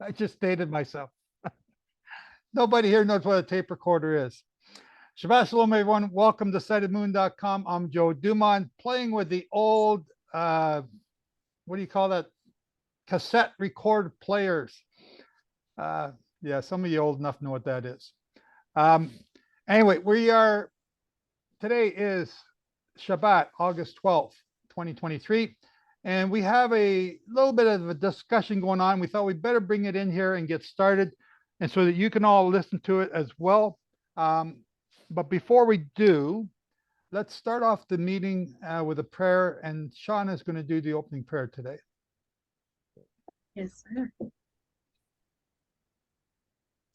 I just stated myself. Nobody here knows what a tape recorder is. Shabbat Shalom, everyone. Welcome to sightedmoon.com. I'm Joe Dumond, playing with the old, what do you call that? Cassette record players. Yeah, some of you old enough know what that is. Anyway, today is Shabbat, August 12th, 2023. And we have a little bit of a discussion going on. We thought we'd better bring it in here and get started, and so that you can all listen to it as well. But before we do, let's start off the meeting with a prayer, and Sean is going to do the opening prayer today. Yes, sir.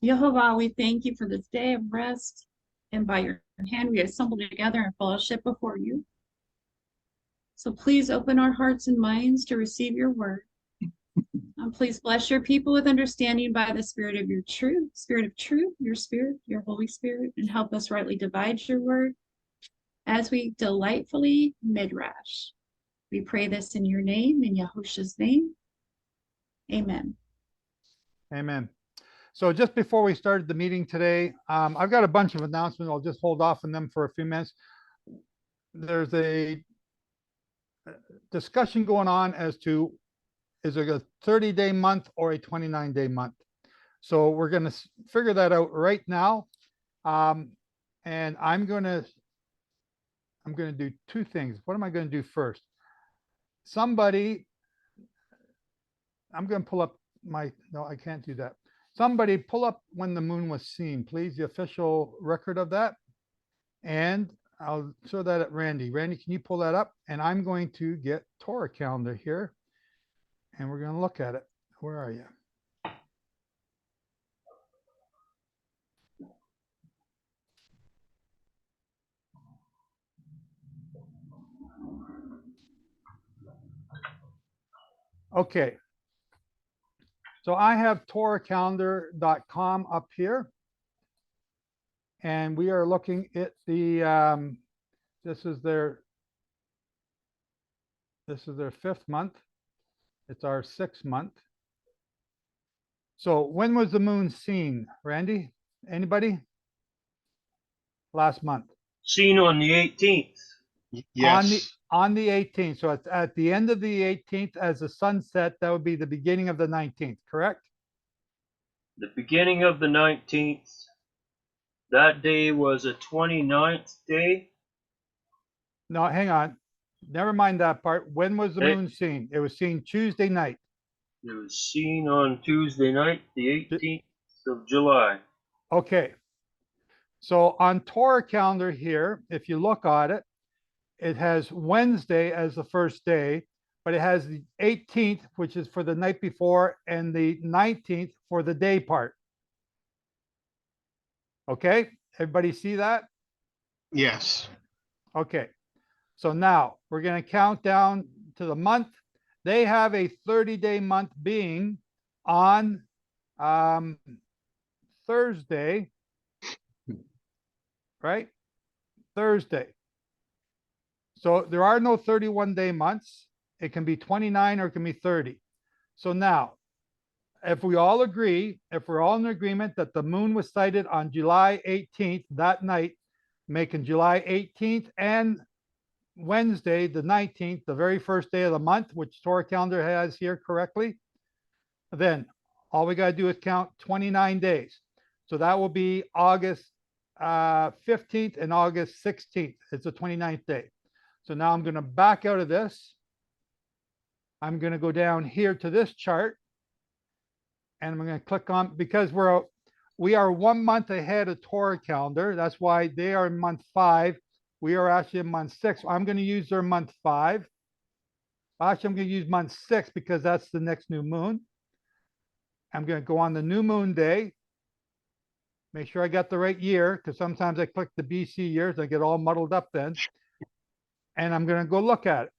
Yehovah, we thank you for this day of rest, and by your hand we assemble together in fellowship before you. So please open our hearts and minds to receive your word. And please bless your people with understanding by the spirit of your truth, your spirit, your Holy Spirit, and help us rightly divide your word as we delightfully midrash. We pray this in your name, in Yahushua's name. Amen. Amen. So just before we started the meeting today, I've got a bunch of announcements. I'll just hold off on them for a few minutes. There's a discussion going on as to, is it a 30-day month or a 29-day month? So we're going to figure that out right now. And I'm going to do two things. What am I going to do first? I'm going to pull up no, I can't do that. Somebody pull up when the moon was seen, please, the official record of that. And I'll show that at Randy. Randy, can you pull that up? And I'm going to get Torah calendar here, and we're going to look at it. Where are you? Okay. So I have torahcalendar.com up here. And we are looking at the, this is their 5th month. It's our 6th month. So when was the moon seen, Randy? Anybody? Last month. Seen on the 18th. Yes. On the 18th. So it's at the end of the 18th as the sun set. That would be the beginning of the 19th, correct? The beginning of the 19th. That day was a 29th day. No, hang on. Never mind that part. When was the moon seen? It was seen Tuesday night. It was seen on Tuesday night, the 18th of July. Okay. So on Torah calendar here, if you look at it, it has Wednesday as the first day, but it has the 18th, which is for the night before, and the 19th for the day part. Okay, everybody see that? Yes. Okay, so now we're going to count down to the month. They have a 30-day month being on Thursday, right? Thursday. So there are no 31-day months. It can be 29 or it can be 30. So now, if we all agree, if we're all in agreement that the moon was sighted on July 18th, that night, making July 18th and Wednesday, the 19th, the very first day of the month, which Torah calendar has here correctly, then all we got to do is count 29 days. So that will be August 15th and August 16th. It's the 29th day. So now I'm going to back out of this. I'm going to go down here to this chart. And I'm going to click on, because we are 1 month ahead of Torah calendar. That's why they are in month 5. We are actually in month 6. I'm going to use their month 5. Actually, I'm going to use month 6 because that's the next new moon. I'm going to go on the new moon day. Make sure I got the right year, because sometimes I click the BC years. I get all muddled up then. And I'm going to go look at it.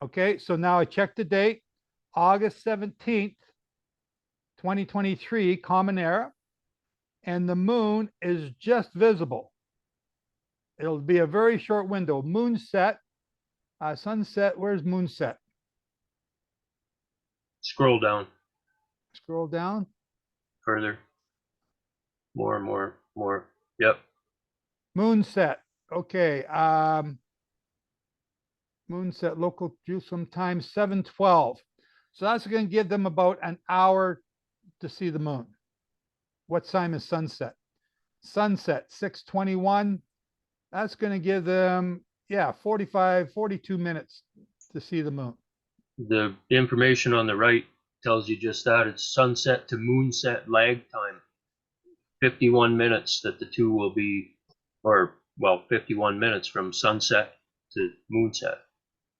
Okay, so now I check the date, August 17th, 2023, Common Era, and the moon is just visible. It'll be a very short window. Moon set, sunset, where's moon set? Scroll down. Scroll down. Further. More. Yep. Moon set. Okay. Moon set local Jerusalem time 7:12. So that's going to give them about an hour to see the moon. What time is sunset? Sunset 6:21. That's going to give them 42 minutes to see the moon. The information on the right tells you just that. It's sunset to moonset lag time. 51 minutes that the two will be, 51 minutes from sunset to moonset.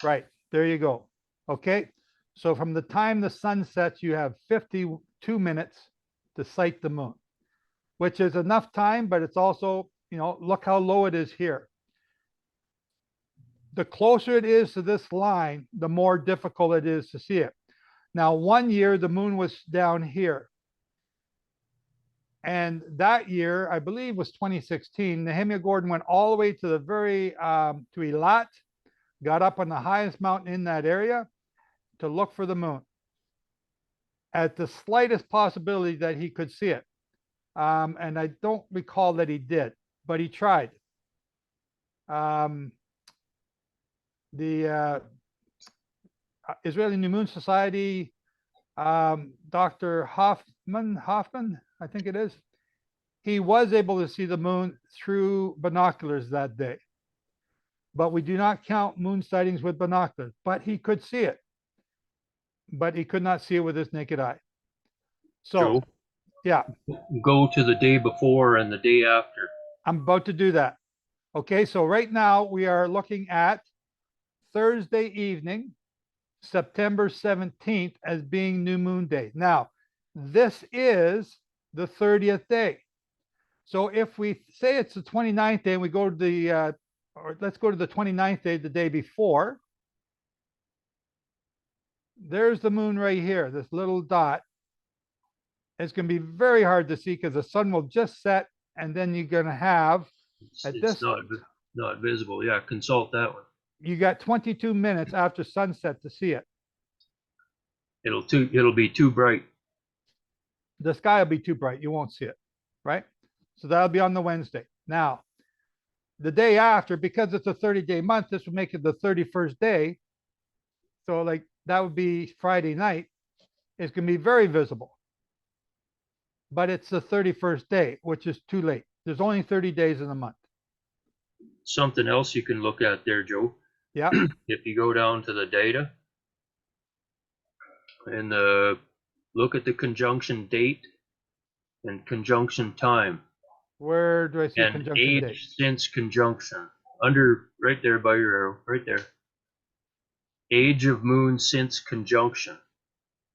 Right. There you go. Okay. So from the time the sun sets, you have 52 minutes to sight the moon, which is enough time, but it's also, look how low it is here. The closer it is to this line, the more difficult it is to see it. Now, one year, the moon was down here. And that year, I believe, was 2016. Nehemiah Gordon went all the way to the to Eilat, got up on the highest mountain in that area to look for the moon at the slightest possibility that he could see it. And I don't recall that he did, but he tried. The Israeli New Moon Society, Dr. Hoffman, I think it is, he was able to see the moon through binoculars that day. But we do not count moon sightings with binoculars, but he could see it. But he could not see it with his naked eye. So, Joe, yeah. Go to the day before and the day after. I'm about to do that. Okay, so right now we are looking at Thursday evening, September 17th, as being New Moon Day. Now, this is the 30th day. So if we say it's the 29th day and we go to the, or let's go to the 29th day, the day before. There's the moon right here, this little dot. It's going to be very hard to see because the sun will just set, and then you're going to have, It's not visible. Yeah, consult that one. You got 22 minutes after sunset to see it. It'll be too bright. The sky will be too bright. You won't see it, right? So that'll be on the Wednesday. Now, the day after, because it's a 30-day month, this would make it the 31st day. So like that would be Friday night. It's going to be very visible. But it's the 31st day, which is too late. There's only 30 days in a month. Something else you can look at there, Joe. Yeah. If you go down to the data and look at the conjunction date and conjunction time. Where do I see and conjunction age date? since conjunction. Right there by your arrow, right there. Age of moon since conjunction.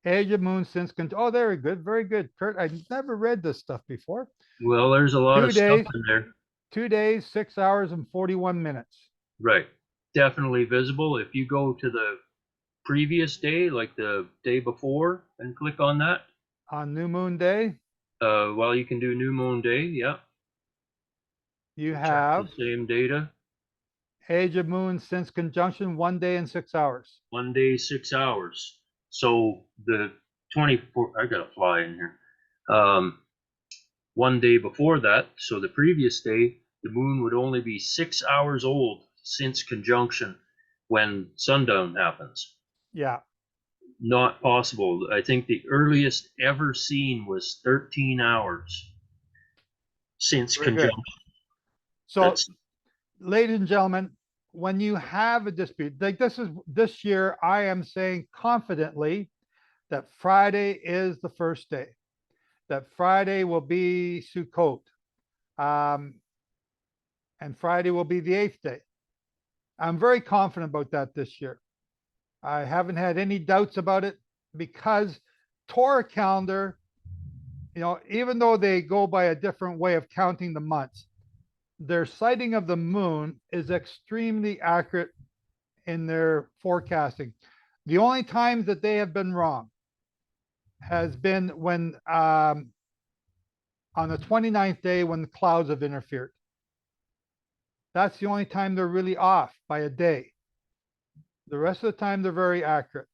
Age of moon since oh, very good, Kurt. I never read this stuff before. Well, there's a lot of stuff in there. 2 days, 6 hours, and 41 minutes. Right. Definitely visible. If you go to the previous day, like the day before, and click on that. On New Moon Day? Well, you can do New Moon Day, yeah. You have the same data. age of moon since conjunction, 1 day and 6 hours. 1 day, 6 hours. So the 24, I got a fly in here. 1 day before that, so the previous day, the moon would only be 6 hours old since conjunction when sundown happens. Yeah. Not possible. I think the earliest ever seen was 13 hours since Very conjunction. Good. So, ladies and gentlemen, when you have a dispute, like this year, I am saying confidently that Friday is the first day. That Friday will be Sukkot. And Friday will be the 8th day. I'm very confident about that this year. I haven't had any doubts about it because Torah calendar, even though they go by a different way of counting the months, their sighting of the moon is extremely accurate in their forecasting. The only times that they have been wrong has been when on the 29th day when the clouds have interfered. That's the only time they're really off by a day. The rest of the time, they're very accurate.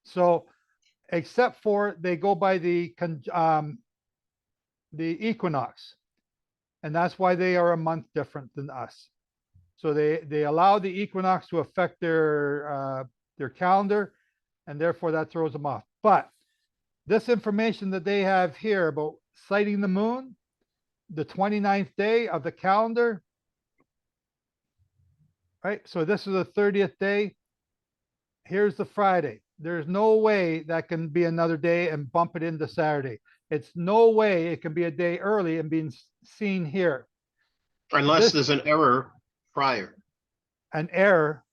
So except for they go by the equinox. And that's why they are a month different than us. So they allow the equinox to affect their calendar, and therefore that throws them off. But this information that they have here about sighting the moon, the 29th day of the calendar, right? So this is the 30th day. Here's the Friday. There's no way that can be another day and bump it into Saturday. It's no way it can be a day early and being seen here. Unless there's an error prior. An error.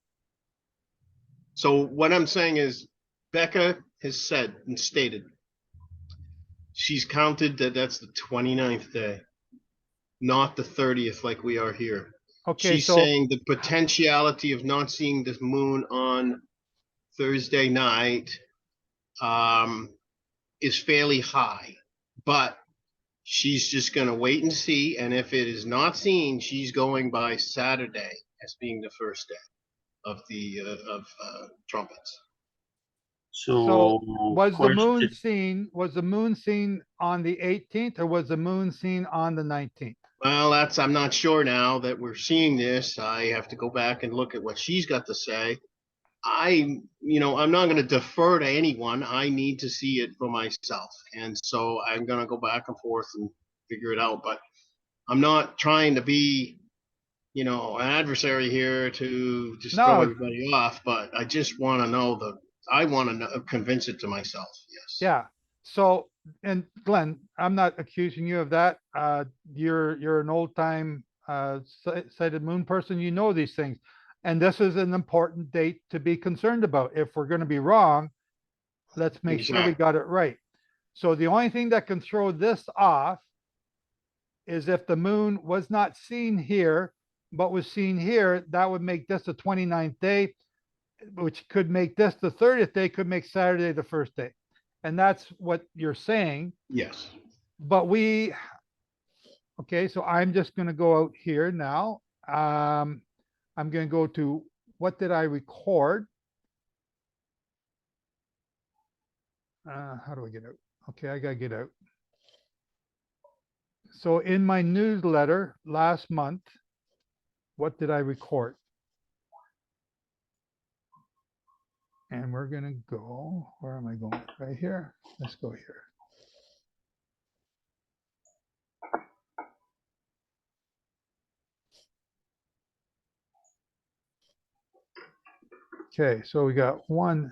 So what I'm saying is Becca has said and stated she's counted that that's the 29th day, not the 30th like we are here. Okay, She's so saying the potentiality of not seeing the moon on Thursday night is fairly high, but she's just going to wait and see. And if it is not seen, she's going by Saturday as being the first day of the trumpets. So was the moon according to- seen? Was the moon seen on the 18th, or was the moon seen on the 19th? Well, I'm not sure now that we're seeing this. I have to go back and look at what she's got to say. I'm not going to defer to anyone. I need to see it for myself. And so I'm going to go back and forth and figure it out. But I'm not trying to be, an adversary here to just throw No. everybody off. But I just want to know I want to convince it to myself. Yes. Yeah. So, and Glenn, I'm not accusing you of that. You're an old time sighted moon person. You know these things. And this is an important date to be concerned about. If we're going to be wrong, let's make sure we Exactly. got it right. So the only thing that can throw this off is if the moon was not seen here, but was seen here, that would make this the 29th day, which could make this the 30th day, could make Saturday the first day. And that's what you're saying. Yes. But okay, so I'm just going to go out here now. I'm going to go to what did I record? How do I get out? Okay, I got to get out. So in my newsletter last month, what did I record? And we're going to go, where am I going? Right here. Let's go here. Okay, so we got 1,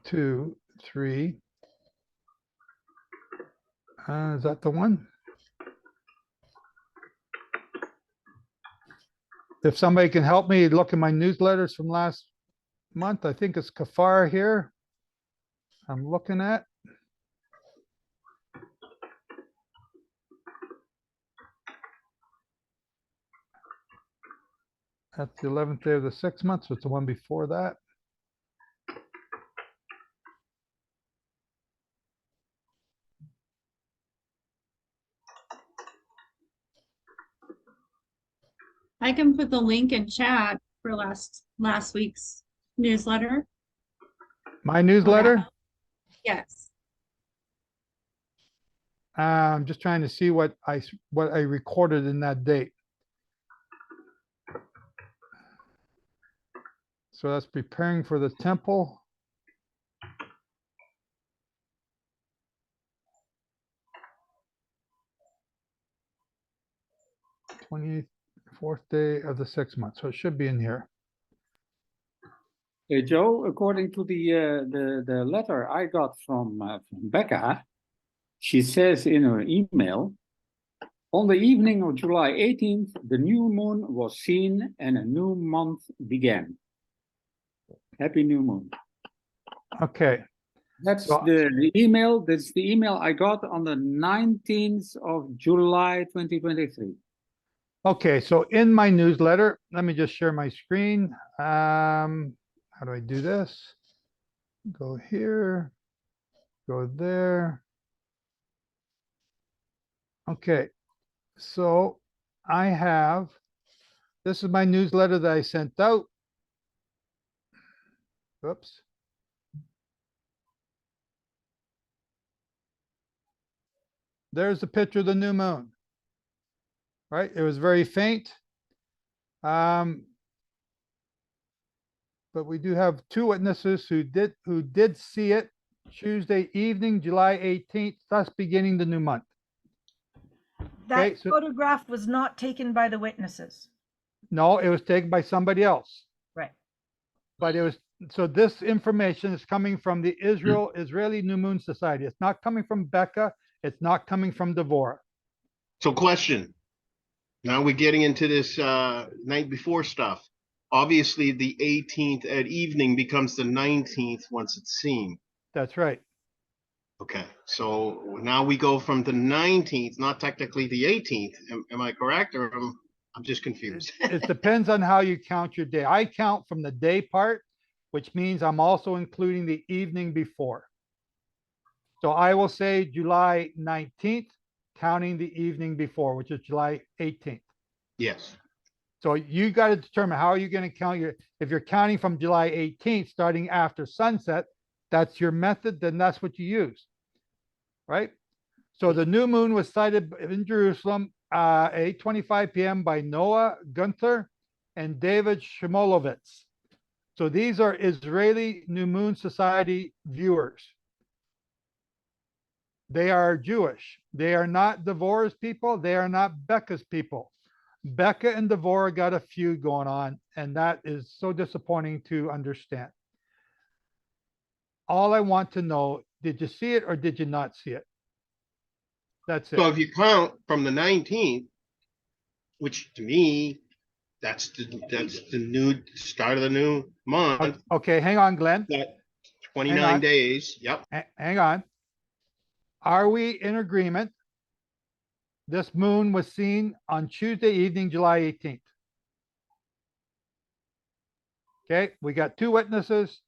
2, 3. Is that the one? If somebody can help me look in my newsletters from last month, I think it's Kafar here. I'm looking at. That's the 11th day of the 6th month, so it's the one before that. I can put the link in chat for last week's newsletter. My newsletter? Yes. I'm just trying to see what I recorded in that date. So that's preparing for the temple. Fourth day of the 6th month, so it should be in here. Hey, Joe, according to the letter I got from Becca, she says in her email, on the evening of July 18th, the new moon was seen and a new month began. Happy new moon. Okay. That's So- the email. That's the email I got on the 19th of July 2023. Okay, so in my newsletter, let me just share my screen. How do I do this? Go here, go there. Okay, so I have, this is my newsletter that I sent out. Oops. There's a picture of the new moon. Right? It was very faint. But we do have two witnesses who did see it Tuesday evening, July 18th, thus beginning the new month. That so- photograph was not taken by the witnesses. No, it was taken by somebody else. Right. But it was, so this information is coming from the Israeli New Moon Society. It's not coming from Becca. It's not coming from Devorah. So question. Now we're getting into this night before stuff. Obviously, the 18th at evening becomes the 19th once it's seen. That's right. Okay, so now we go from the 19th, not technically the 18th. Am I correct, or I'm just confused? It depends on how you count your day. I count from the day part, which means I'm also including the evening before. So I will say July 19th, counting the evening before, which is July 18th. Yes. So you got to determine how are you going to count if you're counting from July 18th, starting after sunset, that's your method, then that's what you use. Right? So the new moon was sighted in Jerusalem, 8:25 p.m. by Noah Gunther and David Shmulevitz. So these are Israeli New Moon Society viewers. They are Jewish. They are not Devorah's people. They are not Becca's people. Becca and Devorah got a feud going on, and that is so disappointing to understand. All I want to know, did you see it or did you not see it? That's it. So if you count from the 19th, which to me, that's the new start of the new month. Okay, hang on, Glenn. That 29 days. Yep. Hang on. Are we in agreement? This moon was seen on Tuesday evening, July 18th. Okay, we got two witnesses.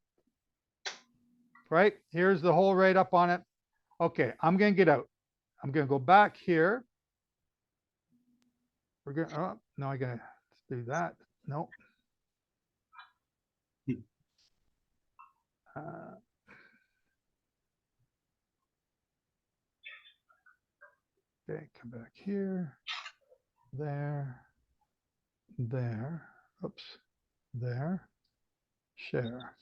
Right? Here's the whole write up on it. Okay, I'm going to get out. I'm going to go back here. We're going to, oh, no, I got to do that. No. Okay, come back here, there, oops, there, share.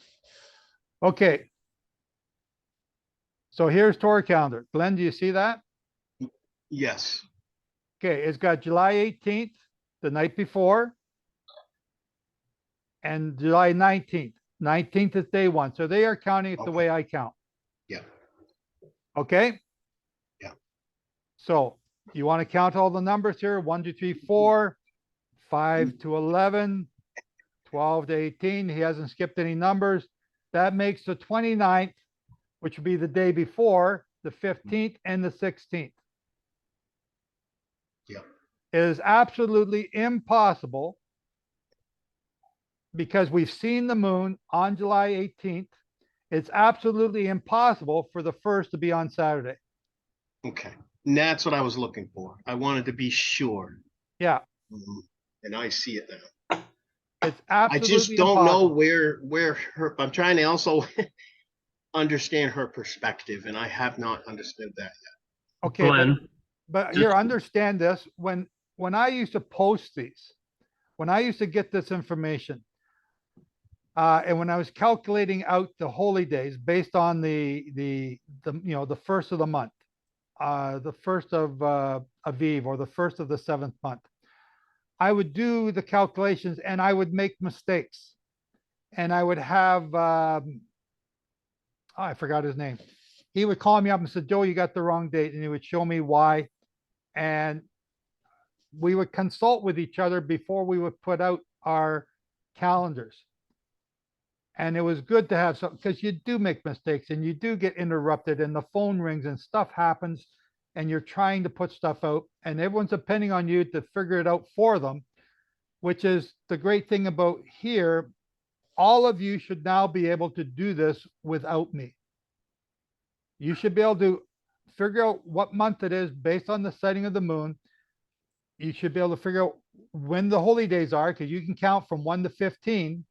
Okay. So here's Torah calendar. Glenn, do you see that? Yes. Okay, it's got July 18th, the night before, and July 19th. 19th is day one. So they are counting it the Okay. way I count. Yeah. Okay? Yeah. So you want to count all the numbers here? 1, 2, 3, 4, 5 to 11, 12 to 18. He hasn't skipped any numbers. That makes the 29th, which would be the day before, the 15th and the 16th. Yeah. It is absolutely impossible, because we've seen the moon on July 18th. It's absolutely impossible for the first to be on Saturday. Okay. And that's what I was looking for. I wanted to be sure. Yeah, And I see it now. it's I absolutely just don't know impossible. where her, I'm trying to also understand her perspective, and I have not understood that yet. Okay, Glenn, but here, understand this. When I used to post these, when I used to get this information, and when I was calculating out the holy days based on the first of the month, the first of Aviv, or the first of the 7th month, I would do the calculations and I would make mistakes, and I would have I forgot his name. He would call me up and said, "Joe, you got the wrong date," and he would show me why, and we would consult with each other before we would put out our calendars. And it was good to have some, because you do make mistakes and you do get interrupted and the phone rings and stuff happens, and you're trying to put stuff out and everyone's depending on you to figure it out for them, which is the great thing about here. All of you should now be able to do this without me. You should be able to figure out what month it is based on the setting of the moon. You should be able to figure out when the holy days are, because you can count from 1 to 15.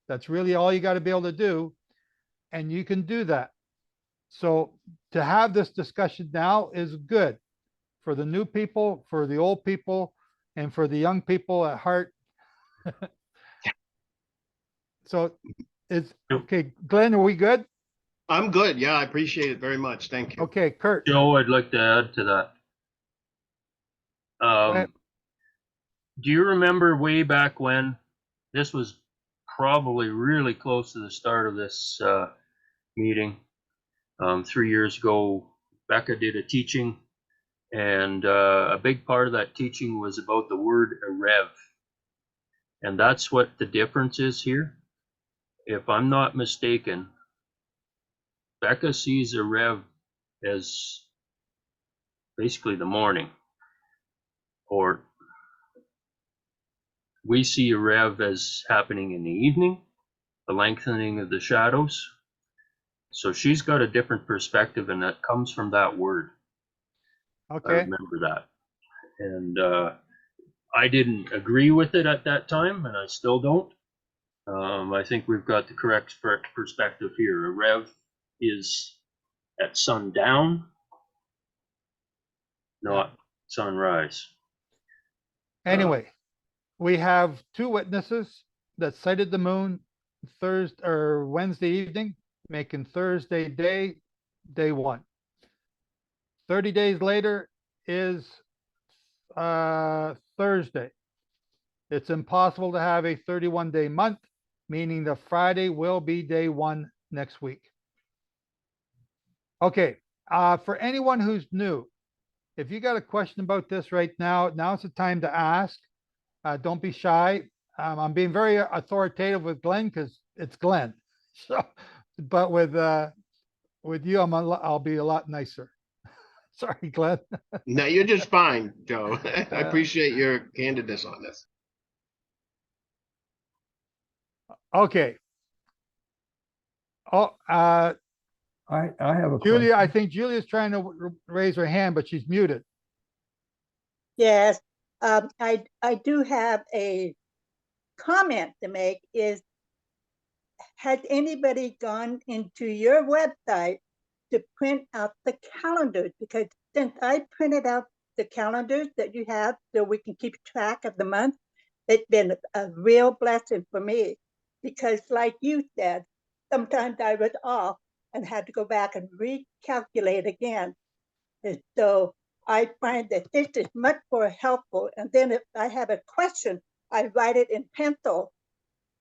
That's really all you got to be able to do. And you can do that. So to have this discussion now is good. for the new people, for the old people, and for the young people at heart. So it's okay. Glenn, are we good? I'm good. Yeah, I appreciate it very much. Thank you. Okay, Kurt. Joe, I'd like to add to that. ahead. Do you remember way back when, this was probably really close to the start of this meeting, 3 years ago, Becca did a teaching, and a big part of that teaching was about the word erev. And that's what the difference is here. If I'm not mistaken, Becca sees erev as basically the morning, or we see erev as happening in the evening, the lengthening of the shadows. So she's got a different perspective, and that comes from that word. I Okay. remember that. And I didn't agree with it at that time, and I still don't. I think we've got the correct perspective here. Erev is at sundown, not sunrise. Anyway, we have two witnesses that sighted the moon Thursday or Wednesday evening, making Thursday day one. 30 days later is Thursday. It's impossible to have a 31-day month, meaning the Friday will be day one next week. Okay, for anyone who's new, if you got a question about this right now, now's the time to ask. Don't be shy. I'm being very authoritative with Glenn because it's Glenn. So, but with you, I'll be a lot nicer. Sorry, Glenn. No, you're just fine, Joe. I appreciate your candidness on this. Okay. Oh, I have a Julia, I question. think Julia's trying to raise her hand, but she's muted. Yes, I do have a comment to make. Has anybody gone into your website to print out the calendars? Because since I printed out the calendars that you have so we can keep track of the month, it's been a real blessing for me. Because like you said, sometimes I was off and had to go back and recalculate again. And so I find that this is much more helpful. And then if I have a question, I write it in pencil.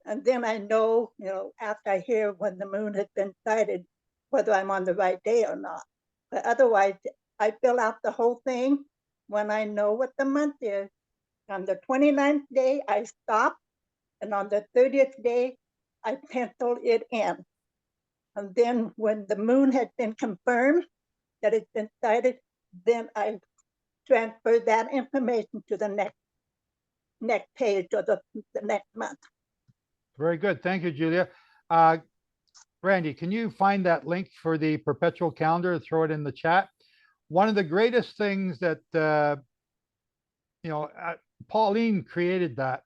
And then I know, after I hear when the moon has been sighted, whether I'm on the right day or not. But otherwise, I fill out the whole thing when I know what the month is. On the 29th day, I stop. And on the 30th day, I pencil it in. And then when the moon has been confirmed that it's been sighted, then I transfer that information to the next page or the next month. Very good. Thank you, Julia. Randy, can you find that link for the perpetual calendar? Throw it in the chat. One of the greatest things that, Pauline created that.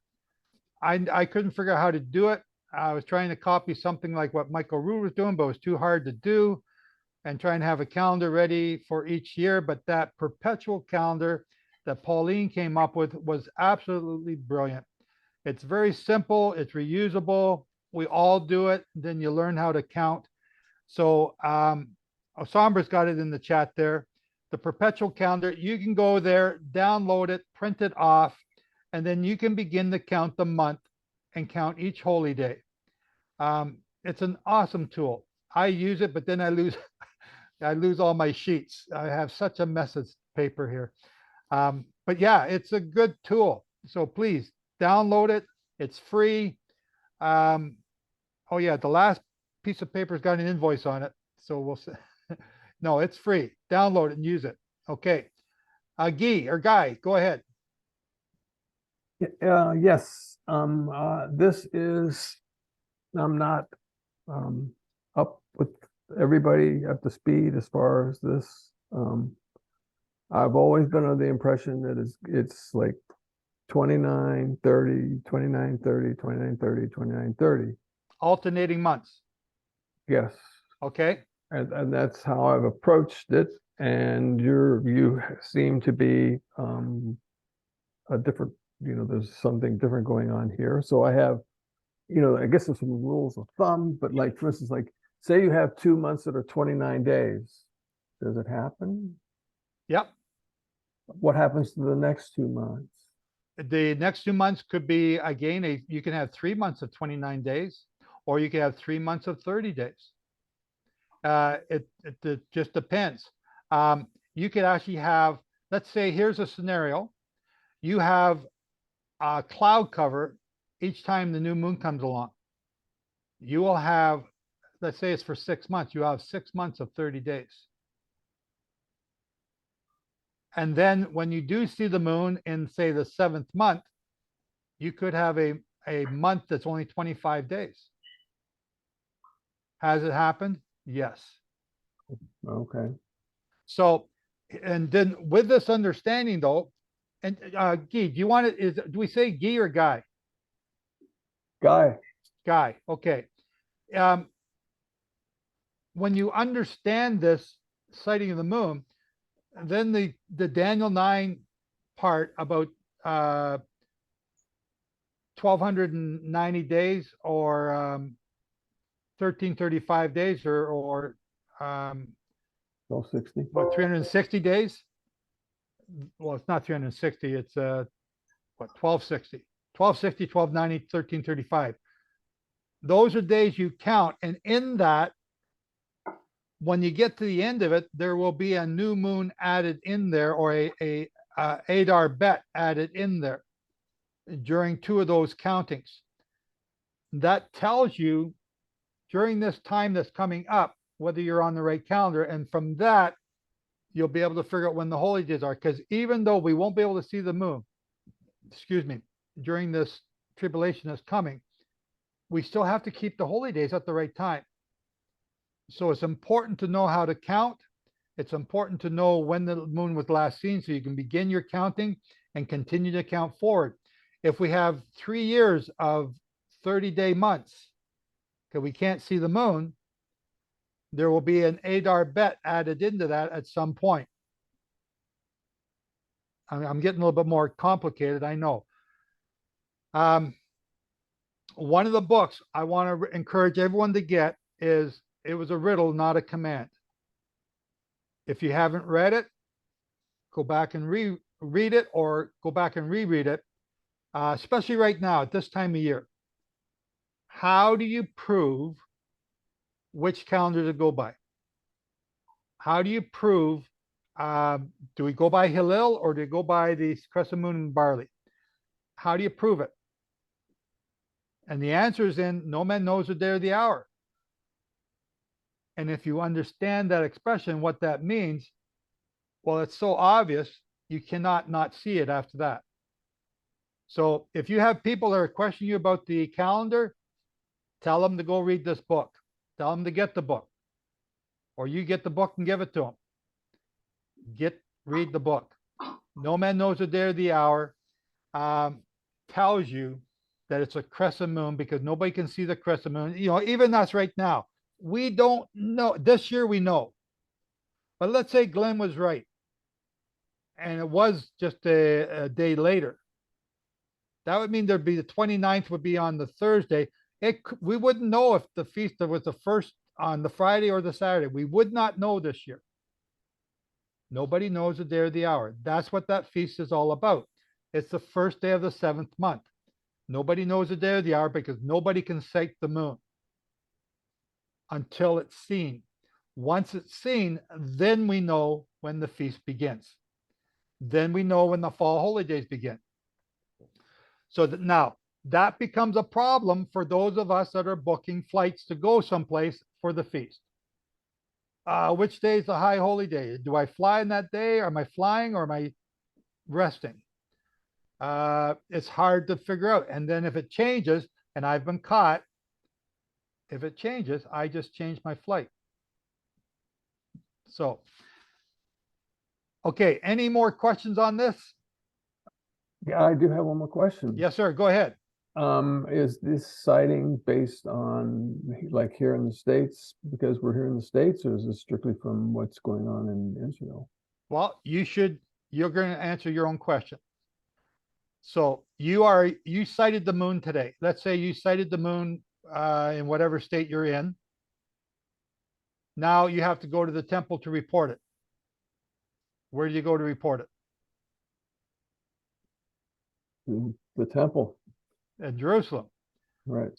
I couldn't figure out how to do it. I was trying to copy something like what Michael Rood was doing, but it was too hard to do, and trying to have a calendar ready for each year. But that perpetual calendar that Pauline came up with was absolutely brilliant. It's very simple. It's reusable. We all do it. Then you learn how to count. So Osambra's got it in the chat there. The perpetual calendar, you can go there, download it, print it off, and then you can begin to count the month and count each holy day. It's an awesome tool. I use it, but then I lose all my sheets. I have such a mess of paper here. But yeah, it's a good tool. So please download it. It's free. Oh yeah, the last piece of paper's got an invoice on it. So we'll say, no, it's free. Download it and use it. Okay. Guy, go ahead. Yes. This is, I'm not up with everybody up to speed as far as this. I've always been under the impression that it's like 29, 30, 29, 30, 29, 30, 29, 30. Alternating months. Yes. Okay. And that's how I've approached it. and you seem to be a different, there's something different going on here. So I have, I guess there's some rules of thumb, but like, for instance, like, say you have 2 months that are 29 days. Does it happen? Yep. What happens to the next 2 months? The next 2 months could be, again, you can have 3 months of 29 days, or you can have 3 months of 30 days. It just depends. You could actually have, let's say, here's a scenario. You have a cloud cover each time the new moon comes along. You will have, let's say it's for 6 months, you have 6 months of 30 days. And then when you do see the moon in, say, the 7th month, you could have a month that's only 25 days. Has it happened? Yes. Okay. So, and then with this understanding though, and Guy, do you want it, do we say Guy or Guy? Guy. Guy, okay. When you understand this sighting of the moon, then the Daniel 9 part about 1290 days or 1335 days or 1260. what, 360 days? Well, it's not 360, it's 1260. 1260, 1290, 1335. Those are days you count, and in that, when you get to the end of it, there will be a new moon added in there, or a Adar Bet added in there during 2 of those countings. That tells you during this time that's coming up whether you're on the right calendar, and from that you'll be able to figure out when the holy days are, because even though we won't be able to see the moon, excuse me, during this tribulation that's coming, we still have to keep the holy days at the right time. So it's important to know how to count. It's important to know when the moon was last seen so you can begin your counting and continue to count forward. If we have 3 years of 30-day months, because we can't see the moon, there will be an Adar Bet added into that at some point. I'm getting a little bit more complicated, I know. One of the books I want to encourage everyone to get is It Was a Riddle, Not a Command. If you haven't read it, go back and read it, or go back and reread it, especially right now at this time of year. How do you prove which calendar to go by? How do you prove, do we go by Hillel or do we go by the crescent moon and barley? How do you prove it? And the answer is in no man knows the day or the hour. And if you understand that expression, what that means, well, it's so obvious, you cannot not see it after that. So if you have people that are questioning you about the calendar, tell them to go read this book. Tell them to get the book. Or you get the book and give it to them. Read the book. No man knows the day or the hour. Tells you that it's a crescent moon because nobody can see the crescent moon. Even us right now, we don't know. This year we know. But let's say Glenn was right, and it was just a day later. That would mean there'd be the 29th would be on the Thursday. We wouldn't know if the feast was the first on the Friday or the Saturday. We would not know this year. Nobody knows the day or the hour. That's what that feast is all about. It's the first day of the 7th month. Nobody knows the day or the hour because nobody can sight the moon until it's seen. Once it's seen, then we know when the feast begins. Then we know when the fall holy days begin. So that now that becomes a problem for those of us that are booking flights to go someplace for the feast. Which day is the high holy day? Do I fly in that day? Am I flying or am I resting? It's hard to figure out. And then if it changes, and I've been caught, if it changes, I just change my flight. So, okay, any more questions on this? Yeah, I do have one more question. Yes, sir. Go ahead. Is this sighting based on like here in the States, because we're here in the States, or is this strictly from what's going on in Israel? Well, you're going to answer your own question. So you sighted the moon today. Let's say you sighted the moon in whatever state you're in. Now you have to go to the temple to report it. Where do you go to report it? The temple, In Jerusalem. right?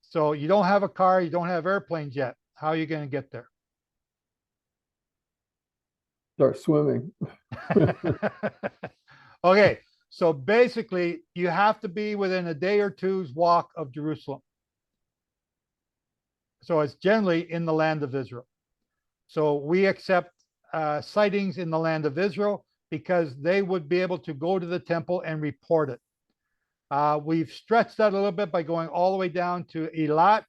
So you don't have a car, you don't have airplanes yet. How are you going to get there? Start swimming. Okay, so basically you have to be within a day or two's walk of Jerusalem. So it's generally in the land of Israel. So we accept sightings in the land of Israel because they would be able to go to the temple and report it. We've stretched that a little bit by going all the way down to Eilat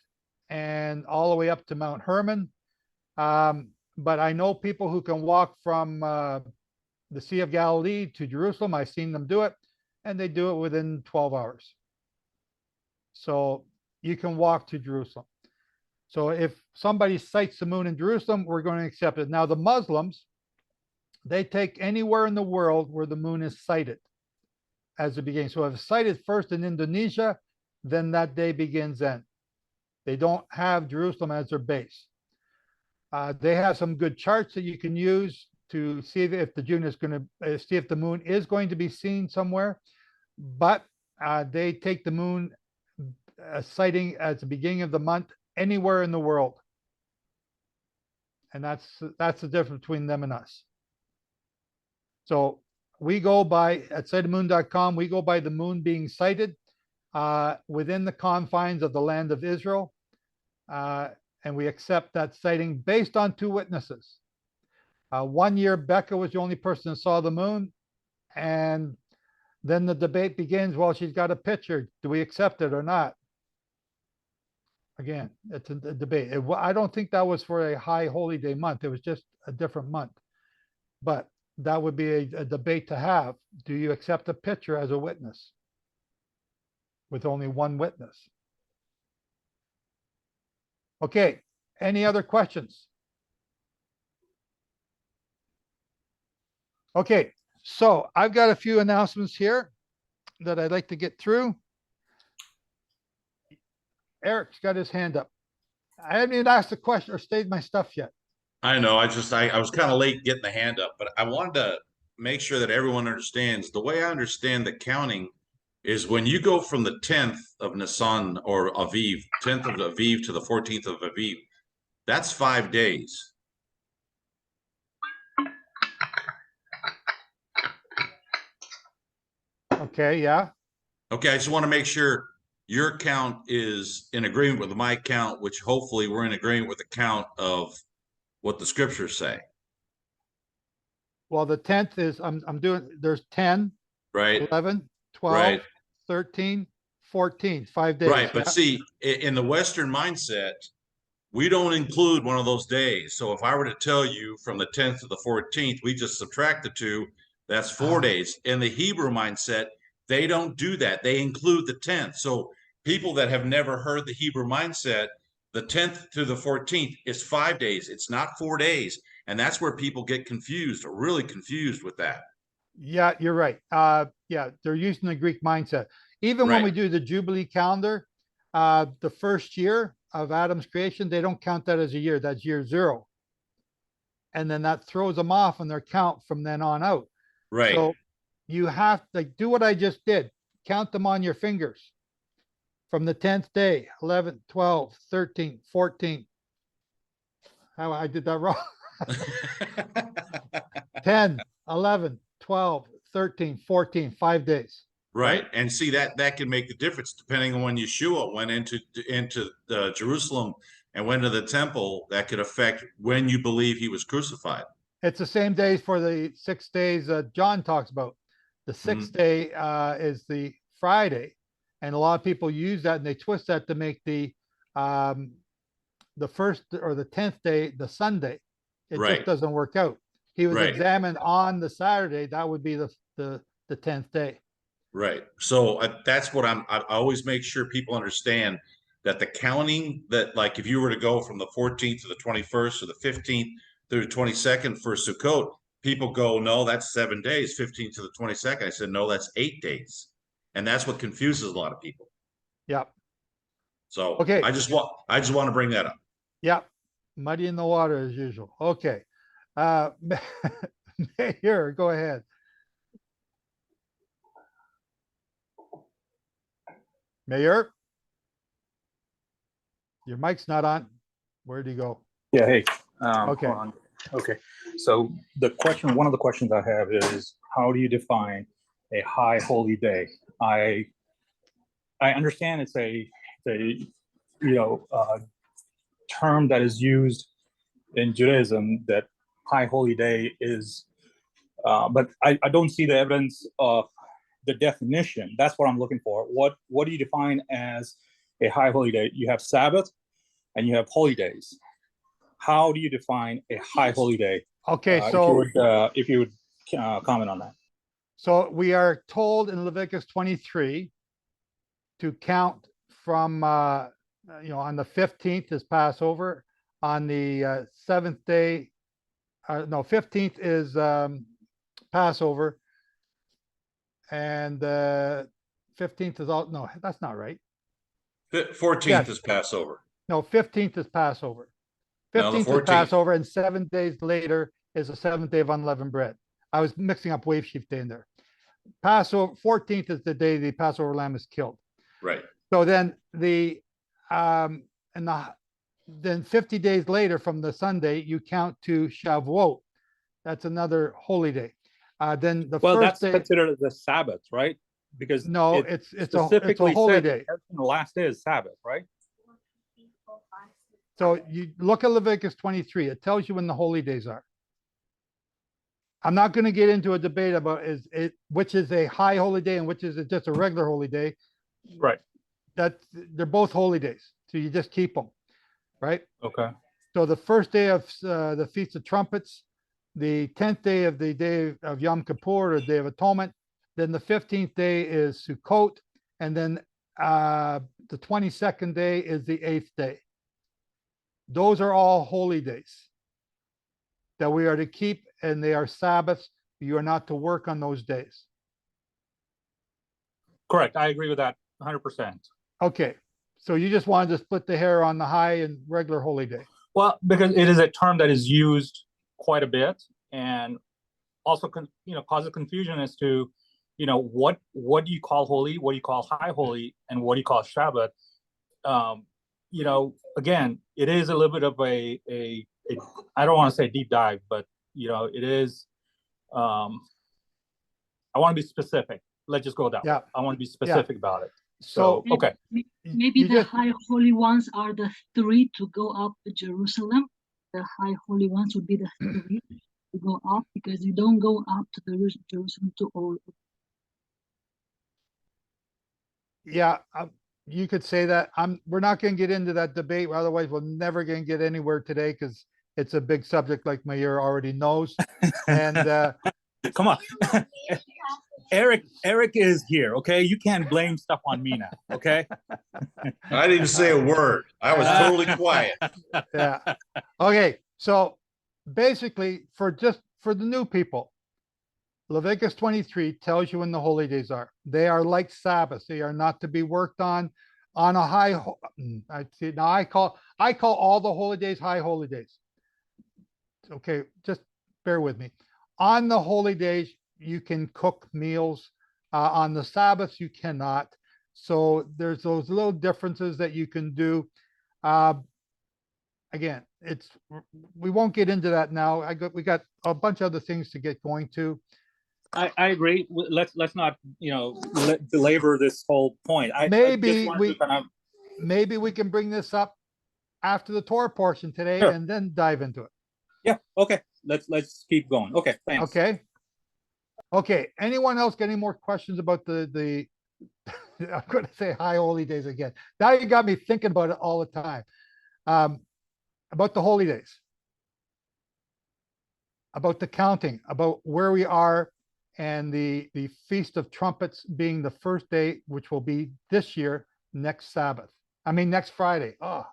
and all the way up to Mount Hermon. But I know people who can walk from the Sea of Galilee to Jerusalem. I've seen them do it, and they do it within 12 hours. So you can walk to Jerusalem. So if somebody sights the moon in Jerusalem, we're going to accept it. Now, the Muslims, they take anywhere in the world where the moon is sighted as the beginning. So if it's sighted first in Indonesia, then that day begins then. They don't have Jerusalem as their base. They have some good charts that you can use to see if the June is going to see if the moon is going to be seen somewhere. But they take the moon sighting at the beginning of the month anywhere in the world, and that's the difference between them and us. So we go by at sightofmoon.com. We go by the moon being sighted within the confines of the land of Israel. And we accept that sighting based on two witnesses. 1 year, Becca was the only person that saw the moon. And then the debate begins, well, she's got a picture. Do we accept it or not? Again, it's a debate. I don't think that was for a high holy day month. It was just a different month. But that would be a debate to have. Do you accept a picture as a witness with only one witness? Okay, any other questions? Okay, so I've got a few announcements here that I'd like to get through. Eric's got his hand up. I haven't even asked a question or stated my stuff yet. I know. I was kind of late getting the hand up, but I wanted to make sure that everyone understands. The way I understand the counting is when you go from the 10th of Nisan or Aviv, 10th of Aviv to the 14th of Aviv, that's 5 days. Okay, yeah. Okay, I just want to make sure your count is in agreement with my count, which hopefully we're in agreement with the count of what the scriptures say. Well, the 10th is, I'm doing, there's 10, right, 11, 12, right, 13, 14, 5 days. right. But yeah? see, in the Western mindset, we don't include one of those days. So if I were to tell you from the 10th to the 14th, we just subtract the two, that's 4 days. In the Hebrew mindset, they don't do that. They include the 10th. So people that have never heard the Hebrew mindset, the 10th to the 14th is 5 days. It's not 4 days. And that's where people get confused, or really confused with that. Yeah, you're right. Yeah, they're using the Greek mindset. Even when Right. we do the Jubilee calendar, the first year of Adam's creation, they don't count that as a year. That's year 0. And then that throws them off on their count from then on out. Right. So you have to do what I just did. Count them on your fingers. From the 10th day, 11, 12, 13, 14. How I did that wrong. 10, 11, 12, 13, 14, 5 days. Right. And see, that can make the difference depending on when Yeshua went into Jerusalem and went to the temple. That could affect when you believe he was crucified. It's the same days for the 6 days John talks about. The 6th day is the Friday, and a lot of people use that and they twist that to make the first or the 10th day the Sunday. It Right. just doesn't work out. He was Right. examined on the Saturday. That would be the 10th day. Right. So that's what I always make sure people understand that the counting that, like, if you were to go from the 14th to the 21st or the 15th through the 22nd for Sukkot, people go, no, that's 7 days, 15th to the 22nd. I said, no, that's 8 days. And that's what confuses a lot of people. Yep. So Okay. I just want to bring that up. Yep. Muddy in the water as usual. Okay. Mayor, go ahead. Mayor? Your mic's not on. Where'd he go? Yeah, hey. Okay. Hold on. Okay. So one of the questions I have is, how do you define a high holy day? I understand it's a term that is used in Judaism, that high holy day is, but I don't see the evidence of the definition. That's what I'm looking for. What do you define as a high holy day? You have Sabbath and you have holy days. How do you define a high holy day? Okay, so if you would comment on that. So we are told in Leviticus 23 to count from, on the 15th is Passover, on the 7th day, 15th is Passover, and 15th is all, no, that's not right. 14th Yes. is Passover. No, 15th is Passover. No, the 15th is 14th. Passover, and 7 days later is the 7th day of unleavened bread. I was mixing up Wave Sheaf Day in there. Passover, 14th is the day the Passover lamb is killed. Right. So then then 50 days later from the Sunday, you count to Shavuot. That's another holy day. Then the Well, first that's day, considered the Sabbath, right? Because no, it's a holy day. The last day is Sabbath, right? So you look at Leviticus 23, it tells you when the holy days are. I'm not going to get into a debate about which is a high holy day and which is just a regular holy day. Right. They're both holy days. So you just keep them, right? Okay. So the first day of the Feast of Trumpets, the 10th day of the day of Yom Kippur, or Day of Atonement, then the 15th day is Sukkot, and then the 22nd day is the 8th day. Those are all holy days that we are to keep, and they are Sabbaths. You are not to work on those days. Correct. I agree with that 100%. Okay. So you just wanted to split the hair on the high and regular holy day. Well, because it is a term that is used quite a bit, and also causes confusion as to what do you call holy, what do you call high holy, and what do you call Shabbat. Again, it is a little bit of a I don't want to say deep dive, but it is. I want to be specific. Let's just go that way. I want to be specific about it. So okay. Maybe the high holy ones are the three to go up to Jerusalem. The high holy ones would be the three to go up, because you don't go up to the Jerusalem to all. Yeah, you could say that. We're not going to get into that debate. Otherwise, we're never going to get anywhere today, because it's a big subject, like Mayor already knows. And come on. Eric is here, okay? You can't blame stuff on me now, okay? I didn't say a word. I was totally quiet. Yeah. Okay. So basically, for the new people, Leviticus 23 tells you when the holy days are. They are like Sabbaths. They are not to be worked on a high. I see. Now I call all the holy days high holy days. Okay, just bear with me. On the holy days, you can cook meals. On the Sabbaths, you cannot. So there's those little differences that you can do. Again, we won't get into that now. We got a bunch of other things to get going to. I agree. Let's not belabor this whole point. Maybe we can bring this up after the Torah portion today, sure, and then dive into it. Yeah. Okay. Let's keep going. Okay. Thanks. Okay. Anyone else got any more questions about the I'm going to say high holy days again. Now you got me thinking about it all the time. About the holy days, about the counting, about where we are and the Feast of Trumpets being the first day, which will be this year, next Friday. Oh,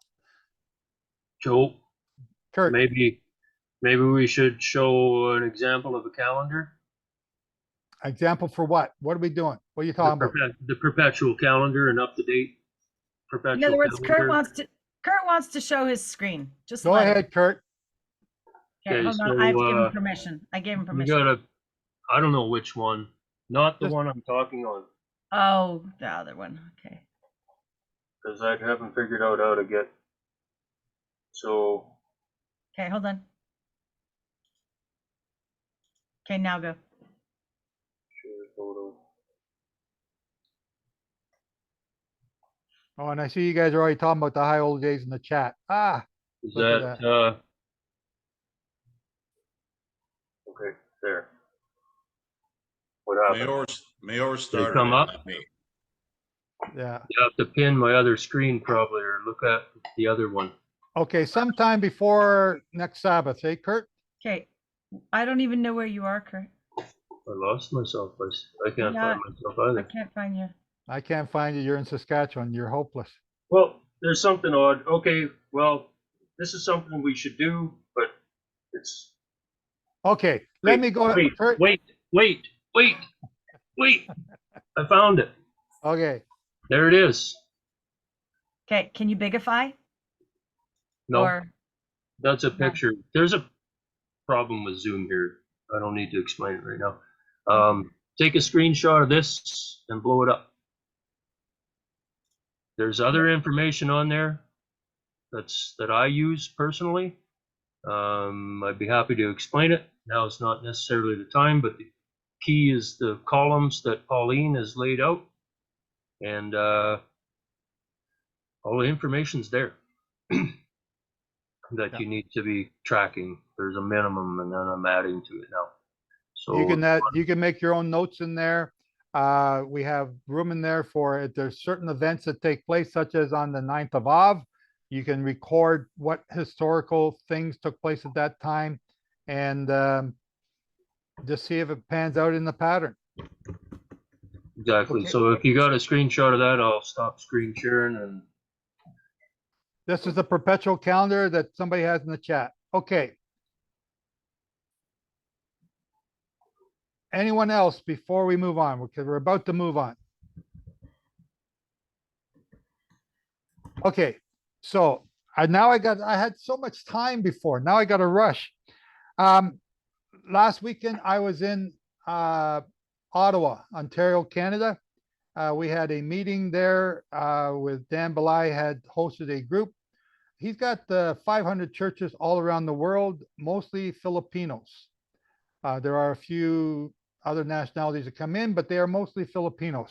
Joe, Kurt, maybe we should show an example of a calendar. example for what? What are we doing? What are you The, talking about? the perpetual calendar, an up-to-date perpetual In other words, calendar. Kurt wants to show his screen. Just Go let him. ahead, Kurt. Okay, Okay, hold on. I have to give so, him permission. I gave him You permission. gotta, I don't know which one, not the Just- one I'm talking on, Oh, the other one. Okay. because I haven't figured out how to get. So, Okay, hold on. Okay, now go. share photo. Oh, and I see you guys are already talking about the high old days in the chat. Ah, Is Look at that, okay, there. What happened? Mayor started come it, up? not me. yeah. You have to pin my other screen probably, or look at the other one. Okay, sometime before next Sabbath, eh, Kurt? Okay. I don't even know where you are, Kurt. I lost myself. I can't Yeah, find myself I either. can't find you. I can't find you. You're in Saskatchewan. You're hopeless. Well, there's something odd. Okay, well, this is something we should do, but it's. Okay, let me go. Wait, Kurt. wait. I found it. Okay, There it is. Okay, can you bigify? No, Or that's a no. picture. There's a problem with Zoom here. I don't need to explain it right now. Take a screenshot of this and blow it up. There's other information on there that I use personally. I'd be happy to explain it. Now is not necessarily the time, but the key is the columns that Pauline has laid out, and all the information's there that you need to be tracking. There's a minimum, and then I'm adding to it now. So you can make your own notes in there. We have room in there for if there's certain events that take place, such as on the 9th of Av. You can record what historical things took place at that time, and just see if it pans out in the pattern. exactly. Okay. So if you got a screenshot of that, I'll stop screen sharing and. This is a perpetual calendar that somebody has in the chat. Okay. Anyone else before we move on? Because we're about to move on. Okay, so I had so much time before. Now I got to rush. Last weekend I was in Ottawa, Ontario, Canada. We had a meeting there with Dan Belay had hosted a group. He's got 500 churches all around the world, mostly Filipinos. There are a few other nationalities that come in, but they are mostly Filipinos.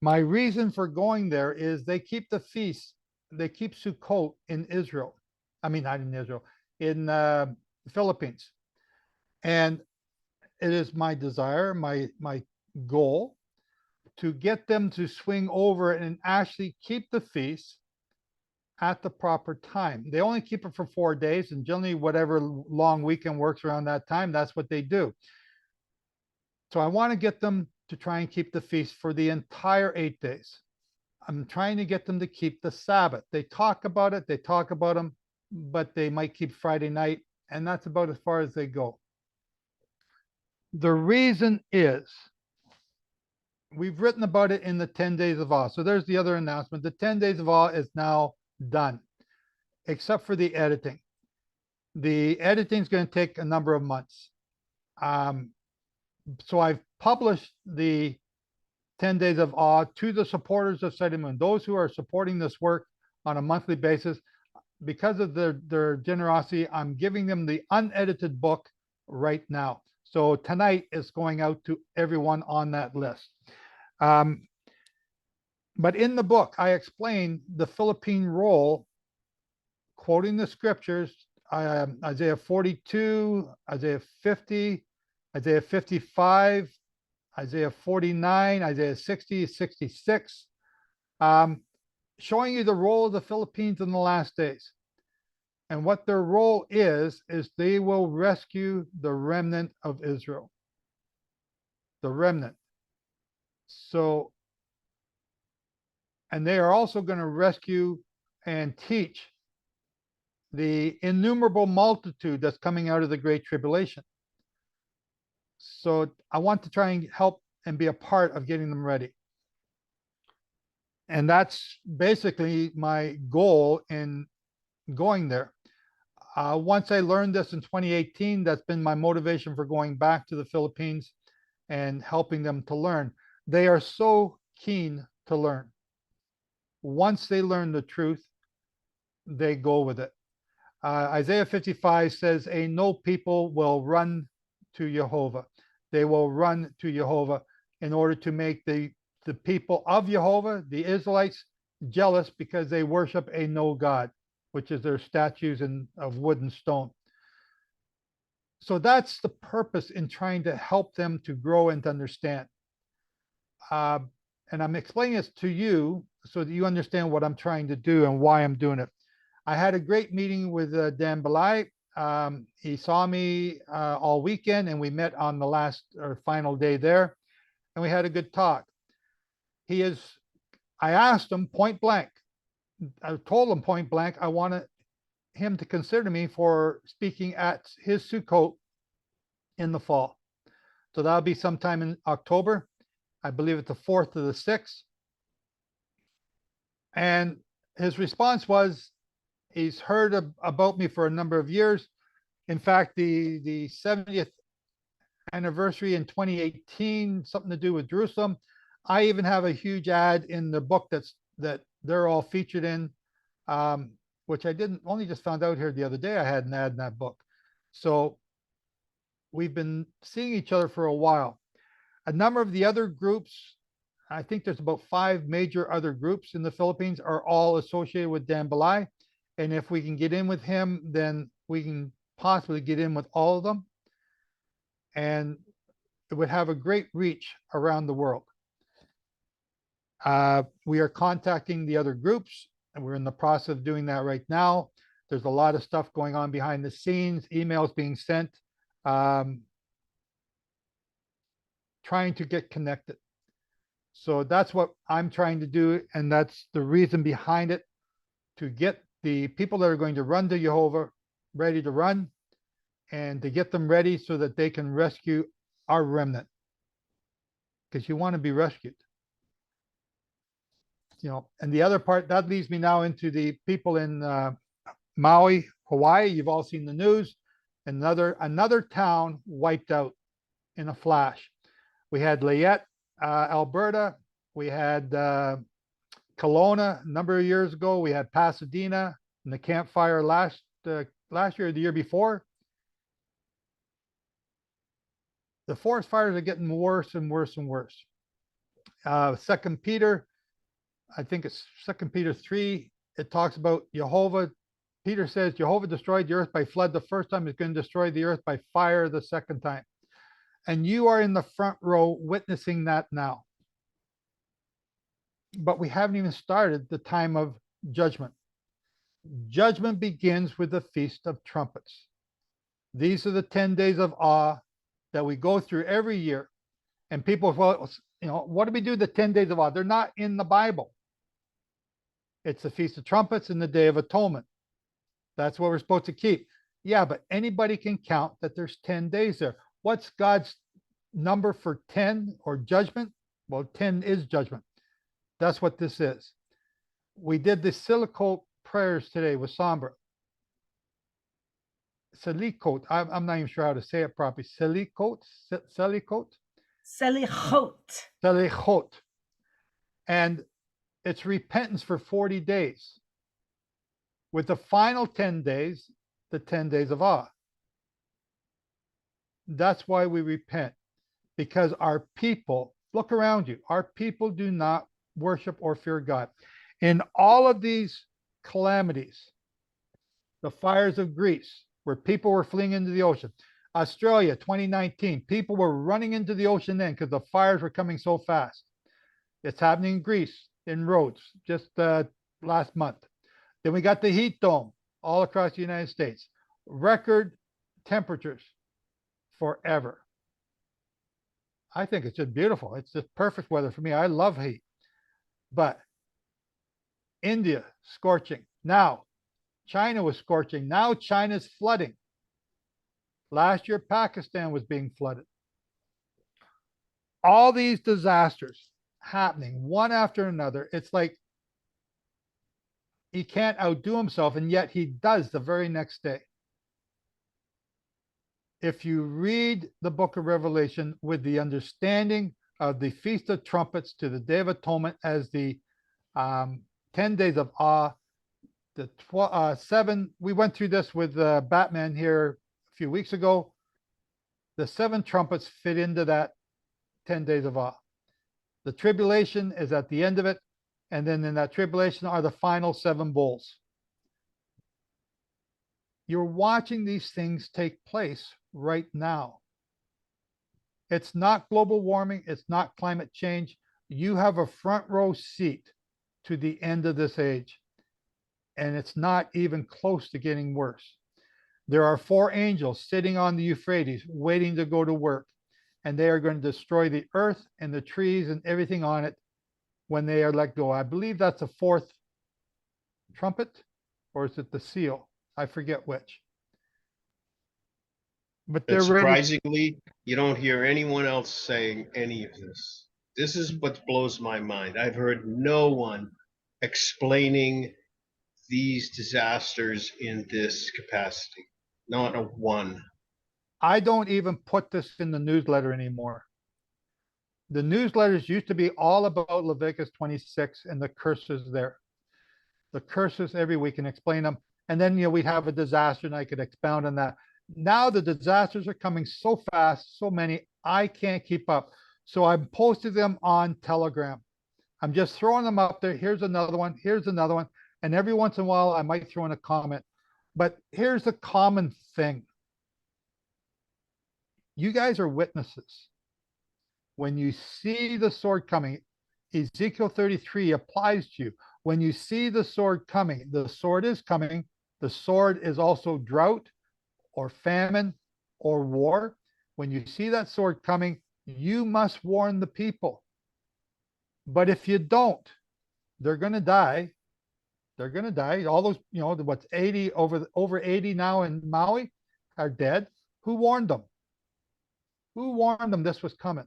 My reason for going there is they keep the feast. They keep Sukkot in Israel. I mean, not in Israel, in the Philippines. And it is my desire, my goal, to get them to swing over and actually keep the feast at the proper time. They only keep it for 4 days, and generally whatever long weekend works around that time, that's what they do. So I want to get them to try and keep the feast for the entire 8 days. I'm trying to get them to keep the Sabbath. They talk about them, but they might keep Friday night, and that's about as far as they go. The reason is, we've written about it in the 10 days of awe. So there's the other announcement. The 10 days of awe is now done, except for the editing. The editing is going to take a number of months. So I've published the 10 days of awe to the supporters of Sight of the Moon, those who are supporting this work on a monthly basis. Because of their generosity, I'm giving them the unedited book right now. So tonight it's going out to everyone on that list. But in the book, I explain the Philippine role, quoting the scriptures, Isaiah 42, Isaiah 50, Isaiah 55, Isaiah 49, Isaiah 60, 66, showing you the role of the Philippines in the last days. And what their role is they will rescue the remnant of Israel. the remnant. So, and they are also going to rescue and teach the innumerable multitude that's coming out of the Great Tribulation. So I want to try and help and be a part of getting them ready. And that's basically my goal in going there. Once I learned this in 2018, that's been my motivation for going back to the Philippines and helping them to learn. They are so keen to learn. Once they learn the truth, they go with it. Isaiah 55 says, no people will run to Jehovah. They will run to Jehovah in order to make the people of Jehovah, the Israelites, jealous because they worship a no God, which is their statues of wood and stone. So that's the purpose in trying to help them to grow and to understand. And I'm explaining this to you so that you understand what I'm trying to do and why I'm doing it. I had a great meeting with Dan Belay. He saw me all weekend, and we met on the last or final day there, and we had a good talk. I asked him point blank, I told him point blank, I wanted him to consider me for speaking at his Sukkot in the fall. So that'll be sometime in October. I believe it's the 4th to the 6th. And his response was, he's heard about me for a number of years. In fact, the 70th anniversary in 2018, something to do with Jerusalem. I even have a huge ad in the book that they're all featured in, which I only just found out here the other day. I had an ad in that book. So we've been seeing each other for a while. A number of the other groups, I think there's about 5 major other groups in the Philippines, are all associated with Dan Belay. And if we can get in with him, then we can possibly get in with all of them. And it would have a great reach around the world. We are contacting the other groups, and we're in the process of doing that right now. There's a lot of stuff going on behind the scenes, emails being sent, trying to get connected. So that's what I'm trying to do, and that's the reason behind it, to get the people that are going to run to Jehovah ready to run, and to get them ready so that they can rescue our remnant, because you want to be rescued. And the other part that leads me now into the people in Maui, Hawaii. You've all seen the news. Another town wiped out in a flash. We had Leyte, Alberta. We had Kelowna a number of years ago. We had Pasadena and the campfire last year or the year before. The forest fires are getting worse and worse and worse. 2 Peter, I think it's 2 Peter 3, it talks about Jehovah. Peter says Jehovah destroyed the earth by flood the first time. He's going to destroy the earth by fire the second time. And you are in the front row witnessing that now. But we haven't even started the time of judgment. Judgment begins with the Feast of Trumpets. These are the 10 days of awe that we go through every year. And people, well, what do we do the 10 days of awe? They're not in the Bible. It's the Feast of Trumpets and the Day of Atonement. That's what we're supposed to keep. Yeah, but anybody can count that there's 10 days there. What's God's number for 10 or judgment? Well, 10 is judgment. That's what this is. We did the Silicate prayers today with Sombra. Silicate. I'm not even sure how to say it properly. Silicate? Selichot. And it's repentance for 40 days. With the final 10 days, the 10 days of awe. That's why we repent. Because our people, look around you, our people do not worship or fear God. In all of these calamities, the fires of Greece, where people were fleeing into the ocean, Australia, 2019, people were running into the ocean then because the fires were coming so fast. It's happening in Greece, in Rhodes, just last month. Then we got the heat dome all across the United States. Record temperatures forever. I think it's just beautiful. It's just perfect weather for me. I love heat. But India, scorching. Now, China was scorching. Now China's flooding. Last year, Pakistan was being flooded. All these disasters happening one after another. It's like he can't outdo himself, and yet he does the very next day. If you read the book of Revelation with the understanding of the Feast of Trumpets to the Day of Atonement as the 10 days of awe, the 7, we went through this with Batman here a few weeks ago. The 7 trumpets fit into that 10 days of awe. The tribulation is at the end of it. And then in that tribulation are the final 7 bowls. You're watching these things take place right now. It's not global warming. It's not climate change. You have a front row seat to the end of this age. And it's not even close to getting worse. There are 4 angels sitting on the Euphrates waiting to go to work. And they are going to destroy the earth and the trees and everything on it when they are let go. I believe that's the 4th trumpet, or is it the seal? I forget which. But they're And ready. surprisingly, you don't hear anyone else saying any of this. This is what blows my mind. I've heard no one explaining these disasters in this capacity. Not a one. I don't even put this in the newsletter anymore. The newsletters used to be all about Leviticus 26 and the curses there. The curses every week and explain them. And then, we'd have a disaster and I could expound on that. Now the disasters are coming so fast, so many, I can't keep up. So I'm posting them on Telegram. I'm just throwing them up there. Here's another one. Here's another one. And every once in a while, I might throw in a comment. But here's the common thing. You guys are witnesses. When you see the sword coming, Ezekiel 33 applies to you. When you see the sword coming, the sword is coming. The sword is also drought or famine or war. When you see that sword coming, you must warn the people. But if you don't, they're going to die. They're going to die. All those, what's 80 over 80 now in Maui are dead. Who warned them? Who warned them this was coming?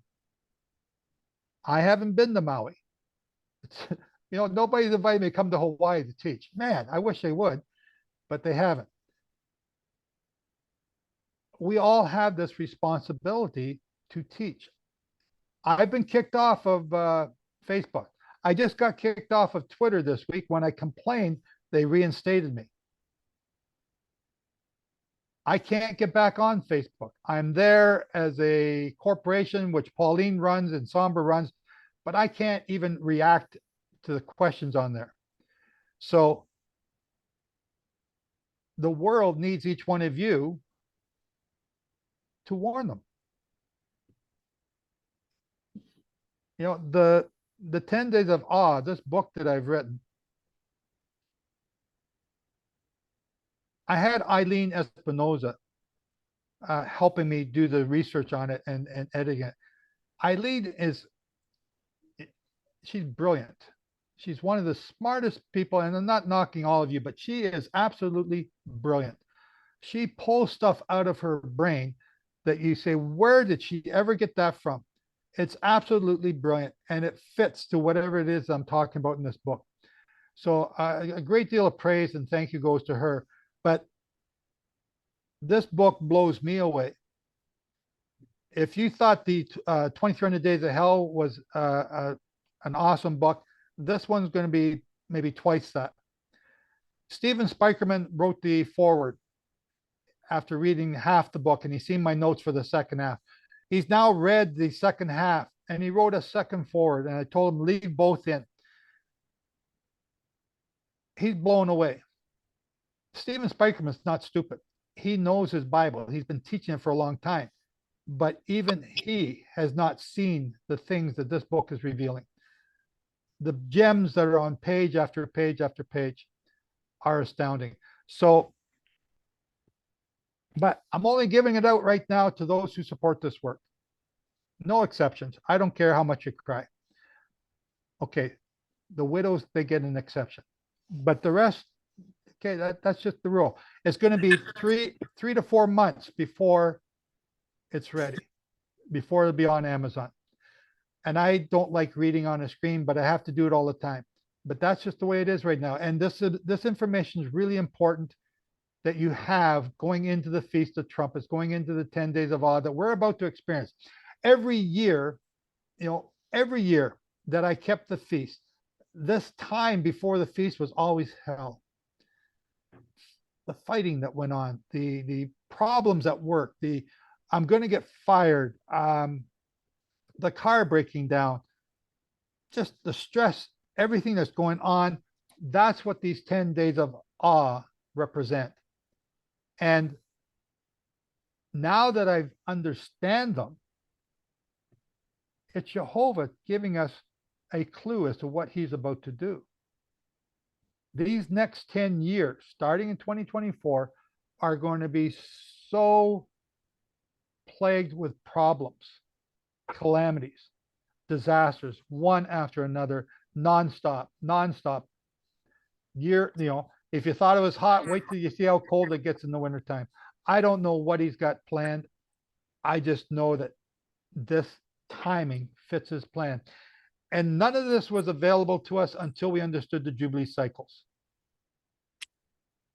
I haven't been to Maui. Nobody's invited me to come to Hawaii to teach. Man, I wish they would, but they haven't. We all have this responsibility to teach. I've been kicked off of Facebook. I just got kicked off of Twitter this week. When I complained, they reinstated me. I can't get back on Facebook. I'm there as a corporation, which Pauline runs and Somber runs, but I can't even react to the questions on there. So the world needs each one of you to warn them. The 10 Days of Awe, this book that I've written, I had Eileen Espinoza helping me do the research on it and editing it. Eileen she's brilliant. She's one of the smartest people, and I'm not knocking all of you, but she is absolutely brilliant. She pulls stuff out of her brain that you say, where did she ever get that from? It's absolutely brilliant, and it fits to whatever it is I'm talking about in this book. So a great deal of praise and thank you goes to her. But this book blows me away. If you thought the 2300 Days of Hell was an awesome book, this one's going to be maybe twice that. Stephen Spikerman wrote the foreword after reading half the book, and he's seen my notes for the second half. He's now read the second half, and he wrote a second foreword, and I told him leave both in. He's blown away. Stephen Spikerman's not stupid. He knows his Bible. He's been teaching it for a long time. But even he has not seen the things that this book is revealing. The gems that are on page after page after page are astounding. So, but I'm only giving it out right now to those who support this work. No exceptions. I don't care how much you cry. Okay, the widows, they get an exception. But the rest, okay, that's just the rule. It's going to be 3 to 4 months before it's ready, before it'll be on Amazon. And I don't like reading on a screen, but I have to do it all the time. But that's just the way it is right now. And this information is really important that you have going into the Feast of Trumpets, going into the 10 days of awe that we're about to experience. Every year, every year that I kept the feast, this time before the feast was always hell. The fighting that went on, the problems at work, I'm going to get fired, the car breaking down, just the stress, everything that's going on. That's what these 10 days of awe represent. And now that I understand them, it's Jehovah giving us a clue as to what he's about to do. These next 10 years, starting in 2024, are going to be so plagued with problems, calamities, disasters, one after another, nonstop. If you thought it was hot, wait till you see how cold it gets in the wintertime. I don't know what he's got planned. I just know that this timing fits his plan. And none of this was available to us until we understood the Jubilee cycles.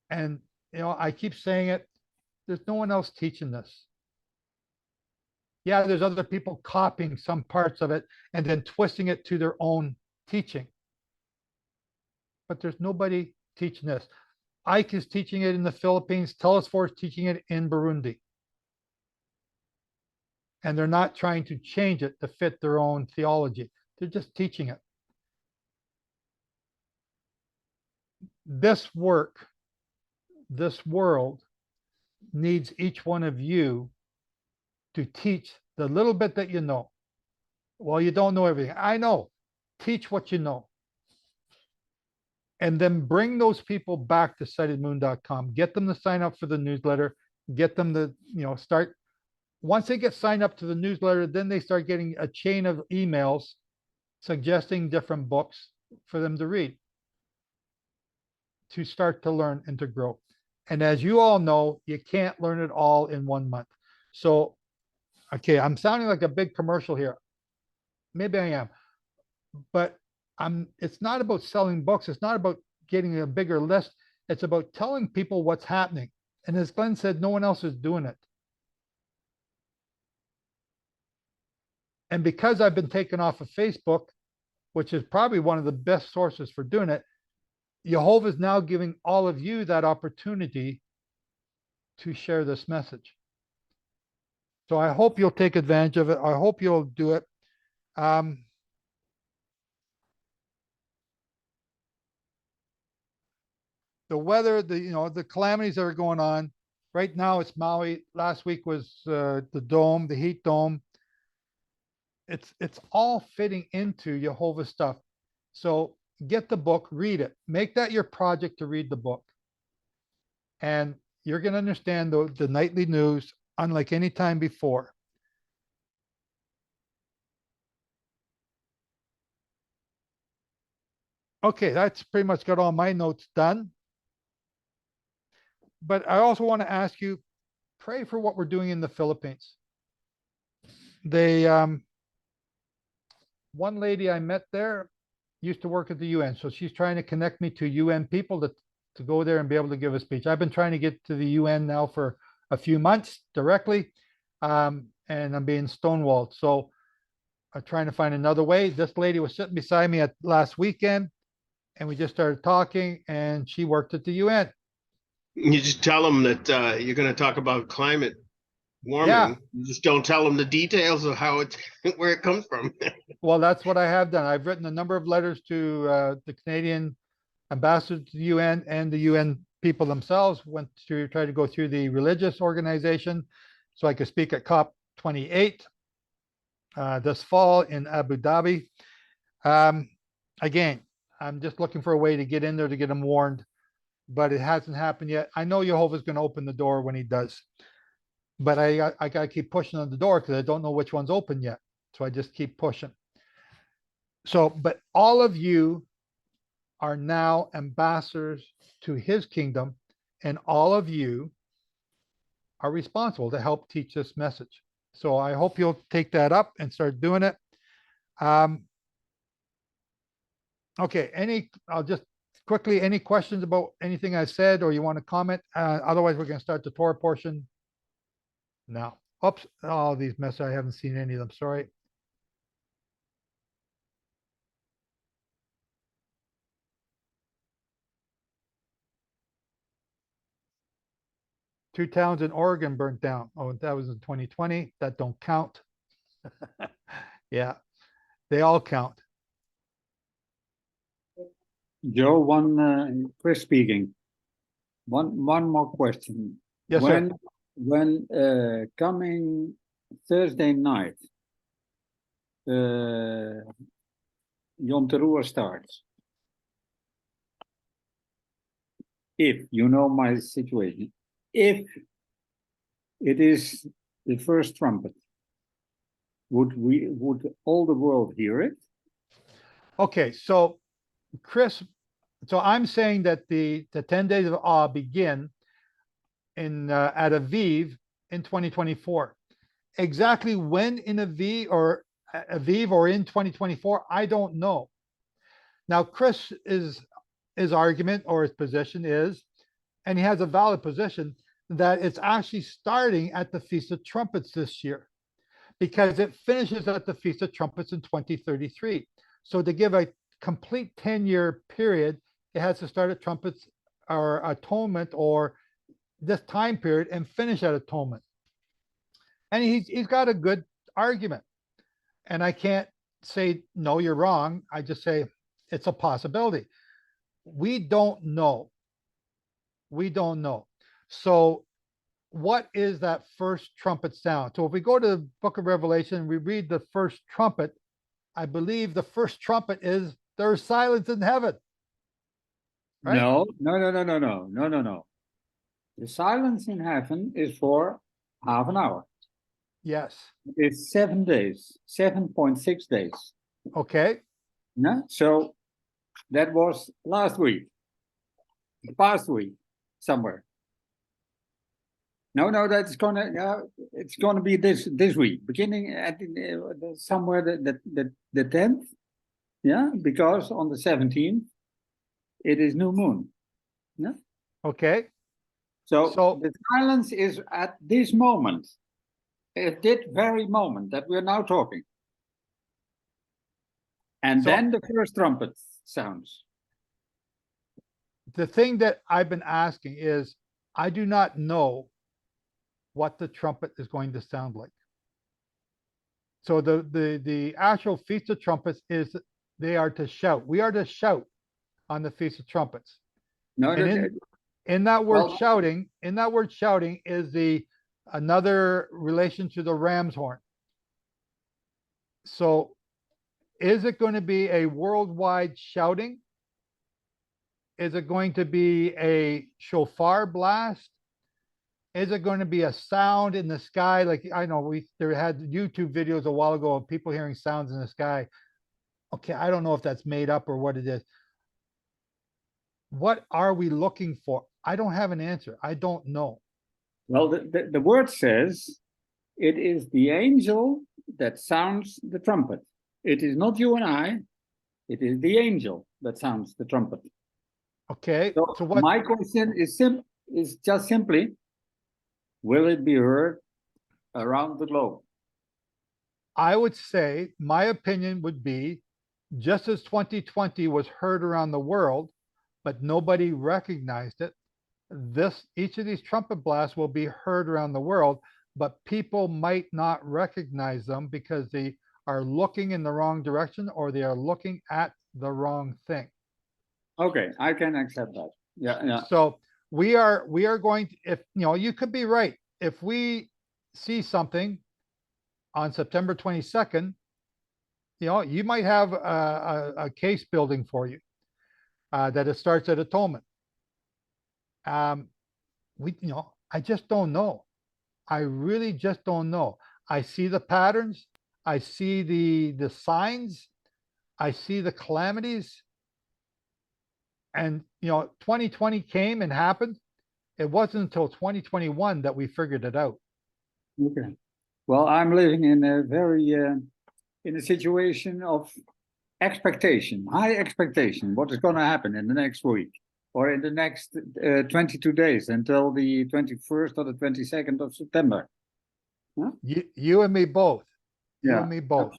And, I keep saying it, there's no one else teaching this. Yeah, there's other people copying some parts of it and then twisting it to their own teaching. But there's nobody teaching this. Ike is teaching it in the Philippines. Telesfor is teaching it in Burundi. And they're not trying to change it to fit their own theology. They're just teaching it. This work, this world needs each one of you to teach the little bit that you know. Well, you don't know everything. I know. Teach what you know. And then bring those people back to sightedmoon.com. Get them to sign up for the newsletter. Get them to, start. Once they get signed up to the newsletter, then they start getting a chain of emails suggesting different books for them to read, to start to learn and to grow. And as you all know, you can't learn it all in 1 month. So, okay, I'm sounding like a big commercial here. Maybe I am, but it's not about selling books. It's not about getting a bigger list. It's about telling people what's happening. And as Glenn said, no one else is doing it. And because I've been taken off of Facebook, which is probably one of the best sources for doing it, Jehovah is now giving all of you that opportunity to share this message. So I hope you'll take advantage of it. I hope you'll do it. The weather, the calamities that are going on right now, it's Maui. Last week was the dome, the heat dome. It's all fitting into Jehovah's stuff. So get the book, read it. Make that your project to read the book. And you're going to understand the nightly news unlike any time before. Okay, that's pretty much got all my notes done. But I also want to ask you, pray for what we're doing in the Philippines. One lady I met there used to work at the UN. So she's trying to connect me to UN people to go there and be able to give a speech. I've been trying to get to the UN now for a few months directly, and I'm being stonewalled. So I'm trying to find another way. This lady was sitting beside me last weekend, and we just started talking, and she worked at the UN. You just tell them that you're going to talk about climate warming. Yeah. You just don't tell them the details of how where it comes from. Well, that's what I have done. I've written a number of letters to the Canadian ambassador to the UN and the UN people themselves. Went to try to go through the religious organization so I could speak at COP28 this fall in Abu Dhabi. Again, I'm just looking for a way to get in there to get them warned, but it hasn't happened yet. I know Jehovah's going to open the door when he does, but I got to keep pushing on the door because I don't know which one's open yet. So I just keep pushing. So, but all of you are now ambassadors to his kingdom, and all of you are responsible to help teach this message. So I hope you'll take that up and start doing it. Okay, I'll just quickly, any questions about anything I said, or you want to comment? Otherwise, we're going to start the Torah portion now. Oops, all these messages, I haven't seen any of them, sorry. Two towns in Oregon burnt down. Oh, that was in 2020. That don't count. Yeah, they all count. Joe, Chris speaking. One more question. Yes, when, sir. When coming Thursday night, Yom Teruah starts. If you know my situation, if it is the first trumpet, would all the world hear it? Okay, so Chris, so I'm saying that the 10 days of awe begin at Aviv in 2024. Exactly when in Aviv or in 2024, I don't know. Now, Chris his argument or his position is, and he has a valid position, that it's actually starting at the Feast of Trumpets this year, because it finishes at the Feast of Trumpets in 2033. So to give a complete 10-year period, it has to start at trumpets or atonement or this time period and finish at atonement. And he's got a good argument. And I can't say, no, you're wrong. I just say it's a possibility. We don't know. We don't know. So what is that first trumpet sound? So if we go to the book of Revelation, we read the first trumpet, I believe the first trumpet is there's silence in heaven. Right? No. The silence in heaven is for half an hour. Yes. It's 7 days, 7.6 days. Okay. No? So that was last week, the past week, somewhere. No, it's gonna be this week, beginning at somewhere the 10th. Yeah, because on the 17th it is new moon. Yeah. Okay. So the silence is at this moment, at that very moment that we're now talking. And then the first trumpet sounds. The thing that I've been asking is, I do not know what the trumpet is going to sound like. So the actual Feast of Trumpets is they are to shout. We are to shout on the Feast of Trumpets. No, in that word shouting, is another relation to the ram's horn. So is it going to be a worldwide shouting? Is it going to be a shofar blast? Is it going to be a sound in the sky? Like, I know there had YouTube videos a while ago of people hearing sounds in the sky. Okay, I don't know if that's made up or what it is. What are we looking for? I don't have an answer. I don't know. Well, the word says it is the angel that sounds the trumpet. It is not you and I. It is the angel that sounds the trumpet. Okay. So what my question is just simply, will it be heard around the globe? I would say my opinion would be, just as 2020 was heard around the world, but nobody recognized it, each of these trumpet blasts will be heard around the world, but people might not recognize them because they are looking in the wrong direction or they are looking at the wrong thing. Okay, I can accept that. Yeah. So we are going to, if you could be right. If we see something on September 22nd, you might have a case building for you that it starts at atonement. I just don't know. I really just don't know. I see the patterns. I see the signs, I see the calamities. And 2020 came and happened. It wasn't until 2021 that we figured it out. Okay. Well, I'm living in a very in a situation of expectation, high expectation. What is going to happen in the next week or in the next 22 days until the 21st or the 22nd of September? Huh? You and me both. You Yeah, and me both.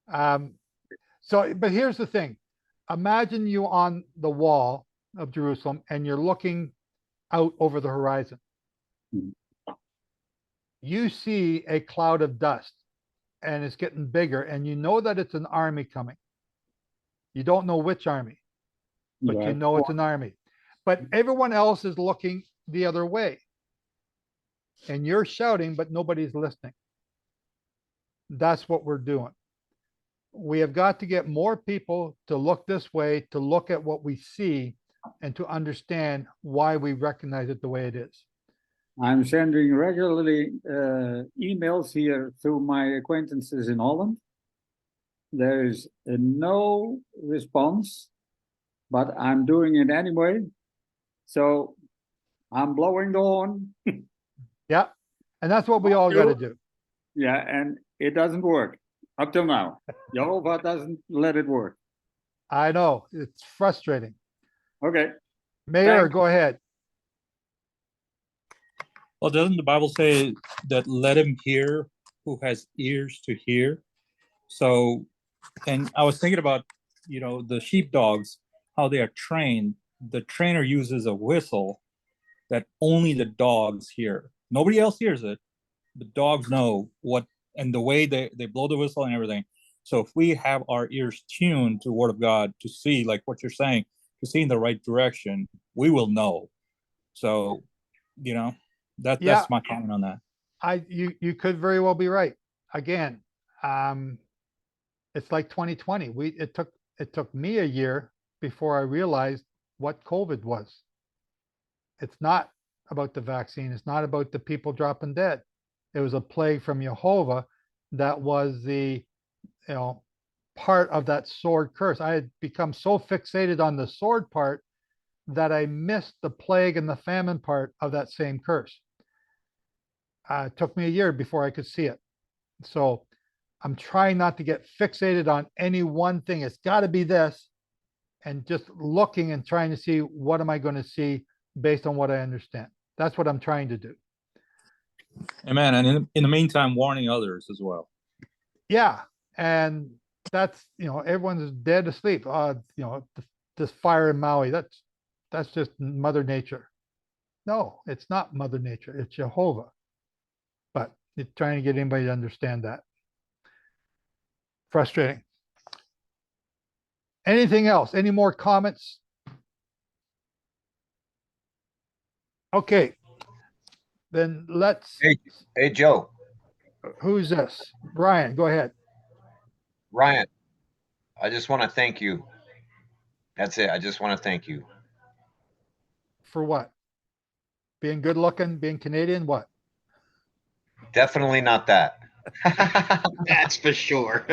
absolutely. So, but here's the thing. Imagine you on the wall of Jerusalem and you're looking out over the horizon. Mhm. You see a cloud of dust and it's getting bigger, and you know that it's an army coming. You don't know which army, but you Right. know it's an army. But everyone else is looking the other way. And you're shouting, but nobody's listening. That's what we're doing. We have got to get more people to look this way, to look at what we see, and to understand why we recognize it the way it is. I'm sending regularly emails here to my acquaintances in Holland. There is no response, but I'm doing it anyway. So I'm blowing the horn. Yeah. And that's what we all got to do. Yeah, and it doesn't work up till now. Jehovah doesn't let it work. I know. It's frustrating. Okay. Mayor, Thank- go ahead. Well, doesn't the Bible say that let him hear who has ears to hear? So, and I was thinking about, the sheepdogs, how they are trained. The trainer uses a whistle that only the dogs hear. Nobody else hears it. The dogs know what, and the way they blow the whistle and everything. So if we have our ears tuned to the Word of God to see, like what you're saying, to see in the right direction, we will know. So, that's my comment on that. You could very well be right. Again, it's like 2020. It took me a year before I realized what COVID was. It's not about the vaccine. It's not about the people dropping dead. It was a plague from Jehovah that was the part of that sword curse. I had become so fixated on the sword part that I missed the plague and the famine part of that same curse. It took me a year before I could see it. So I'm trying not to get fixated on any one thing. It's got to be this, and just looking and trying to see what am I going to see based on what I understand. That's what I'm trying to do. Amen. And in the meantime, warning others as well. Yeah. And that's, everyone's dead asleep. This fire in Maui, that's just Mother Nature. No, it's not Mother Nature. It's Jehovah. But it's trying to get anybody to understand that. Frustrating. Anything else? Any more comments? Okay. Then let's. Hey, Joe. Who's this? Brian, go ahead. Ryan, I just want to thank you. That's it. I just want to thank you. For what? Being good looking, being Canadian, what? Definitely not that. That's for sure.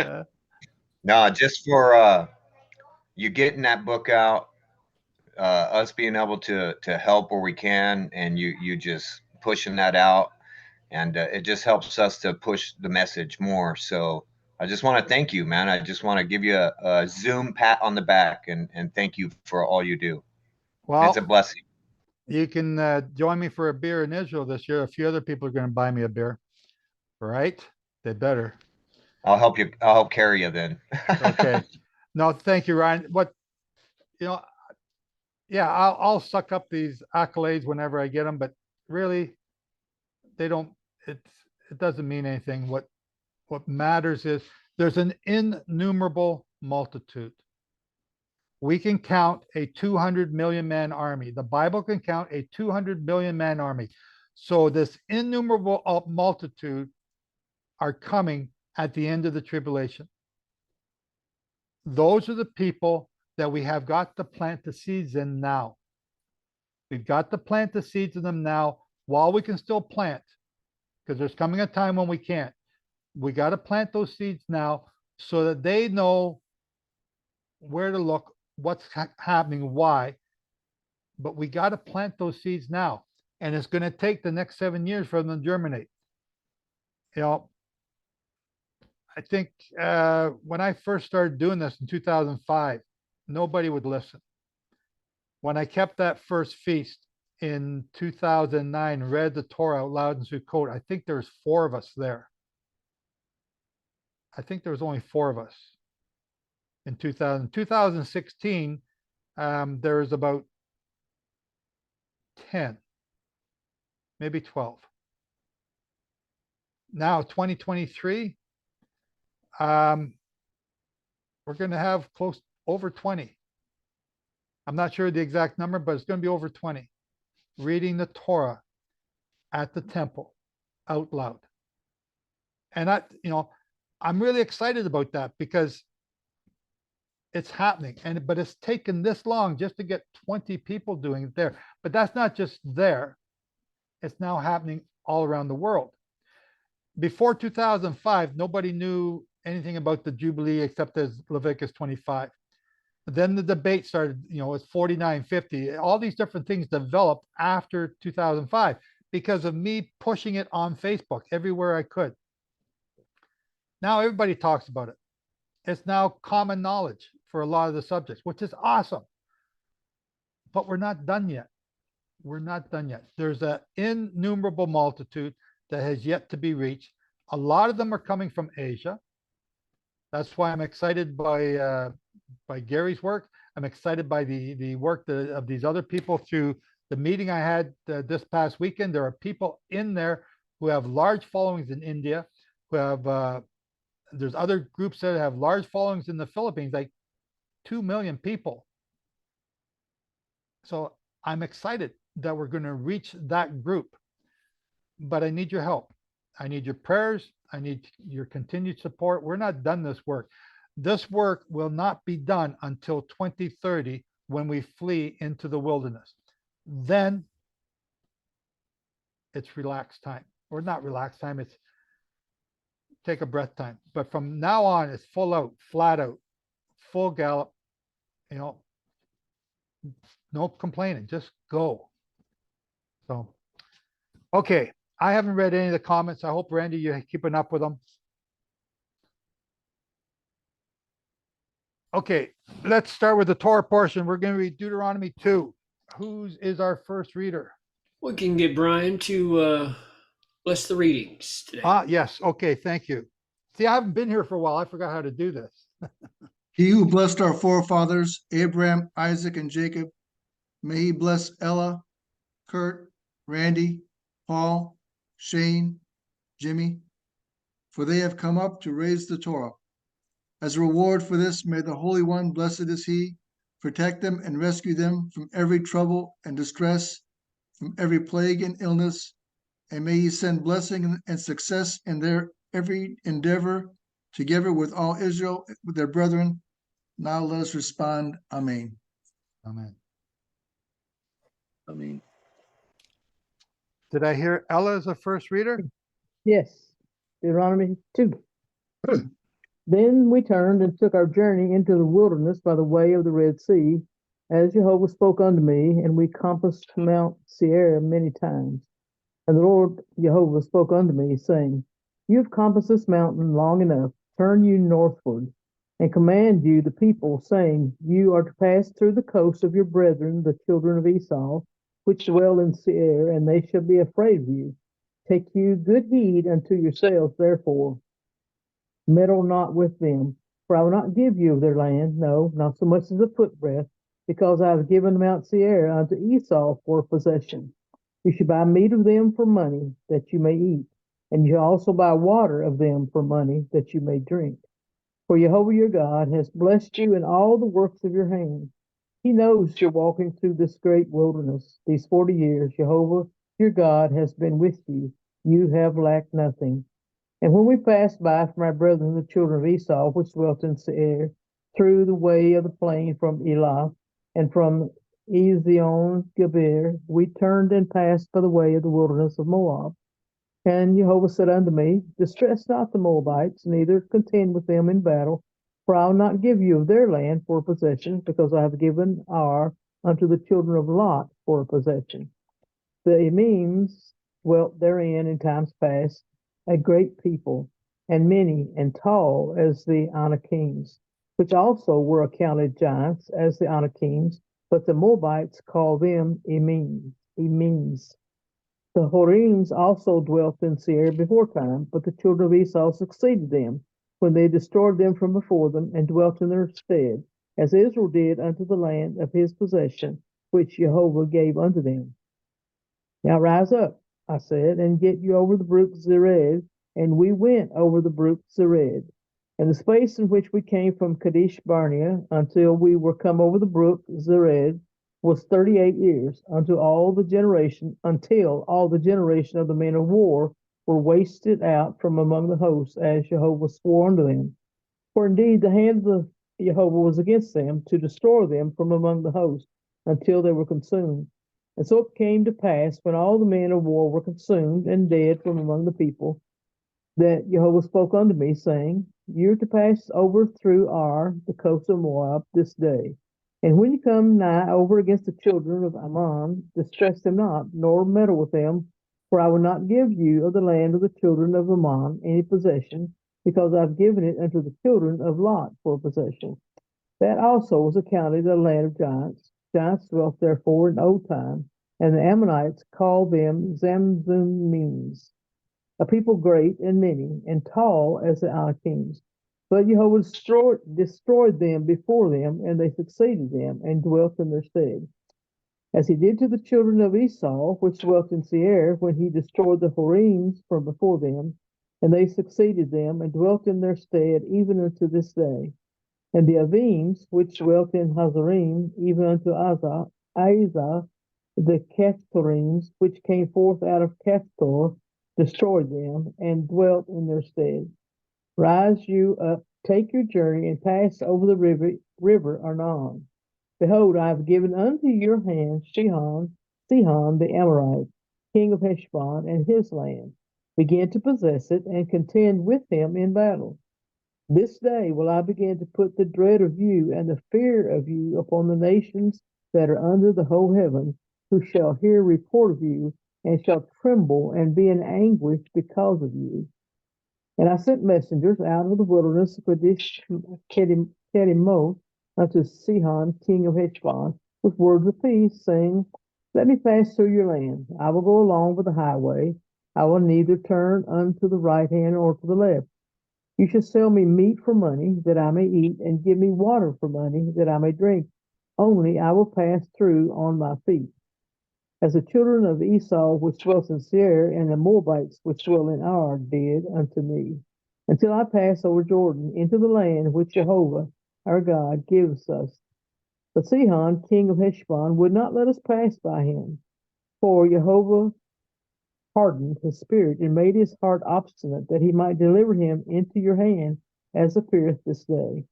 No, just for you getting that book out, us being able to help where we can, and you just pushing that out, and it just helps us to push the message more. So I just want to thank you, man. I just want to give you a Zoom pat on the back and thank you for all you do. Well, it's a blessing. You can join me for a beer in Israel this year. A few other people are going to buy me a beer. Right? They better. I'll help you. I'll help carry you then. Okay. No, thank you, Ryan. Yeah, I'll suck up these accolades whenever I get them, but really, it doesn't mean anything. What matters is there's an innumerable multitude. We can count a 200 million man army. The Bible can count a 200 million man army. So this innumerable multitude are coming at the end of the tribulation. Those are the people that we have got to plant the seeds in now. We've got to plant the seeds in them now while we can still plant, because there's coming a time when we can't. We got to plant those seeds now so that they know where to look, what's happening, why. But we got to plant those seeds now. And it's going to take the next 7 years for them to germinate. You know, I think when I first started doing this in 2005, nobody would listen. When I kept that first feast in 2009, read the Torah out loud in Sukkot, I think there was 4 of us there. I think there was only 4 of us in 2016. There was about 10, maybe 12. Now 2023, we're going to have close over 20. I'm not sure the exact number, but it's going to be over 20 reading the Torah at the temple out loud. And I'm really excited about that because it's happening. But it's taken this long just to get 20 people doing it there. But that's not just there. It's now happening all around the world. Before 2005, nobody knew anything about the Jubilee except as Leviticus 25. Then the debate started, it's 49, 50. All these different things developed after 2005 because of me pushing it on Facebook everywhere I could. Now everybody talks about it. It's now common knowledge for a lot of the subjects, which is awesome. But we're not done yet. We're not done yet. There's an innumerable multitude that has yet to be reached. A lot of them are coming from Asia. That's why I'm excited by Gary's work. I'm excited by the work of these other people through the meeting I had this past weekend. There are people in there who have large followings in India, who have, there's other groups that have large followings in the Philippines, like 2 million people. So I'm excited that we're going to reach that group, but I need your help. I need your prayers. I need your continued support. We're not done this work. This work will not be done until 2030 when we flee into the wilderness. Then it's relaxed time, or not relaxed time. It's take a breath time. But from now on, it's full out, flat out, full gallop, no complaining, just go. So, okay. I haven't read any of the comments. I hope, Randy, you're keeping up with them. Okay, let's start with the Torah portion. We're going to read Deuteronomy 2. Whose is our first reader? We can get Brian to bless the readings today. Yes. Okay, thank you. See, I haven't been here for a while. I forgot how to do this. He who blessed our forefathers, Abraham, Isaac, and Jacob, may he bless Ella, Kurt, Randy, Paul, Shane, Jimmy, for they have come up to raise the Torah. As a reward for this, may the Holy One, blessed is he, protect them and rescue them from every trouble and distress, from every plague and illness, and may he send blessing and success in their every endeavor, together with all Israel, with their brethren. Now let us respond, Amen. Amen. Amen. Did I hear Ella as a first reader? Yes, Deuteronomy 2. Then we turned and took our journey into the wilderness by the way of the Red Sea, as Jehovah spoke unto me, and we compassed Mount Seir many times. And the Lord Jehovah spoke unto me, saying, You have compassed this mountain long enough, turn you northward, and command you the people, saying, You are to pass through the coast of your brethren, the children of Esau, which dwell in Seir, and they shall be afraid of you. Take you good heed unto yourselves, therefore. Meddle not with them, for I will not give you of their land, no, not so much as a footbreadth, because I have given Mount Seir unto Esau for possession. You shall buy meat of them for money, that you may eat, and you shall also buy water of them for money, that you may drink. For Jehovah your God has blessed you in all the works of your hand. He knows you're walking through this great wilderness. These 40 years, Jehovah your God has been with you. You have lacked nothing. And when we passed by from our brethren, the children of Esau, which dwelt in Seir, through the way of the plain from Elah, and from Ezion Geber, we turned and passed by the way of the wilderness of Moab. And Jehovah said unto me, Distress not the Moabites, neither contend with them in battle, for I will not give you of their land for a possession, because I have given Ar unto the children of Lot for a possession. The Emims dwelt therein in times past, a great people, and many and tall as the Anakims, which also were accounted giants as the Anakims, but the Moabites called them Emims. The Horims also dwelt in Seir before time, but the children of Esau succeeded them, when they destroyed them from before them, and dwelt in their stead, as Israel did unto the land of his possession, which Jehovah gave unto them. Now rise up, I said, and get you over the brook Zered. And we went over the brook Zered. And the space in which we came from Kadesh Barnea until we were come over the brook Zered was 38 years, until all the generation of the men of war were wasted out from among the hosts, as Jehovah swore unto them. For indeed the hand of Jehovah was against them, to destroy them from among the hosts, until they were consumed. And so it came to pass, when all the men of war were consumed and dead from among the people, that Jehovah spoke unto me, saying, You are to pass over through Ar, the coast of Moab, this day. And when you come nigh over against the children of Ammon, distress them not, nor meddle with them, for I will not give you of the land of the children of Ammon any possession, because I have given it unto the children of Lot for a possession. That also was accounted a land of giants. Giants dwelt therefore in old time, and the Ammonites called them Zamzumims, a people great and many, and tall as the Anakims. But Jehovah destroyed them before them, and they succeeded them, and dwelt in their stead. As he did to the children of Esau, which dwelt in Seir, when he destroyed the Horims from before them, and they succeeded them, and dwelt in their stead, even unto this day. And the Avims, which dwelt in Hazarim, even unto Asa, the Caphtorims, which came forth out of Caphtor, destroyed them, and dwelt in their stead. Rise you up, take your journey, and pass over the river Arnon. Behold, I have given unto your hand Sihon the Amorite, king of Heshbon, and his land. Begin to possess it, and contend with him in battle. This day will I begin to put the dread of you and the fear of you upon the nations that are under the whole heaven, who shall hear report of you, and shall tremble and be in anguish because of you. And I sent messengers out of the wilderness of Kedimoth unto Sihon, king of Heshbon, with words of peace, saying, Let me pass through your land. I will go along with the highway. I will neither turn unto the right hand or to the left. You shall sell me meat for money, that I may eat, and give me water for money, that I may drink. Only I will pass through on my feet. As the children of Esau which dwelt in Seir, and the Moabites which dwell in Ar, did unto me, until I pass over Jordan into the land which Jehovah our God gives us. But Sihon, king of Heshbon, would not let us pass by him, for Jehovah hardened his spirit, and made his heart obstinate, that he might deliver him into your hand, as appeareth this day.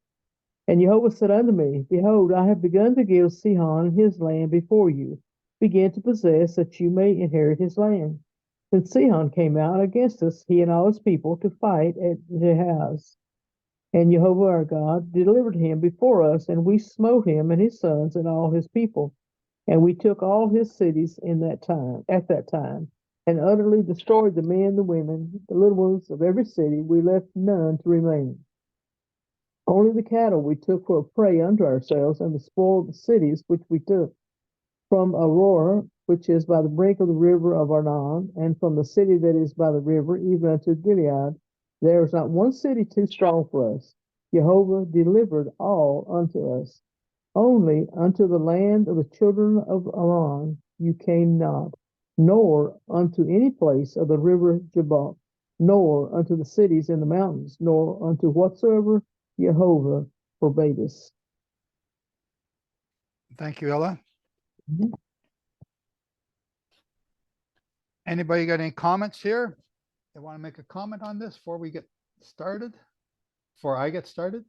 And Jehovah said unto me, Behold, I have begun to give Sihon his land before you. Begin to possess, that you may inherit his land. Then Sihon came out against us, he and all his people, to fight at Jahaz. And Jehovah our God delivered him before us, and we smote him and his sons and all his people. And we took all his cities at that time, and utterly destroyed the men, the women, the little ones of every city. We left none to remain. Only the cattle we took for a prey unto ourselves, and the spoil of the cities which we took. From Aurora, which is by the brink of the river of Arnon, and from the city that is by the river, even unto Gilead, there is not one city too strong for us. Jehovah delivered all unto us. Only unto the land of the children of Ammon you came not, nor unto any place of the river Jabbok, nor unto the cities in the mountains, nor unto whatsoever Jehovah forbade us. Thank you, Ella. Mhm. Anybody got any comments here? They want to make a comment on this before we get started? Before I get started?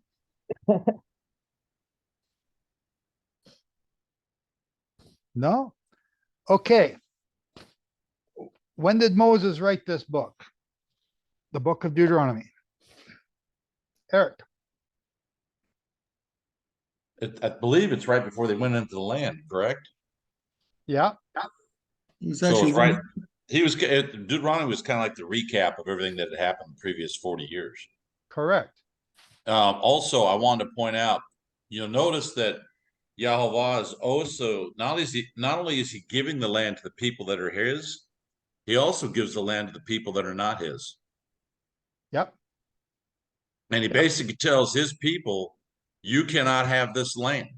No? Okay. When did Moses write this book? The book of Deuteronomy. Eric. I believe it's right before they went into the land, correct? Yeah. It's So actually it's right. Deuteronomy was kind of like the recap of everything that had happened the previous 40 years. Correct. Also, I wanted to point out, you'll notice that Yahovah is also, not only is he giving the land to the people that are his, he also gives the land to the people that are not his. Yep. And he basically tells his people, you cannot have this land.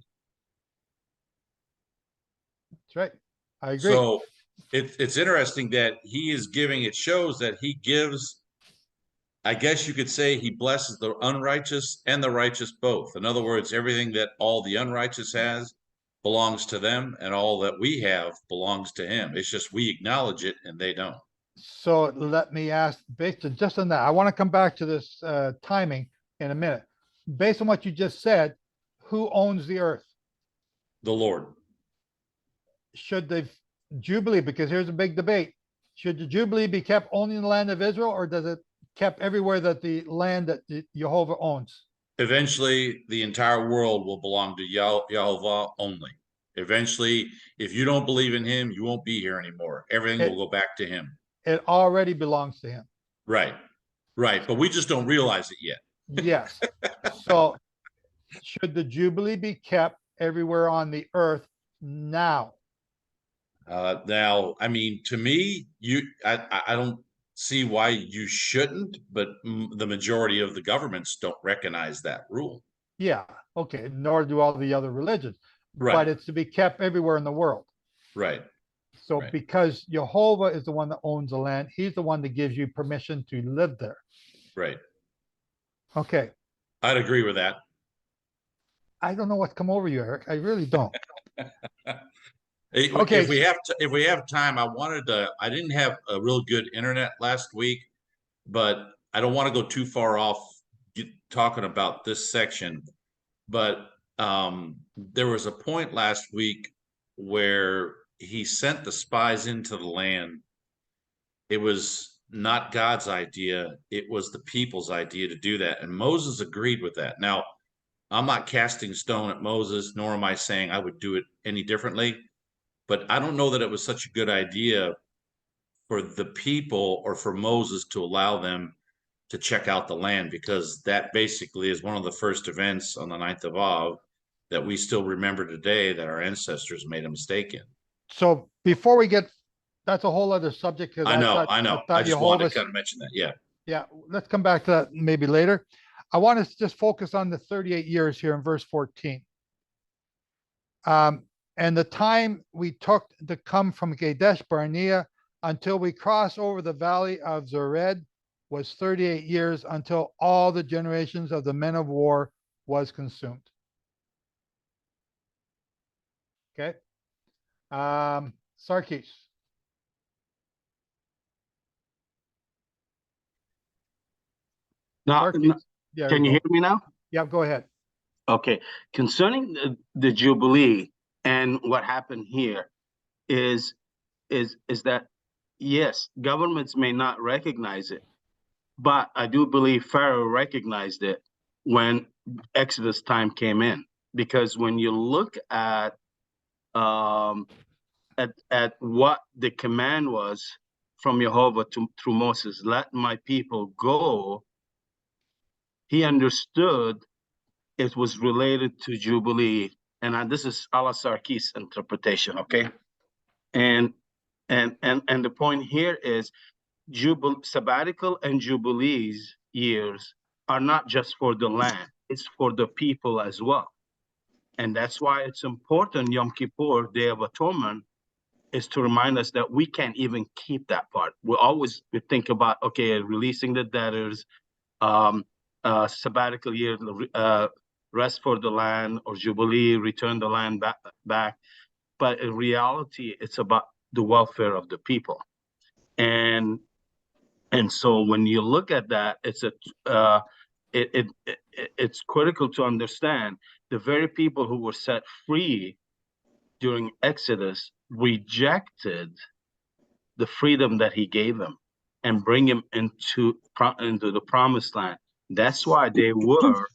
That's right. I agree. So it's interesting that he is giving, it shows that he gives, I guess you could say he blesses the unrighteous and the righteous both. In other words, everything that all the unrighteous has belongs to them, and all that we have belongs to him. It's just we acknowledge it and they don't. So let me ask, based on just on that, I want to come back to this timing in a minute. Based on what you just said, who owns the earth? The Lord. Should the Jubilee, because here's a big debate, should the Jubilee be kept only in the land of Israel, or does it kept everywhere that the land that Jehovah owns? Eventually, the entire world will belong to Yahovah only. Eventually, if you don't believe in him, you won't be here anymore. Everything will go back to him. It already belongs to him. Right. Right. But we just don't realize it yet. Yes. So should the Jubilee be kept everywhere on the earth now? Now, I mean, to me, I don't see why you shouldn't, but the majority of the governments don't recognize that rule. Yeah. Okay. Nor do all the other religions. Right. But it's to be kept everywhere in the world. Right. So because Jehovah is the one that owns the land, he's the one that gives you permission to live there. Right. Okay. I'd agree with that. I don't know what's come over you, Eric. I really don't. Okay. If we have time, I didn't have a real good internet last week, but I don't want to go too far off talking about this section. But there was a point last week where he sent the spies into the land. It was not God's idea. It was the people's idea to do that. And Moses agreed with that. Now, I'm not casting stone at Moses, nor am I saying I would do it any differently. But I don't know that it was such a good idea for the people or for Moses to allow them to check out the land, because that basically is one of the first events on the 9th of Av that we still remember today that our ancestors made a mistake in. So before we get, that's a whole other subject. I know. I just wanted to kind of mention that. Yeah. Yeah. Let's come back to that maybe later. I want to just focus on the 38 years here in verse 14. And the time we took to come from Kadesh Barnea until we cross over the valley of Zered was 38 years, until all the generations of the men of war was consumed. Okay. Sarkis. Now, Yeah, can you hear me now? Yeah, go ahead. Okay. Concerning the Jubilee and what happened here is that, yes, governments may not recognize it, but I do believe Pharaoh recognized it when Exodus time came in. Because when you look at what the command was from Jehovah through Moses, let my people go, he understood it was related to Jubilee. And this is Allah Sarkis' interpretation, okay? And the point here is sabbatical and Jubilees years are not just for the land, it's for the people as well. And that's why it's important, Yom Kippur, Day of Atonement, is to remind us that we can't even keep that part. We think about, okay, releasing the debtors, sabbatical year, rest for the land, or Jubilee, return the land back. But in reality, it's about the welfare of the people. And so when you look at that, it's critical to understand the very people who were set free during Exodus rejected the freedom that he gave them and bring them into the promised land. That's why they were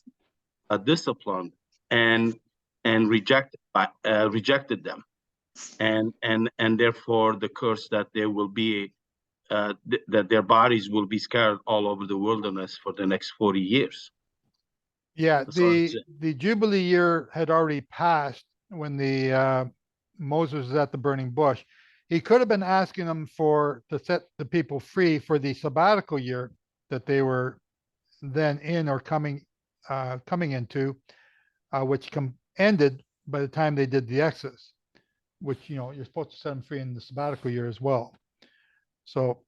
disciplined and rejected them, and therefore the curse that they will be that their bodies will be scattered all over the wilderness for the next 40 years. Yeah, That's all I'm saying. the Jubilee year had already passed when the Moses was at the burning bush. He could have been asking them to set the people free for the sabbatical year that they were then in or coming into, which ended by the time they did the Exodus, which, you know, you're supposed to set them free in the sabbatical year as well. So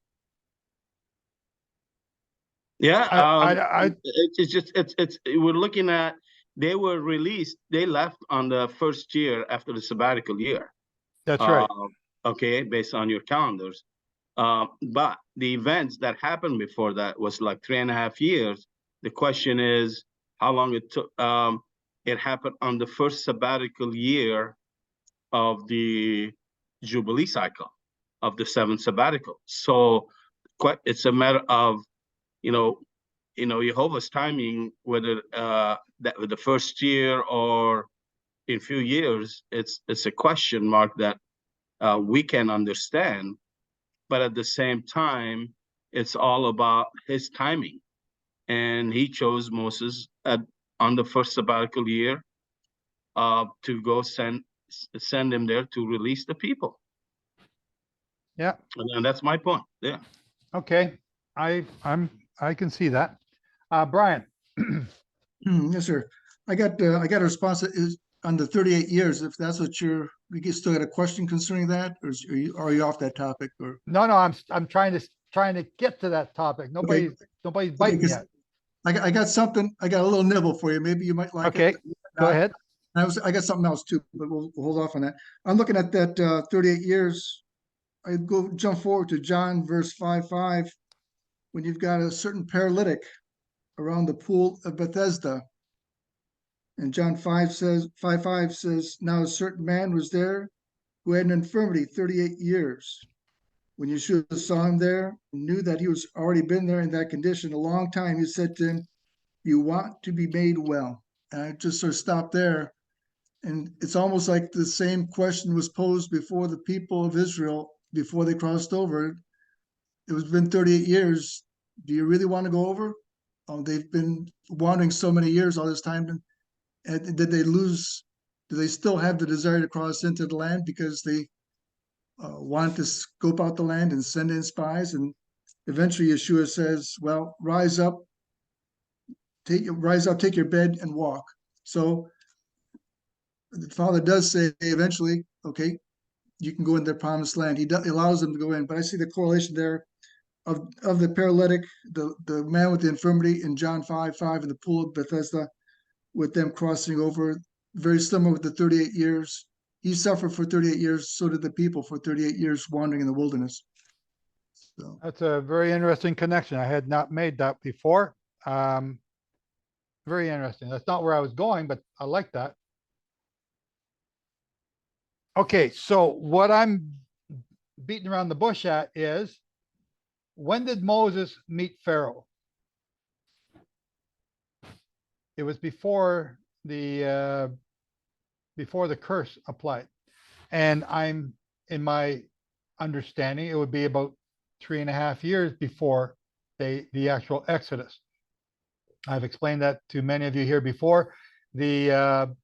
yeah, I we're looking at, they were released, they left on the first year after the sabbatical year. That's right. Okay, based on your calendars. But the events that happened before that was like 3.5 years. The question is how long it took. It happened on the first sabbatical year of the Jubilee cycle, of the 7th sabbatical. So it's a matter of, Jehovah's timing, whether that with the first year or in few years, it's a question mark that we can understand. But at the same time, it's all about his timing. And he chose Moses on the first sabbatical year to go send him there to release the people. Yeah. And that's my point. Yeah. Okay. I can see that. Brian. Yes, sir. I got a response that is on the 38 years. If that's what you still got a question concerning that, or are you off that topic? Or No, I'm trying to get to that topic. Nobody's biting yet. I got something. I got a little nibble for you. Maybe you might like it. Okay, go ahead. I got something else too, but we'll hold off on that. I'm looking at that 38 years. I jump forward to John verse 5:5, when you've got a certain paralytic around the pool of Bethesda. And John 5:5 says, now a certain man was there who had an infirmity 38 years. When Yeshua saw him there, knew that he was already been there in that condition a long time, he said to him, you want to be made well. And I just sort of stopped there. And it's almost like the same question was posed before the people of Israel, before they crossed over. It was been 38 years. Do you really want to go over? They've been wandering so many years all this time. And did they still have the desire to cross into the land because they want to scope out the land and send in spies? And eventually Yeshua says, well, rise up, take your bed and walk. So the Father does say eventually, okay, you can go in their promised land. He allows them to go in. But I see the correlation there of the paralytic, the man with the infirmity in John 5:5 in the pool of Bethesda, with them crossing over, very similar with the 38 years. He suffered for 38 years, so did the people for 38 years wandering in the wilderness. So that's a very interesting connection. I had not made that before. Very interesting. That's not where I was going, but I like that. Okay, so what I'm beating around the bush at is, when did Moses meet Pharaoh? It was before the curse applied. And I'm, in my understanding, it would be about 3.5 years before the actual Exodus. I've explained that to many of you here before. The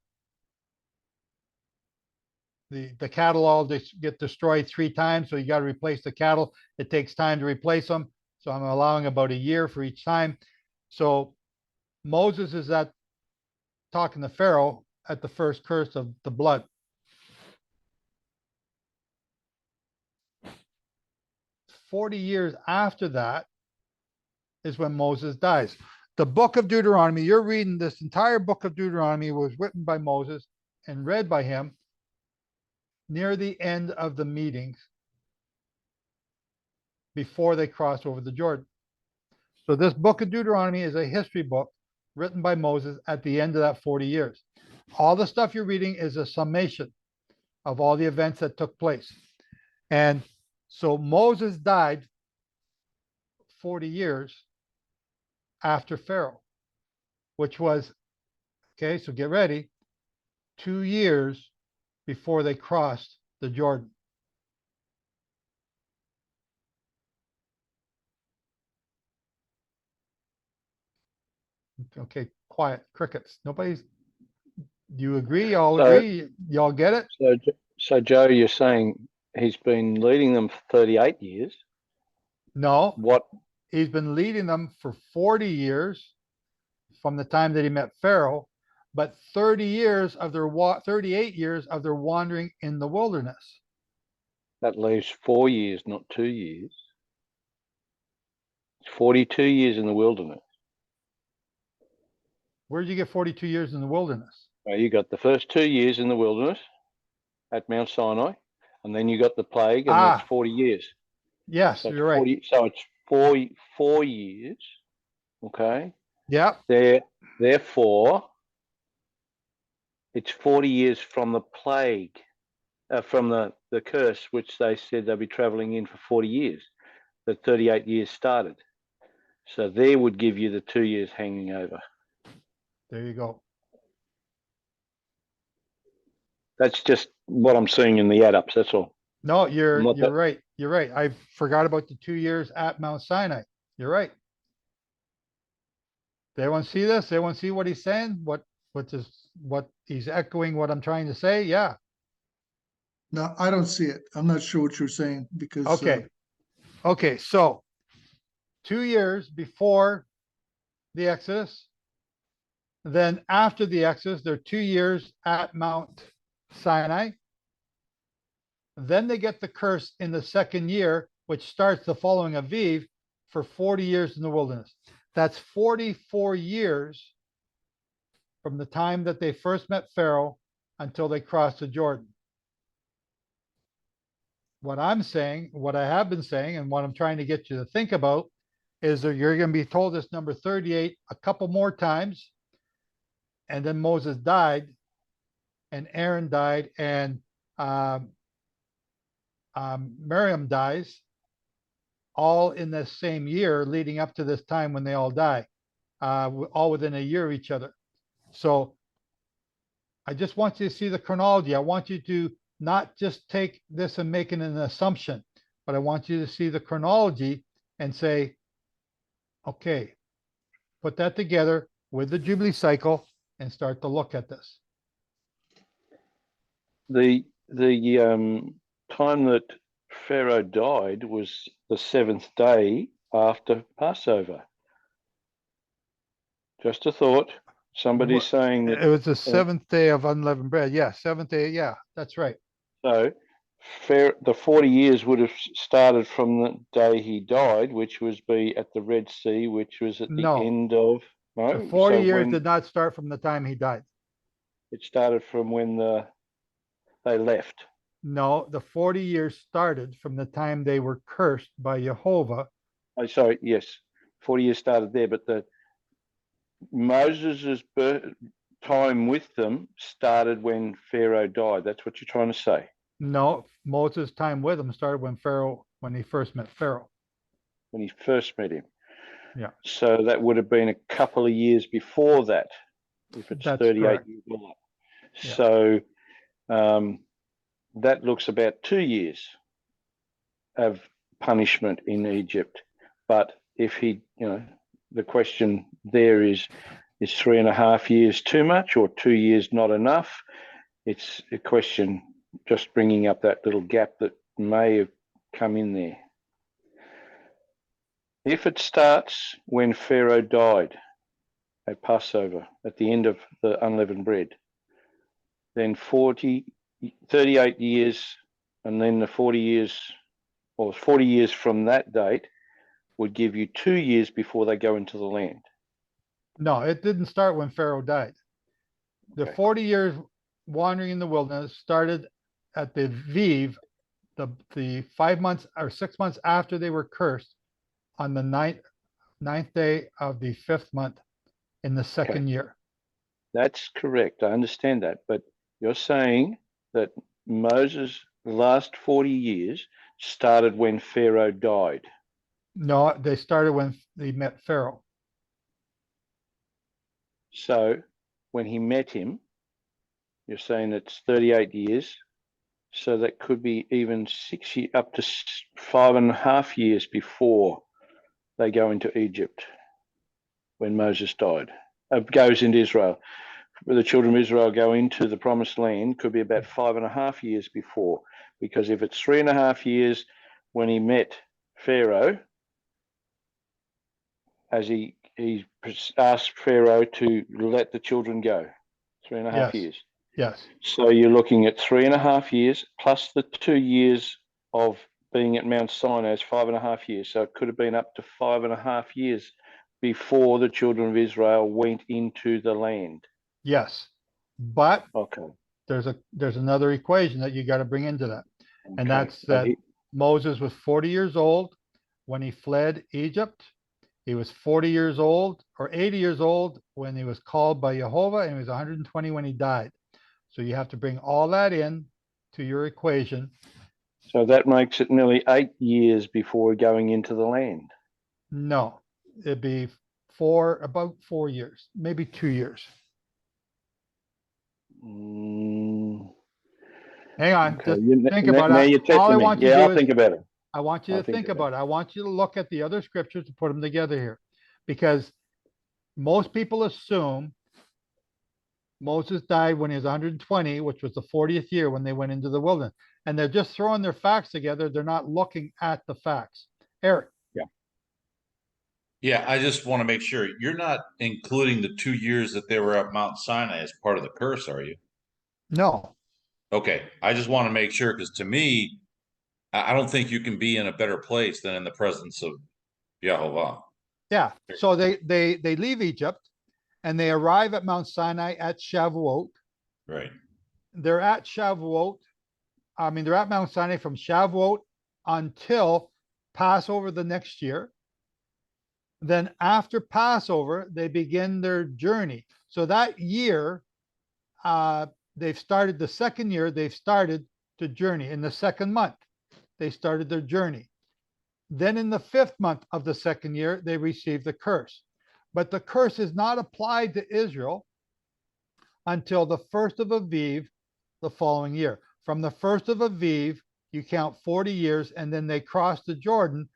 cattle all get destroyed 3 times, so you got to replace the cattle. It takes time to replace them. So I'm allowing about a year for each time. So Moses is talking to Pharaoh at the first curse of the blood. 40 years after that is when Moses dies. The book of Deuteronomy, you're reading this entire book of Deuteronomy, was written by Moses and read by him near the end of the meetings before they crossed over the Jordan. So this book of Deuteronomy is a history book written by Moses at the end of that 40 years. All the stuff you're reading is a summation of all the events that took place. And So Moses died 40 years after Pharaoh, which was, okay, so get ready, 2 years before they crossed the Jordan. Okay, quiet, crickets. Nobody's, do you agree? Y'all So- agree? Y'all get it? So Joe, you're saying he's been leading them for 38 years. No, What? he's been leading them for 40 years from the time that he met Pharaoh, but 30 years of their 38 years of their wandering in the wilderness. That leaves 4 years, not 2 years. 42 years in the wilderness. Where did you get 42 years in the wilderness? Well, you got the first 2 years in the wilderness at Mount Sinai, and then you got the plague, and that's 40 years. Yes, So it's you're right. 40, so it's four years. Okay. Yeah. Therefore, it's 40 years from the plague, from the curse, which they said they'll be traveling in for 40 years. The 38 years started. So there would give you the 2 years hanging over. There you go. That's just what I'm seeing in the add-ups. That's all. No, you're that- right. You're right. I forgot about the 2 years at Mount Sinai. You're right. They want to see this? They want to see what he's saying? What he's echoing what I'm trying to say? Yeah. No, I don't see it. I'm not sure what you're saying because. Okay. Okay. So 2 years before the Exodus, then after the Exodus, they're 2 years at Mount Sinai. Then they get the curse in the second year, which starts the following Aviv for 40 years in the wilderness. That's 44 years from the time that they first met Pharaoh until they crossed the Jordan. What I'm saying, what I have been saying, and what I'm trying to get you to think about is that you're going to be told this number 38 a couple more times. And then Moses died, and Aaron died, and Miriam dies, all in the same year leading up to this time when they all die, all within a year of each other. So I just want you to see the chronology. I want you to not just take this and make it an assumption, but I want you to see the chronology and say, okay, put that together with the Jubilee cycle and start to look at this. The time that Pharaoh died was the 7th day after Passover. Just a thought. Somebody's saying that it was the 7th day of unleavened bread. Yeah, 7th day. Yeah, that's right. So the 40 years would have started from the day he died, which was be at the Red Sea, which was at the end of. No, the 40 so years did not start from the time he died. It started from when they left. No, the 40 years started from the time they were cursed by Jehovah. Oh, sorry, yes, 40 years started there, but the Moses's time with them started when Pharaoh died. That's what you're trying to say. No, Moses' time with him started when he first met Pharaoh. When he first met him. Yeah. So that would have been a couple of years before that, if it's 38 correct. years old. Yeah. So that looks about 2 years of punishment in Egypt. But if the question there is 3.5 years too much or 2 years not enough? It's a question just bringing up that little gap that may have come in there. If it starts when Pharaoh died at Passover, at the end of the unleavened bread, then 38 years, and then the 40 years, or 40 years from that date, would give you 2 years before they go into the land. No, it didn't start when Pharaoh died. The 40 years wandering in the wilderness started at the Aviv, the 5 months or 6 months after they were cursed, on the ninth day of the 5th month in the second year. That's correct. I understand that. But you're saying that Moses' last 40 years started when Pharaoh died. No, they started when they met Pharaoh. So when he met him, you're saying it's 38 years. So that could be even 6 years, up to 5.5 years before they go into Egypt when Moses died. Goes into Israel. The children of Israel go into the promised land could be about 5.5 years before, because if it's 3.5 years when he met Pharaoh, as he asked Pharaoh to let the children go, 3.5 Yes. years. Yes. So you're looking at 3.5 years plus the 2 years of being at Mount Sinai is 5.5 years. So it could have been up to 5.5 years before the children of Israel went into the land. Yes. But Okay. there's another equation that you got to bring into that. And Okay. that's that Moses was 40 years old when he fled Egypt. He was 40 years old or 80 years old when he was called by Jehovah, and he was 120 when he died. So you have to bring all that in to your equation. So that makes it nearly 8 years before going into the land. No, it'd be about 4 years, maybe 2 years. Hang on, Okay. just think about Now it. you're testing All I me. want you Yeah, to do I'll is think about it. I want you I'll to think about about it. I want you to look at the other scriptures to put them together here, because most people assume Moses died when he was 120, which was the 40th year when they went into the wilderness. And they're just throwing their facts together. They're not looking at the facts. Eric. Yeah. Yeah, I just want to make sure you're not including the 2 years that they were at Mount Sinai as part of the curse, are you? No. Okay, I just want to make sure, because to me, I don't think you can be in a better place than in the presence of Yehovah. Yeah. So they leave Egypt and they arrive at Mount Sinai at Shavuot. Right. They're at Shavuot. I mean, they're at Mount Sinai from Shavuot until Passover the next year. Then after Passover, they begin their journey. So that year, they've started the second year, they've started to journey. In the second month, they started their journey. Then in the 5th month of the second year, they received the curse. But the curse is not applied to Israel until the 1st of Aviv the following year. From the 1st of Aviv, you count 40 years, and then they cross the Jordan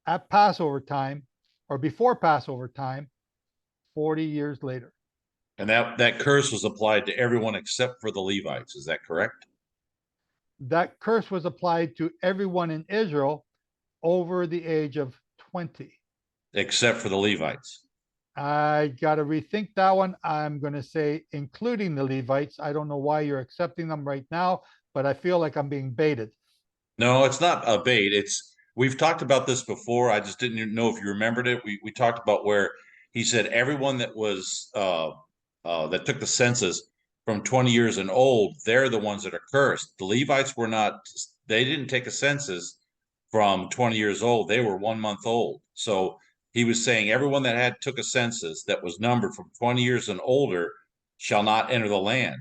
at Passover time, or before Passover time, 40 years later. And that curse was applied to everyone except for the Levites. Is that correct? That curse was applied to everyone in Israel over the age of 20. Except for the Levites. I got to rethink that one. I'm going to say including the Levites. I don't know why you're accepting them right now, but I feel like I'm being baited. No, it's not a bait. We've talked about this before. I just didn't know if you remembered it. We talked about where he said everyone that was that took the census from 20 years and old, they're the ones that are cursed. The Levites were not. They didn't take a census from 20 years old. They were 1 month old. So he was saying everyone that took a census that was numbered from 20 years and older shall not enter the land.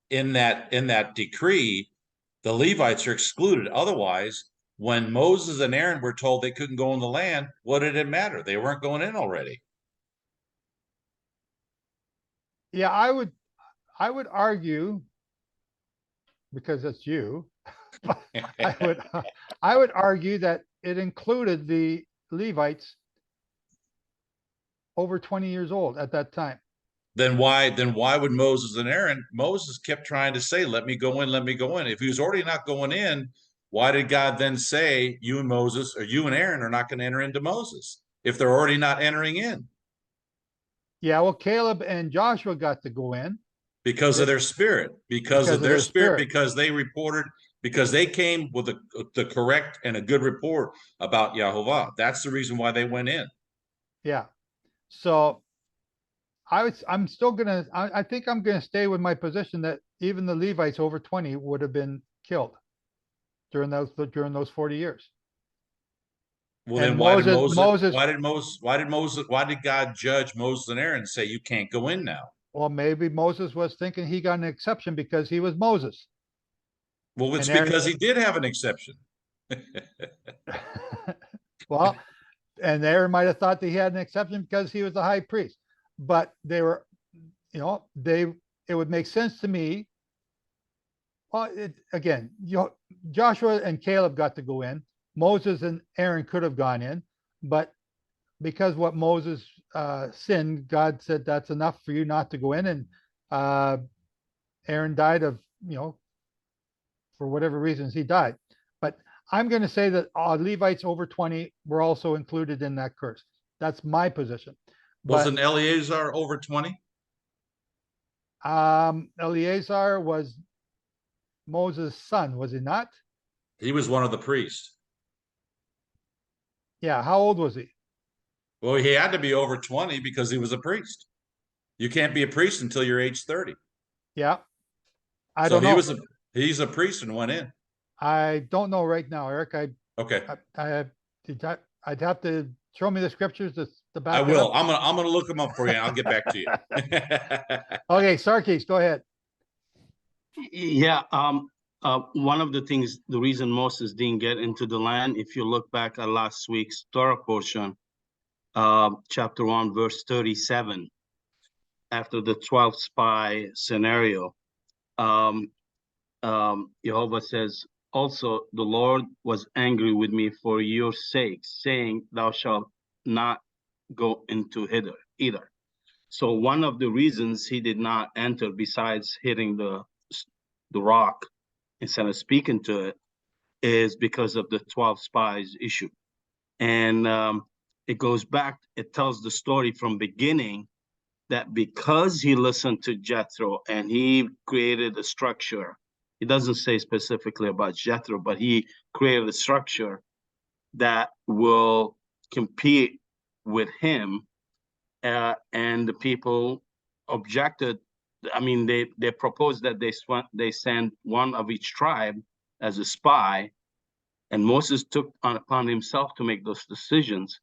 In that decree, the Levites are excluded. Otherwise, when Moses and Aaron were told they couldn't go in the land, what did it matter? They weren't going in already. Yeah, I would argue, because it's you, I would argue that it included the Levites over 20 years old at that time. Then why would Moses and Aaron? Moses kept trying to say, let me go in, let me go in. If he was already not going in, why did God then say you and Moses or you and Aaron are not going to enter into Moses if they're already not entering in? Yeah, well, Caleb and Joshua got to go in. Because of their spirit, because of their spirit, because they reported, because they came with the correct and a good report about Yehovah. That's the reason why they went in. Yeah. So I think I'm gonna stay with my position that even the Levites over 20 would have been killed during those 40 years. Well, then why did God judge Moses and Aaron and say you can't go in now? Well, maybe Moses was thinking he got an exception because he was Moses. Well, it's because he did have an exception. Well, and Aaron might have thought that he had an exception because he was the high priest, but they were, you know, it would make sense to me. Well, again, Joshua and Caleb got to go in. Moses and Aaron could have gone in, but because what Moses sinned, God said that's enough for you not to go in, and Aaron died of, you know, for whatever reasons he died. But I'm going to say that Levites over 20 were also included in that curse. That's my position. Wasn't Eleazar over 20? Eleazar was Moses' son, was he not? He was one of the priests. Yeah, how old was he? Well, he had to be over 20 because he was a priest. You can't be a priest until you're age 30. Yeah. I don't know. He's a priest and went in. I don't know right now, Eric. Okay. I'd have to show me the scriptures to back I it will. up. I'm gonna look them up for you and I'll get back to you. Okay, Sarkis, go ahead. Yeah, one of the things, the reason Moses didn't get into the land, if you look back at last week's Torah portion, chapter 1, verse 37, after the 12 spy scenario, Jehovah says, also the Lord was angry with me for your sake, saying, thou shalt not go into either. So one of the reasons he did not enter, besides hitting the rock instead of speaking to it, is because of the 12 spies issue. And it goes back, it tells the story from beginning that because he listened to Jethro and he created a structure, it doesn't say specifically about Jethro, but he created a structure that will compete with him, and the people objected. I mean, they proposed that they send one of each tribe as a spy, and Moses took upon himself to make those decisions.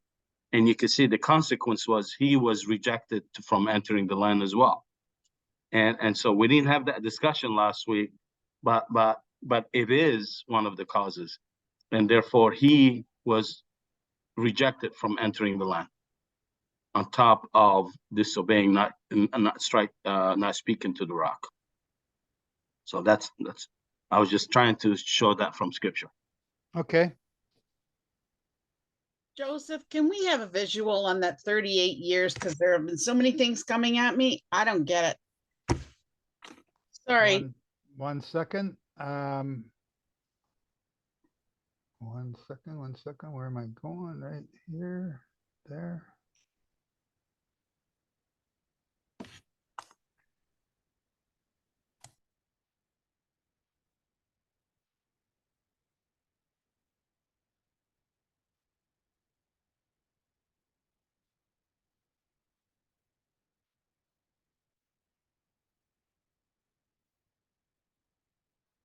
And you can see the consequence was he was rejected from entering the land as well. And so we didn't have that discussion last week, but it is one of the causes, and therefore he was rejected from entering the land, on top of disobeying, not speaking to the rock. So that's I was just trying to show that from scripture. Okay. Joseph, can we have a visual on that 38 years? Because there have been so many things coming at me. I don't get it. Sorry. One second. One second. Where am I going? Right here, there.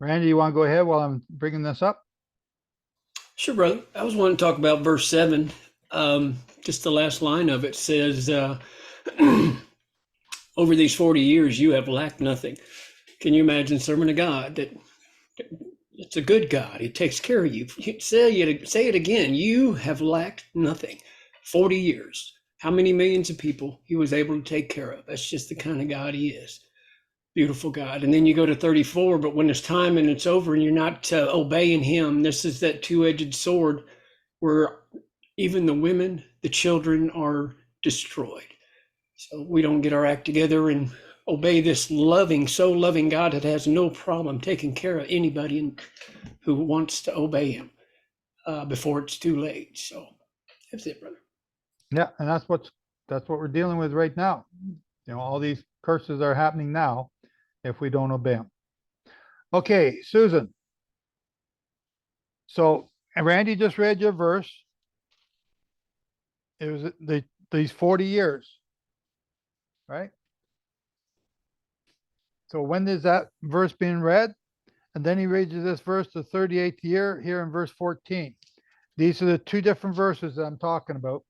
Randy, you want to go ahead while I'm bringing this up? Sure, brother. I was wanting to talk about verse 7. Just the last line of it says, over these 40 years, you have lacked nothing. Can you imagine serving a God that it's a good God? He takes care of you. Say it again. You have lacked nothing. 40 years. How many millions of people he was able to take care of? That's just the kind of God he is. Beautiful God. And then you go to 34, but when it's time and it's over and you're not obeying him, this is that two-edged sword where even the women, the children are destroyed. So we don't get our act together and obey this so loving God that has no problem taking care of anybody who wants to obey him before it's too late. So that's it, brother. Yeah, and that's what we're dealing with right now. You know, all these curses are happening now if we don't obey them. Okay, Susan. So Randy just read your verse. It was these 40 years, right? So when is that verse being read? And then he reads this verse, the 38th year, here in verse 14. These are the two different verses that I'm talking about.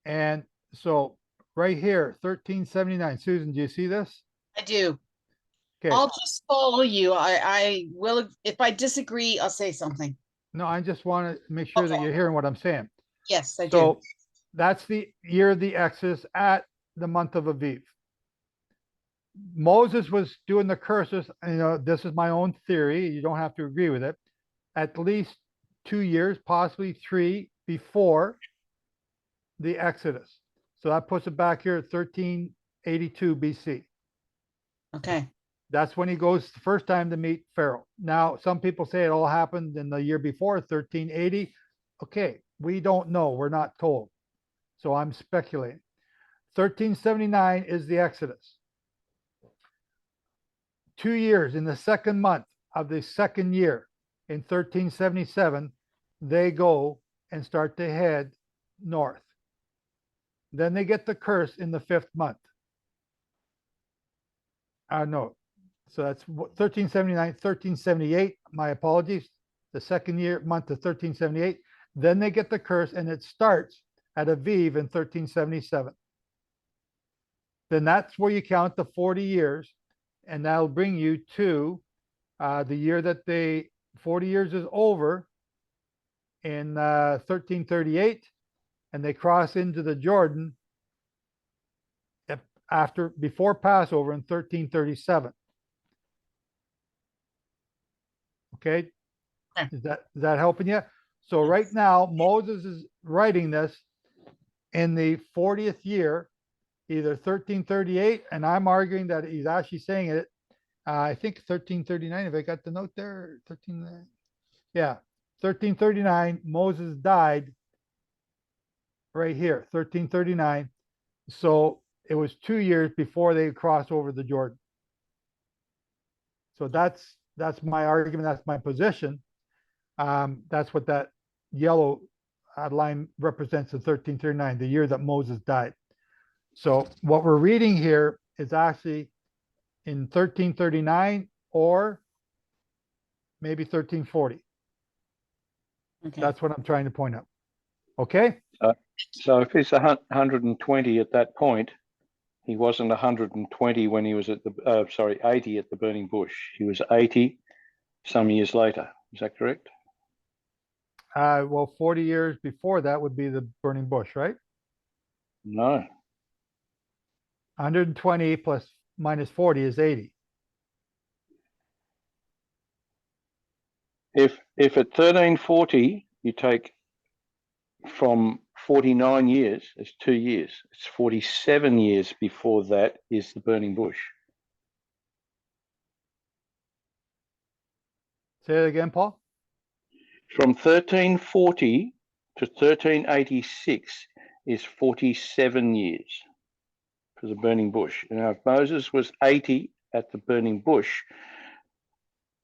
And so right here, 1379. Susan, do you see this? I do. Okay. I'll just follow you. I will. If I disagree, I'll say something. No, I just want to make sure that you're hearing what I'm saying. Yes, I do. So that's the year of the Exodus at the month of Aviv. Moses was doing the curses, this is my own theory. You don't have to agree with it. At least 2 years, possibly 3 before the Exodus. So that puts it back here at 1382 BC. Okay. That's when he goes the first time to meet Pharaoh. Now, some people say it all happened in the year before, 1380. Okay, we don't know. We're not told. So I'm speculating. 1379 is the Exodus. 2 years in the second month of the second year in 1377, they go and start to head north. Then they get the curse in the 5th month. No. So that's 1379, 1378. My apologies. The second year month of 1378. Then they get the curse, and it starts at Aviv in 1377. Then that's where you count the 40 years, and that'll bring you to the year that 40 years is over in 1338, and they cross into the Jordan before Passover in 1337. Okay, is that helping you? So right now Moses is writing this in the 40th year, either 1338, and I'm arguing that he's actually saying it. I think 1339. Have I got the note there? 1339. Moses died right here, 1339. So it was 2 years before they crossed over the Jordan. So that's my argument. That's my position. That's what that yellow line represents in 1339, the year that Moses died. So what we're reading here is actually in 1339 or maybe 1340. Okay. That's what I'm trying to point out. Okay. So if he's 120 at that point, he wasn't 120 when he was at 80 at the burning bush. He was 80 some years later. Is that correct? Well, 40 years before that would be the burning bush, right? No. 120 plus minus 40 is 80. If at 1340 you take from 49 years, it's 2 years. It's 47 years before that is the burning bush. Say it again, Paul. From 1340 to 1386 is 47 years for the burning bush. Now, if Moses was 80 at the burning bush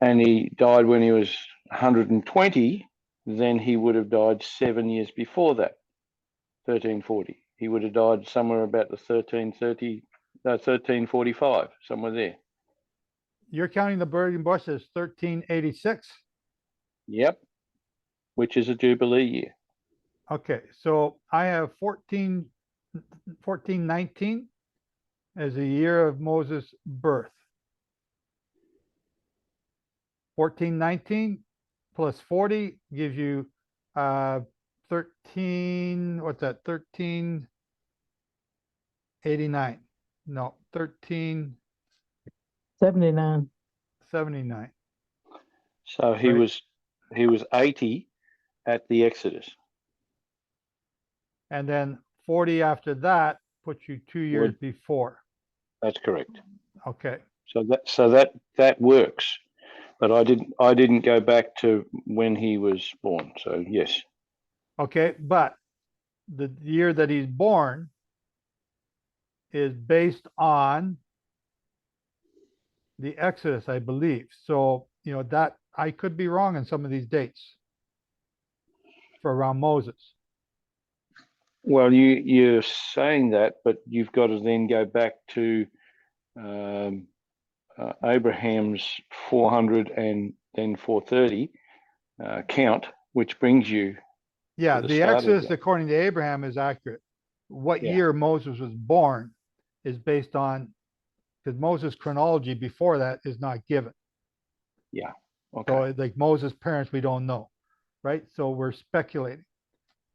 and he died when he was 120, then he would have died 7 years before that, 1340. He would have died somewhere about the 1345, somewhere there. You're counting the burning bush as 1386. Yep, which is a Jubilee year. Okay, so I have 1419 as the year of Moses' birth. 1419 plus 40 gives you 13, what's that? 1389. No, 79. 79. So he was 80 at the Exodus. And then 40 after that puts you 2 years before. That's correct. Okay. So that works. But I didn't go back to when he was born. So yes. Okay, but the year that he's born is based on the Exodus, I believe. So, that I could be wrong on some of these dates for around Moses. Well, you're saying that, but you've got to then go back to Abraham's 400 and then 430 count, which brings you. Yeah, to the Exodus, according to Abraham, is accurate. What year Moses was born is based on, because Moses' chronology before that is not given. Yeah. Okay. So like Moses' parents, we don't know. right? So we're speculating.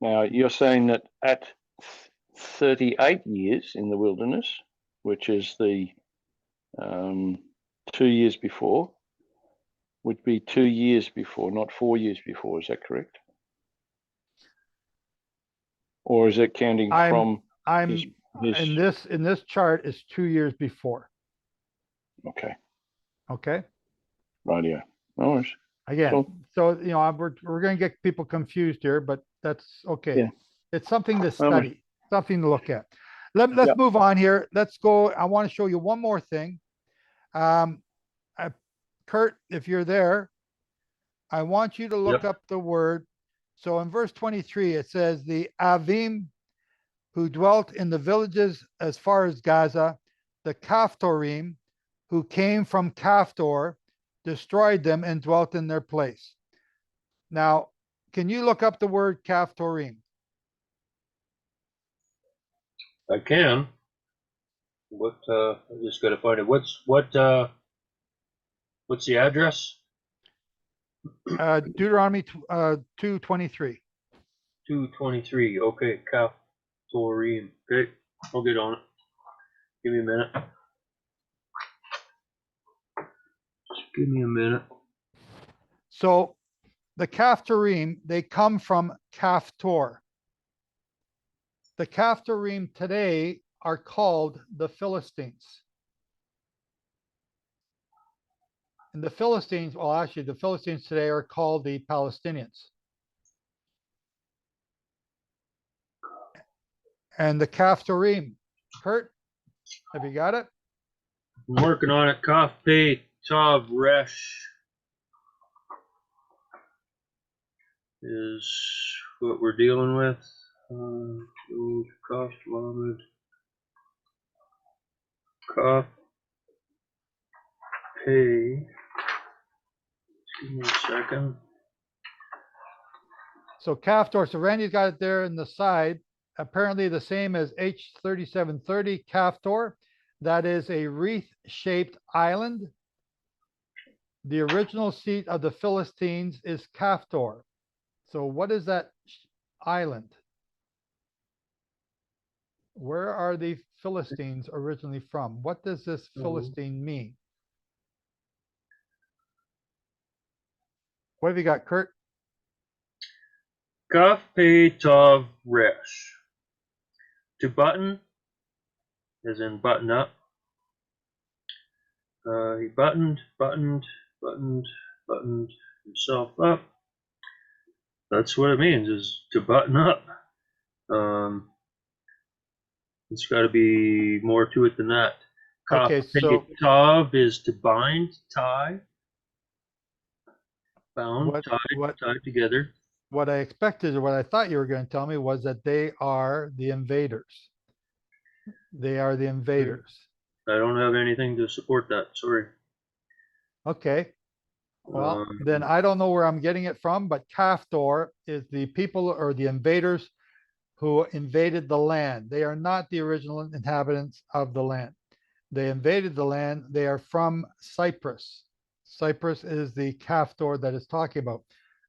Now, you're saying that at 38 years in the wilderness, which is the 2 years before, would be 2 years before, not 4 years before. Is that correct? Or is it counting from his in this chart is 2 years before. Okay. Okay. Radio. No worries. Again, Cool. so we're going to get people confused here, but that's okay. Yeah. It's something to Well, study, something to look at. Let's move on here. Let's go. I want to show you one more thing. Kurt, if you're there, I want you to look up the word. So in verse 23, it says the Avim who dwelt in the villages as far as Gaza, the Kaphtorim who came from Kaphtor, destroyed them and dwelt in their place. Now, can you look up the word Kaphtorim? I can. I just got to find it. What's the address? Deuteronomy 2:23. 2:23. Okay, Kaphtorim. Okay, I'll get on it. Give me a minute. Just give me a minute. So the Kaphtorim, they come from Kaphtor. The Kaphtorim today are called the Philistines. And the Philistines, well, actually, the Philistines today are called the Palestinians. And the Kaphtorim, Kurt, have you got it? I'm working on it. Kaf Pei Tav Resh is what we're dealing with. Kaf Lamed. Kaf Pei. Give me a second. So Kaphtor, so Randy's got it there in the side. Apparently the same as H3730 Kaphtor. That is a wreath-shaped island. The original seat of the Philistines is Kaphtor. So what is that island? Where are the Philistines originally from? What does this Philistine mean? What have you got, Kurt? Kaf Pei Tav Resh. To button, as in button up. He buttoned himself up. That's what it means, is to button up. It's got to be more to it than that. Okay, so Tav is to bind, tie, bound, tied together. What I expected, or what I thought you were going to tell me, was that they are the invaders. They are the invaders. I don't have anything to support that. Sorry. Okay. Well, then I don't know where I'm getting it from, but Kaphtor is the people or the invaders who invaded the land. They are not the original inhabitants of the land. They invaded the land. They are from Cyprus. Cyprus is the Kaphtor that is talking about.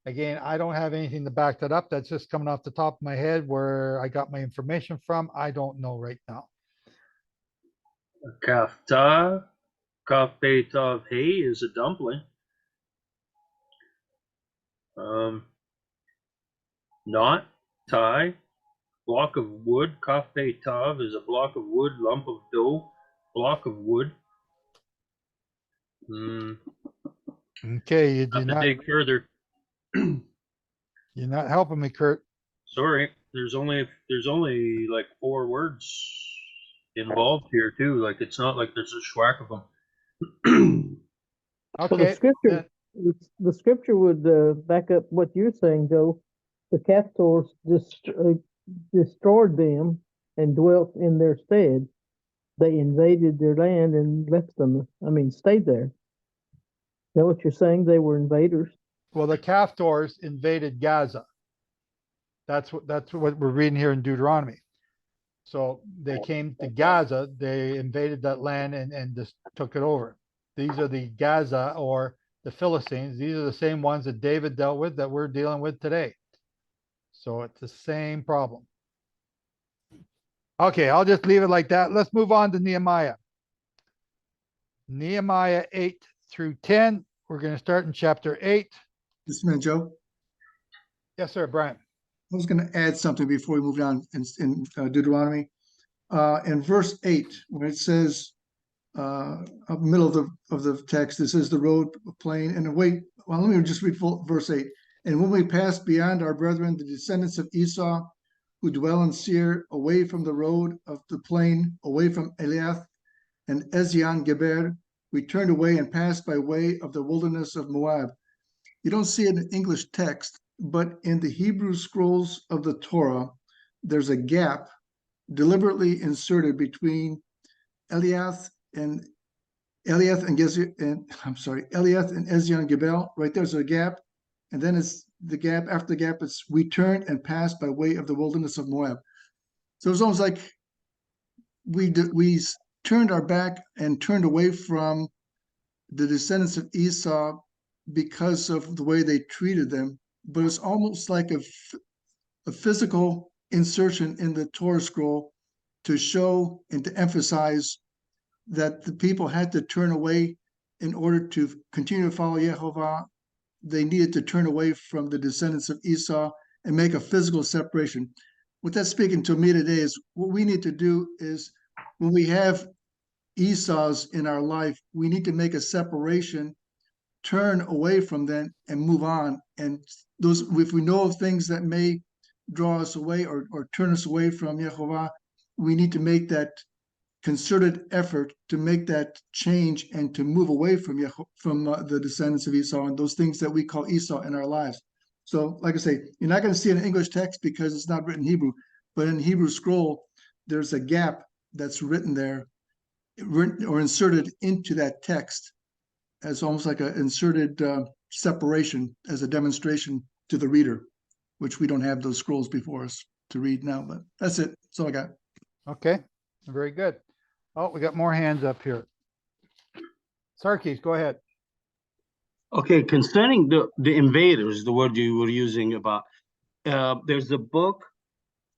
Again, I don't have anything to back that up. That's just coming off the top of my head where I got my information from. I don't know right now. Kafta, Kaf Pei Tav Hey is a dumpling. Knot, tie, block of wood. Kaf Pei Tav is a block of wood, lump of dough, block of wood. Okay, you did not dig further. You're not helping me, Kurt. Sorry, there's only like 4 words involved here too. Like it's not like there's a schwack of them. Okay. So the scripture would back up what you're saying, Joe. The Kaphtorians destroyed them and dwelt in their stead. They invaded their land and left them. I mean, stayed there. Is that what you're saying? They were invaders. Well, the Kaphtorians invaded Gaza. That's what we're reading here in Deuteronomy. So they came to Gaza, they invaded that land and just took it over. These are the Gaza or the Philistines. These are the same ones that David dealt with that we're dealing with today. So it's the same problem. Okay, I'll just leave it like that. Let's move on to Nehemiah. Nehemiah 8 through 10. We're going to start in chapter 8. Just a minute, Joe. Yes, sir, Brian. I was going to add something before we move on in Deuteronomy. In verse 8, when it says, up middle of the text, it says the road plain and wait. Well, let me just read verse 8. And when we passed beyond our brethren, the descendants of Esau, who dwell in Seir, away from the road of the plain, away from Eliath and Ezion Geber, we turned away and passed by way of the wilderness of Moab. You don't see it in the English text, but in the Hebrew scrolls of the Torah, there's a gap deliberately inserted between Eliath and Eliath and Ezion Geber. Right there's a gap, and then it's the gap. After the gap, it's we turned and passed by way of the wilderness of Moab. So it's almost like we turned our back and turned away from the descendants of Esau because of the way they treated them. But it's almost like a physical insertion in the Torah scroll to show and to emphasize that the people had to turn away in order to continue to follow Yehovah. They needed to turn away from the descendants of Esau and make a physical separation. What that's speaking to me today is what we need to do is when we have Esau's in our life, we need to make a separation, turn away from them and move on. And those, if we know of things that may draw us away or turn us away from Yehovah, we need to make that concerted effort to make that change and to move away from the descendants of Esau and those things that we call Esau in our lives. So, like I say, you're not going to see an English text because it's not written Hebrew, but in Hebrew scroll, there's a gap that's written there or inserted into that text as almost like an inserted separation as a demonstration to the reader, which we don't have those scrolls before us to read now, but that's it. That's all I got. Okay, very good. Oh, we got more hands up here. Sarkis, go ahead. Okay, concerning the invaders, the word you were using about, there's a book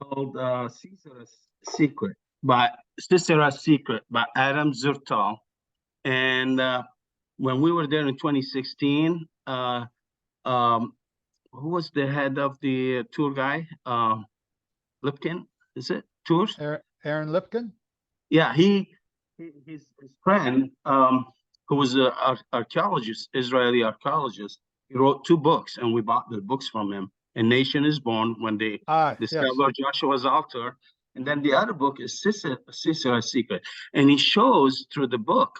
called Sisera's Secret by Adam Zertal. And when we were there in 2016, who was the head of the tour guy? Lipkin, is it? Tours? Aaron Lipkin? Yeah, his friend, who was an archaeologist, Israeli archaeologist, he wrote 2 books, and we bought the books from him. A Nation is Born, when they discovered Joshua's altar. And then the other book is Sisera's Secret. And he shows through the book,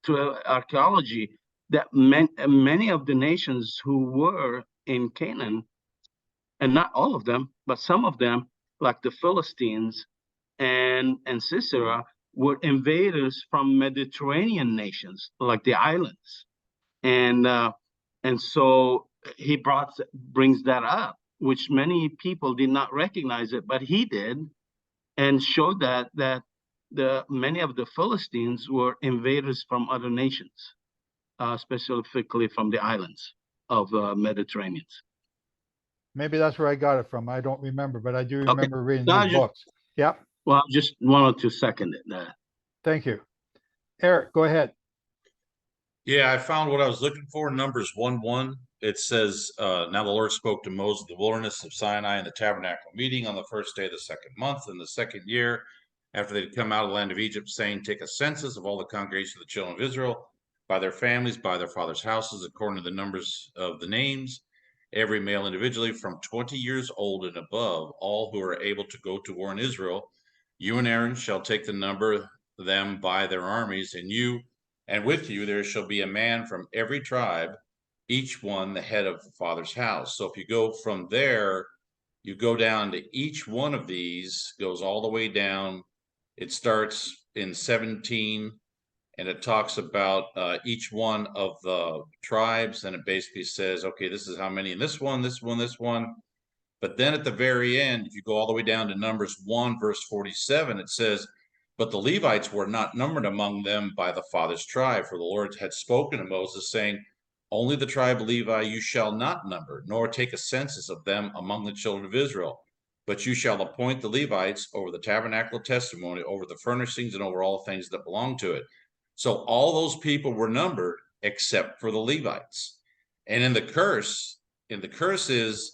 through archaeology, that many of the nations who were in Canaan, and not all of them, but some of them, like the Philistines and Sisera, were invaders from Mediterranean nations, like the islands. And so he brings that up, which many people did not recognize it, but he did, and showed that many of the Philistines were invaders from other nations, specifically from the islands of Mediterranean. Maybe that's where I got it from. I don't remember, but I do remember reading No, the books. Yep. Well, I just wanted to second it. Thank you. Eric, go ahead. Yeah, I found what I was looking for. Numbers 1:1. It says, now the Lord spoke to Moses in the wilderness of Sinai in the tabernacle meeting on the first day of the 2nd month in the 2nd year, after they'd come out of the land of Egypt, saying, take a census of all the congregation of the children of Israel, by their families, by their fathers' houses, according to the numbers of the names, every male individually from 20 years old and above, all who are able to go to war in Israel. You and Aaron shall take the number them by their armies, and with you there shall be a man from every tribe, each one the head of the father's house. So if you go from there, you go down to each one of these, goes all the way down. It starts in 17, and it talks about each one of the tribes, and it basically says, okay, this is how many in this one, this one, this one. But then at the very end, if you go all the way down to Numbers 1, verse 47, it says, but the Levites were not numbered among them by the father's tribe, for the Lord had spoken to Moses, saying, Only the tribe of Levi you shall not number, nor take a census of them among the children of Israel. But you shall appoint the Levites over the tabernacle of testimony, over the furnishings, and over all things that belong to it. So all those people were numbered except for the Levites. And in the curse is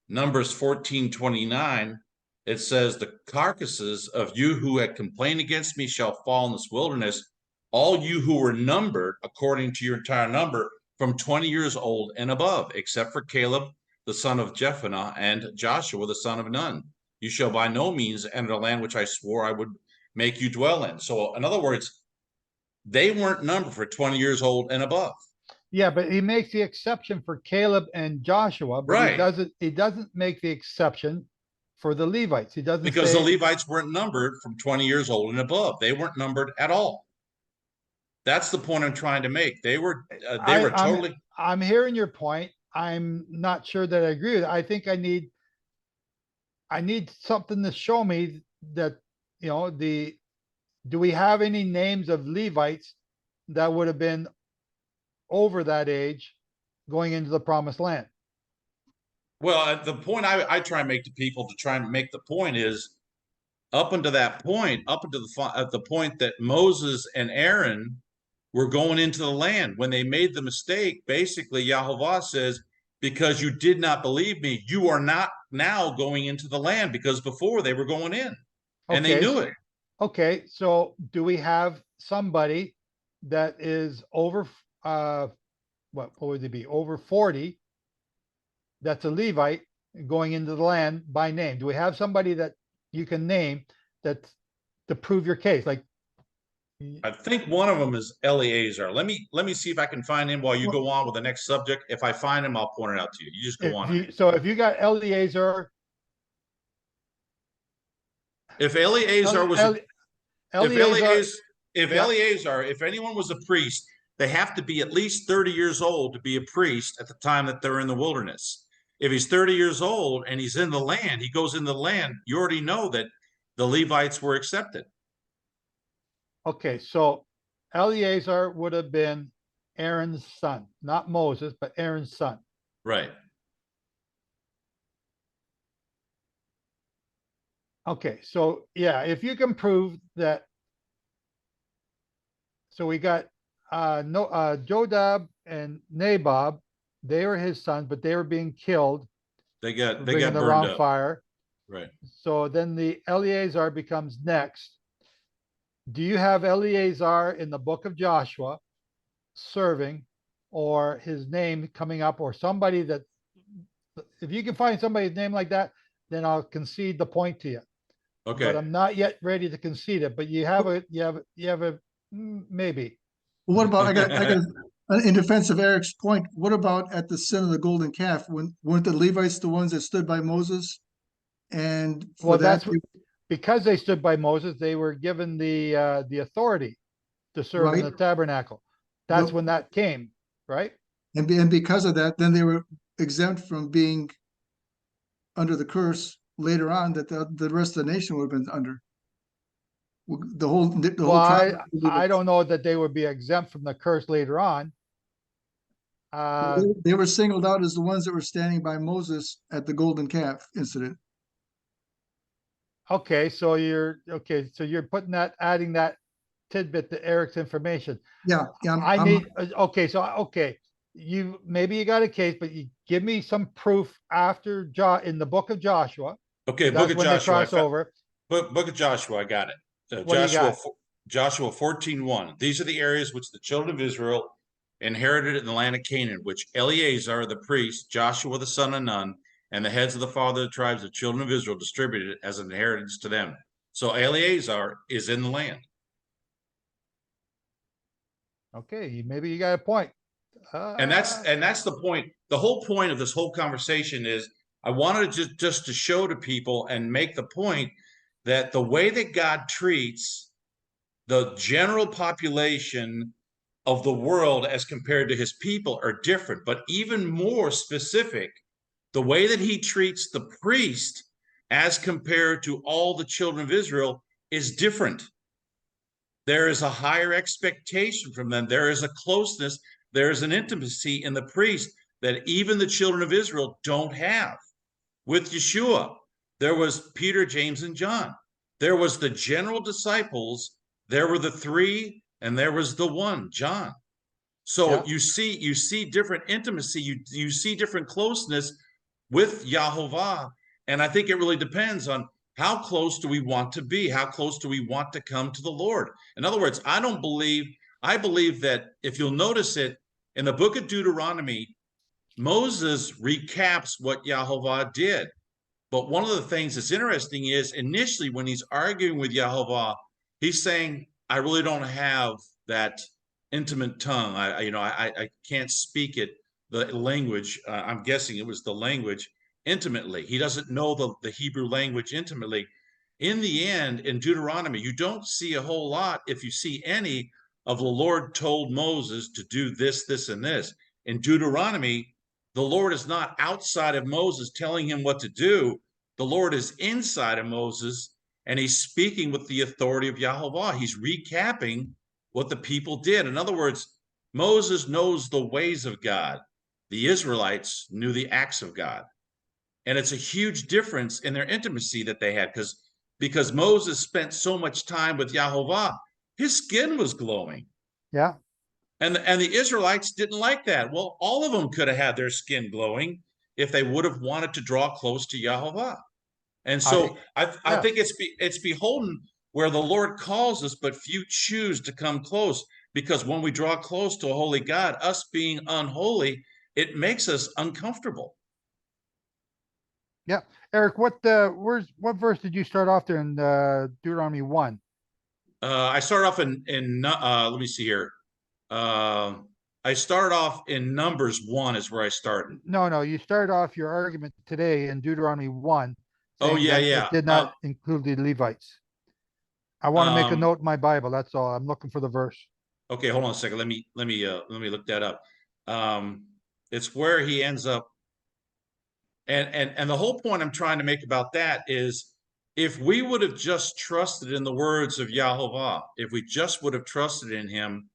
Numbers 14:29. It says, the carcasses of you who had complained against me shall fall in this wilderness, all you who were numbered according to your entire number from 20 years old and above, except for Caleb, the son of Jephunneh, and Joshua, the son of Nun. You shall by no means enter the land which I swore I would make you dwell in. So in other words, they weren't numbered for 20 years old and above. Yeah, but he makes the exception for Caleb and Joshua, but Right. he doesn't make the exception for the Levites. He doesn't Because say, the Levites weren't numbered from 20 years old and above. They weren't numbered at all. That's the point I'm trying to make. They were totally. I'm hearing your point. I'm not sure that I agree with it. I think I need something to show me that, you know, do we have any names of Levites that would have been over that age going into the promised land? Well, the point I try and make to people to try and make the point is up until that point, up until the point that Moses and Aaron were going into the land. When they made the mistake, basically Yahovah says, because you did not believe me, you are not now going into the land, because before they were going in and they knew it. Okay, so do we have somebody that is over, what would it be? Over 40, that's a Levite going into the land by name? Do we have somebody that you can name that to prove your case? Like, I think one of them is Eleazar. Let me see if I can find him while you go on with the next subject. If I find him, I'll point it out to you. You just go on. So if you got Eleazar, if Eleazar was, if anyone was a priest, they have to be at least 30 years old to be a priest at the time that they're in the wilderness. If he's 30 years old and he's in the land, he goes in the land, you already know that the Levites were accepted. Okay, so Eleazar would have been Aaron's son, not Moses, but Aaron's son. Right. Okay, so yeah, if you can prove that. So we got Jodab and Nabob, they were his sons, but they were being killed. They got burned around up. Fire. Right. So then the Eleazar becomes next. Do you have Eleazar in the book of Joshua serving, or his name coming up, or somebody that, if you can find somebody's name like that, then I'll concede the point to you. Okay. But I'm not yet ready to concede it, but you have a maybe. Well, what about, I got in defense of Eric's point, what about at the sin of the golden calf? Weren't the Levites the ones that stood by Moses? And for because they stood by Moses, they were given the authority to serve in the tabernacle. That's when that came, right? And because of that, then they were exempt from being under the curse later on that the rest of the nation would have been under. The whole tribe. I don't know that they would be exempt from the curse later on. They were singled out as the ones that were standing by Moses at the golden calf incident. Okay, so you're putting that, adding that tidbit to Eric's information. Yeah. You maybe you got a case, but you give me some proof after in the book of Joshua. Okay, book of Joshua. Book of Joshua, I got it. Joshua 14:1. These are the areas which the children of Israel inherited in the land of Canaan, which Eleazar the priest, Joshua the son of Nun, and the heads of the father of the tribes of children of Israel distributed as an inheritance to them. So Eleazar is in the land. Okay, maybe you got a point. And that's the point. The whole point of this whole conversation is I wanted to just to show to people and make the point that the way that God treats the general population of the world as compared to his people are different, but even more specific, the way that he treats the priest as compared to all the children of Israel is different. There is a higher expectation from them. There is a closeness. there's an intimacy in the priest that even the children of Israel don't have. With Yeshua, there was Peter, James, and John. There was the general disciples. There were the three, and there was the one, John. So you see different intimacy. You see different closeness with Yahovah. And I think it really depends on how close do we want to be? How close do we want to come to the Lord? In other words, I believe that if you'll notice it in the book of Deuteronomy, Moses recaps what Yahovah did. But one of the things that's interesting is initially when he's arguing with Yahovah, he's saying, I really don't have that intimate tongue. I can't speak it, the language. I'm guessing it was the language intimately. He doesn't know the Hebrew language intimately. In the end, in Deuteronomy, you don't see a whole lot, if you see any, of the Lord told Moses to do this, this, and this. In Deuteronomy, the Lord is not outside of Moses telling him what to do. The Lord is inside of Moses, and he's speaking with the authority of Yahovah. He's recapping what the people did. In other words, Moses knows the ways of God. The Israelites knew the acts of God. And it's a huge difference in their intimacy that they had, because Moses spent so much time with Yahovah, his skin was glowing. Yeah. And the Israelites didn't like that. Well, all of them could have had their skin glowing if they would have wanted to draw close to Yahovah. And so I think it's beholden where the Lord calls us, but few choose to come close, because when we draw close to a holy God, us being unholy, it makes us uncomfortable. Yeah. Eric, what verse did you start off there in Deuteronomy 1? I started off in let me see here. I started off in Numbers 1 is where I started. No, you started off your argument today in Deuteronomy 1. Oh, yeah, yeah. It did not include the Levites. I want to make a note in my Bible. That's all. I'm looking for the verse. Okay, hold on a second. Let me look that up. It's where he ends up. And the whole point I'm trying to make about that is, if we would have just trusted in the words of Yahovah, if we just would have trusted in him,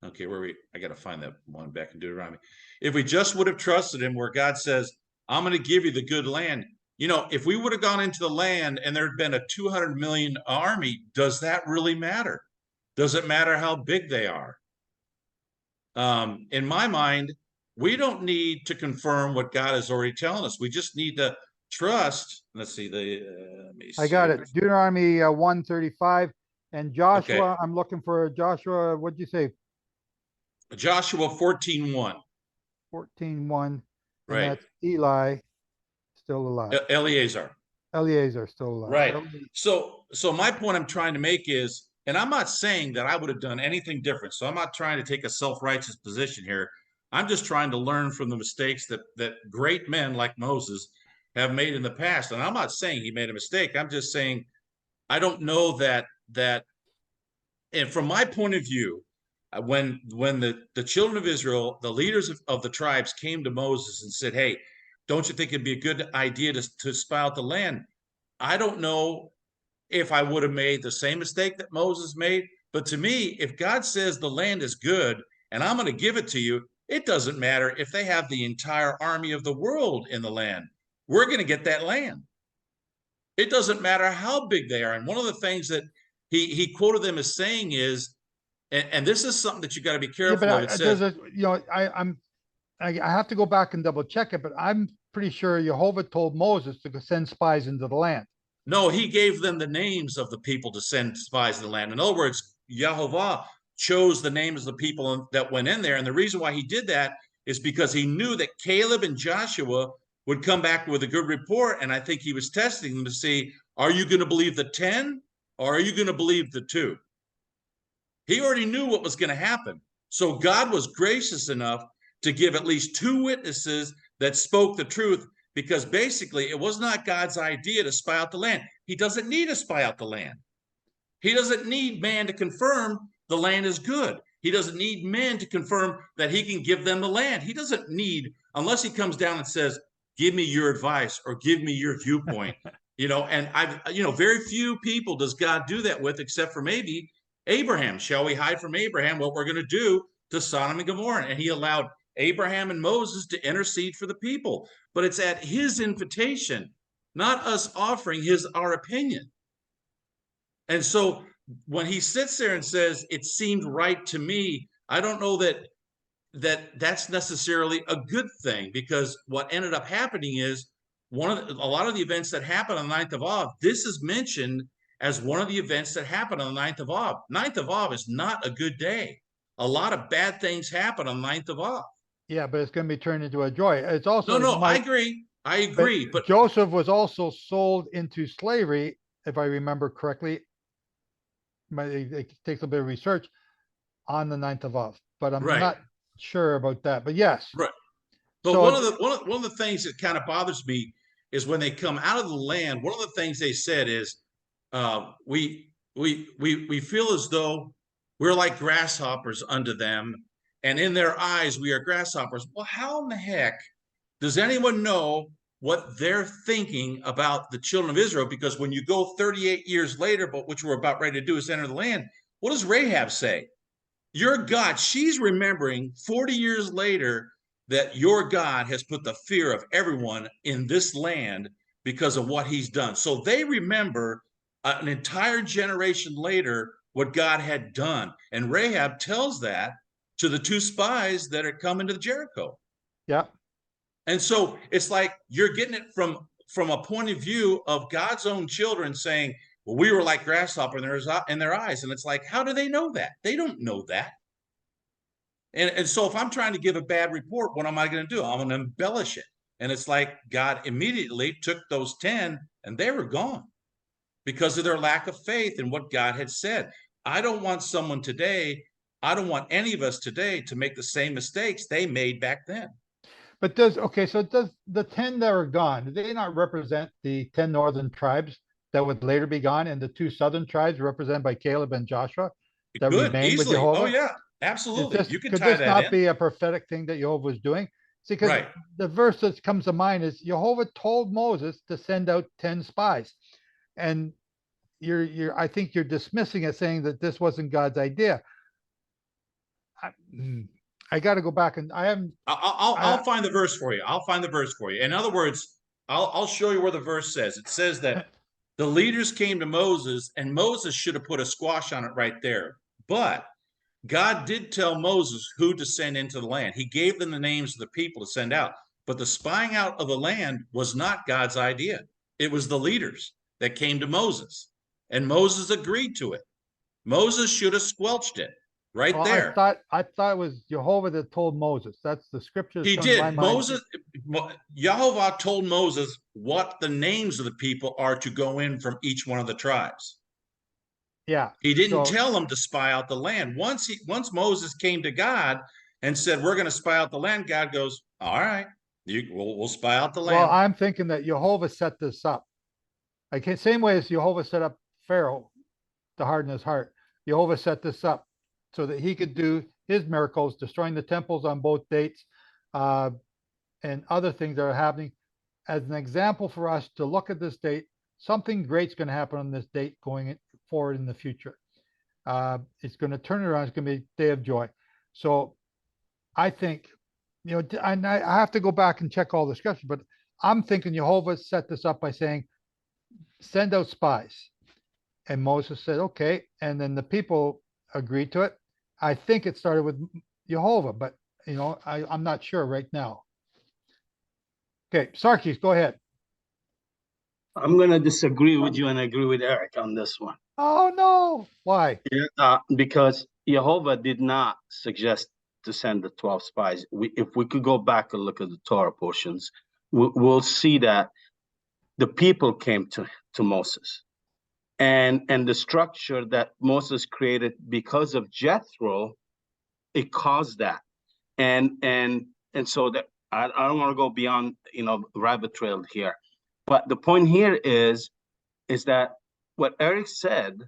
okay, I got to find that one back in Deuteronomy. If we just would have trusted him where God says, I'm going to give you the good land. You know, if we would have gone into the land and there had been a 200 million army, does that really matter? Does it matter how big they are? In my mind, we don't need to confirm what God is already telling us. We just need to trust. Let's see. I got it. Deuteronomy 1:35 and Joshua. Okay. I'm looking for Joshua. What'd you say? Joshua 14:1. 14:1. Right. That's Eli still alive. Eleazar still alive. Right. So my point I'm trying to make is, and I'm not saying that I would have done anything different. So I'm not trying to take a self-righteous position here. I'm just trying to learn from the mistakes that great men like Moses have made in the past. And I'm not saying he made a mistake. I'm just saying I don't know that and from my point of view, when the children of Israel, the leaders of the tribes came to Moses and said, hey, don't you think it'd be a good idea to spy out the land? I don't know if I would have made the same mistake that Moses made. But to me, if God says the land is good and I'm going to give it to you, it doesn't matter if they have the entire army of the world in the land. We're going to get that land. It doesn't matter how big they are. And one of the things that he quoted them as saying is, and this is something that you got to be careful of. It says, I have to go back and double check it, but I'm pretty sure Jehovah told Moses to send spies into the land. No, he gave them the names of the people to send spies to the land. In other words, Yahovah chose the names of the people that went in there. And the reason why he did that is because he knew that Caleb and Joshua would come back with a good report. And I think he was testing them to see, are you going to believe the 10 or are you going to believe the 2? He already knew what was going to happen. So God was gracious enough to give at least 2 witnesses that spoke the truth, because basically it was not God's idea to spy out the land. He doesn't need to spy out the land. He doesn't need man to confirm the land is good. He doesn't need men to confirm that he can give them the land. He doesn't need, unless he comes down and says, give me your advice or give me your viewpoint. And very few people does God do that with, except for maybe Abraham. Shall we hide from Abraham what we're going to do to Sodom and Gomorrah, and he allowed Abraham and Moses to intercede for the people. But it's at his invitation, not us offering our opinion. And so when he sits there and says, it seemed right to me, I don't know that's necessarily a good thing, because what ended up happening is a lot of the events that happened on the 9th of Av, this is mentioned as one of the events that happened on the 9th of Av. 9th of Av is not a good day. A lot of bad things happen on the 9th of Av. Yeah, but it's going to be turned into a joy. It's also No, I agree. But Joseph was also sold into slavery, if I remember correctly. It takes a bit of research on the 9th of Av, but I'm not sure about that. But yes, right. But so, one of the things that kind of bothers me is when they come out of the land. One of the things they said is, we feel as though we're like grasshoppers unto them, and in their eyes we are grasshoppers. Well, how in the heck does anyone know what they're thinking about the children of Israel? Because when you go 38 years later, but which we're about ready to do is enter the land, what does Rahab say? Your God, she's remembering 40 years later that your God has put the fear of everyone in this land because of what he's done. So they remember an entire generation later what God had done. And Rahab tells that to the 2 spies that are coming to Jericho. Yeah. And so it's like you're getting it from a point of view of God's own children saying, well, we were like grasshopper in their eyes. And it's like, how do they know that? They don't know that. And so if I'm trying to give a bad report, what am I going to do? I'm going to embellish it. And it's like God immediately took those 10 and they were gone because of their lack of faith in what God had said. I don't want someone today, I don't want any of us today to make the same mistakes they made back then. But does the 10 that are gone, do they not represent the 10 northern tribes that would later be gone, and the 2 southern tribes represented by Caleb and Joshua that remain with Jehovah? Oh yeah, absolutely. You can tie could this that not in. be a prophetic thing that Jehovah was doing? See, because Right. the verse that comes to mind is Jehovah told Moses to send out 10 spies, and I think you're dismissing it, saying that this wasn't God's idea. I got to go back and I'll find the verse for you. I'll find the verse for you. In other words, I'll show you where the verse says. It says that the leaders came to Moses, and Moses should have put a squash on it right there. But God did tell Moses who to send into the land. He gave them the names of the people to send out. But the spying out of the land was not God's idea. It was the leaders that came to Moses, and Moses agreed to it. Moses should have squelched it. Right there. I thought it was Jehovah that told Moses. That's the scripture. He did. Jehovah told Moses what the names of the people are to go in from each one of the tribes. Yeah. He didn't tell them to spy out the land. Once Moses came to God and said, we're going to spy out the land, God goes, all right, we'll spy out the land. Well, I'm thinking that Jehovah set this up. Like same way as Jehovah set up Pharaoh to harden his heart. Jehovah set this up so that he could do his miracles, destroying the temples on both dates, and other things that are happening as an example for us to look at this date. Something great's going to happen on this date going forward in the future. It's going to turn around. It's going to be a day of joy. So I think, and I have to go back and check all the scriptures, but I'm thinking Jehovah set this up by saying, send out spies. And Moses said, okay. And then the people agreed to it. I think it started with Jehovah, but I'm not sure right now. Okay, Sarkis, go ahead. I'm going to disagree with you and agree with Eric on this one. Oh no! Why? Because Jehovah did not suggest to send the 12 spies. If we could go back and look at the Torah portions, we'll see that the people came to Moses. And the structure that Moses created because of Jethro, it caused that. And so that I don't want to go beyond, rabbit trail here. But the point here is that what Eric said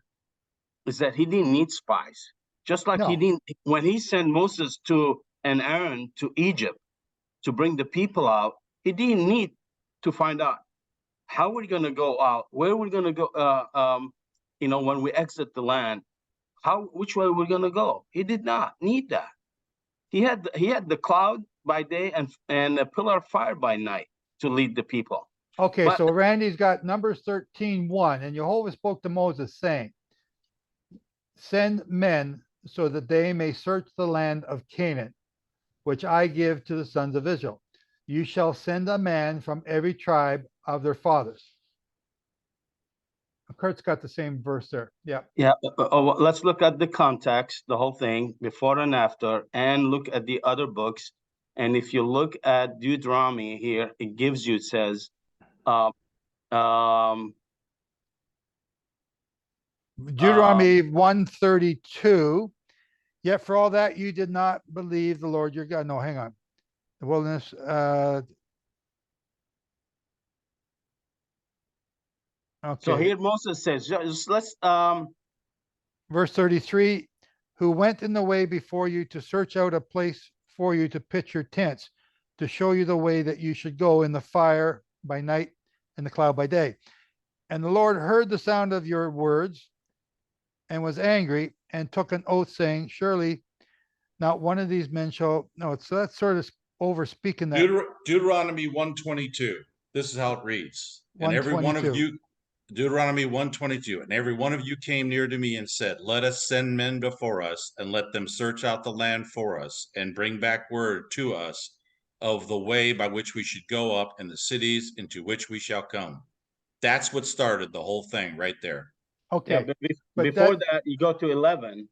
is that he didn't need spies. Just like he didn't, when he sent Moses and Aaron to Egypt to bring the people out, he didn't need to find out how we're going to go out, where we're going to go, when we exit the land, which way we're going to go. He did not need that. He had the cloud by day and a pillar of fire by night to lead the people. Okay, But- so Randy's got Numbers 13:1, and Jehovah spoke to Moses, saying, send men so that they may search the land of Canaan, which I give to the sons of Israel. You shall send a man from every tribe of their fathers. Kurt's got the same verse there. Yeah. Yeah, let's look at the context, the whole thing, before and after, and look at the other books. And if you look at Deuteronomy here, it gives you, it says, Deuteronomy 132. Yet for all that you did not believe the Lord your God. No, hang on. The wilderness. Okay. So here Moses says, just let's Verse 33, who went in the way before you to search out a place for you to pitch your tents, to show you the way that you should go in the fire by night and the cloud by day. And the Lord heard the sound of your words and was angry and took an oath, saying, surely not one of these men shall. No, so that's sort of over speaking that. Deuteronomy 122. This is how it reads. And every one of 122. you, Deuteronomy 122, and every one of you came near to me and said, let us send men before us and let them search out the land for us and bring back word to us of the way by which we should go up and the cities into which we shall come. That's what started the whole thing right there. Okay. Yeah, but before that, you go to 11,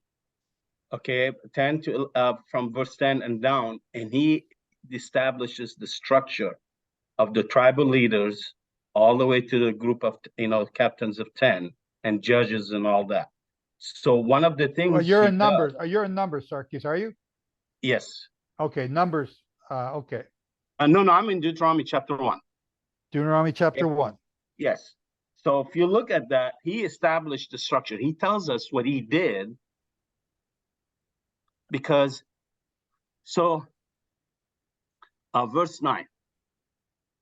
okay, 10 to from verse 10 and down, and he establishes the structure of the tribal leaders all the way to the group of, captains of 10 and judges and all that. So one of the things. Well, you're in Numbers. You're in Numbers, Sarkis, are you? Yes. Okay, Numbers. Okay. No, I'm in Deuteronomy chapter 1. Deuteronomy chapter 1. Yes. So if you look at that, he established the structure. He tells us what he did because, verse 9,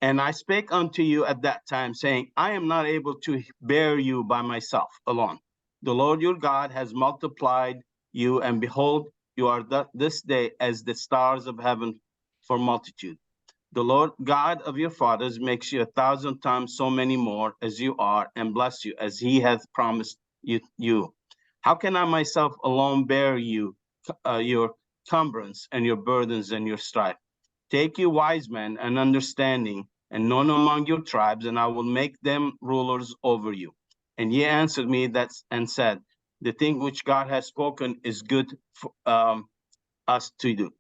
and I spake unto you at that time, saying, I am not able to bear you by myself alone. The Lord your God has multiplied you, and behold, you are this day as the stars of heaven for multitude. The Lord God of your fathers makes you 1,000 times so many more as you are, and bless you as he hath promised you. How can I myself alone bear you, your cumbrance and your burdens and your strife? Take you wise men and understanding, and known among your tribes, and I will make them rulers over you. And ye answered me and said, the thing which God has spoken is good for us to do.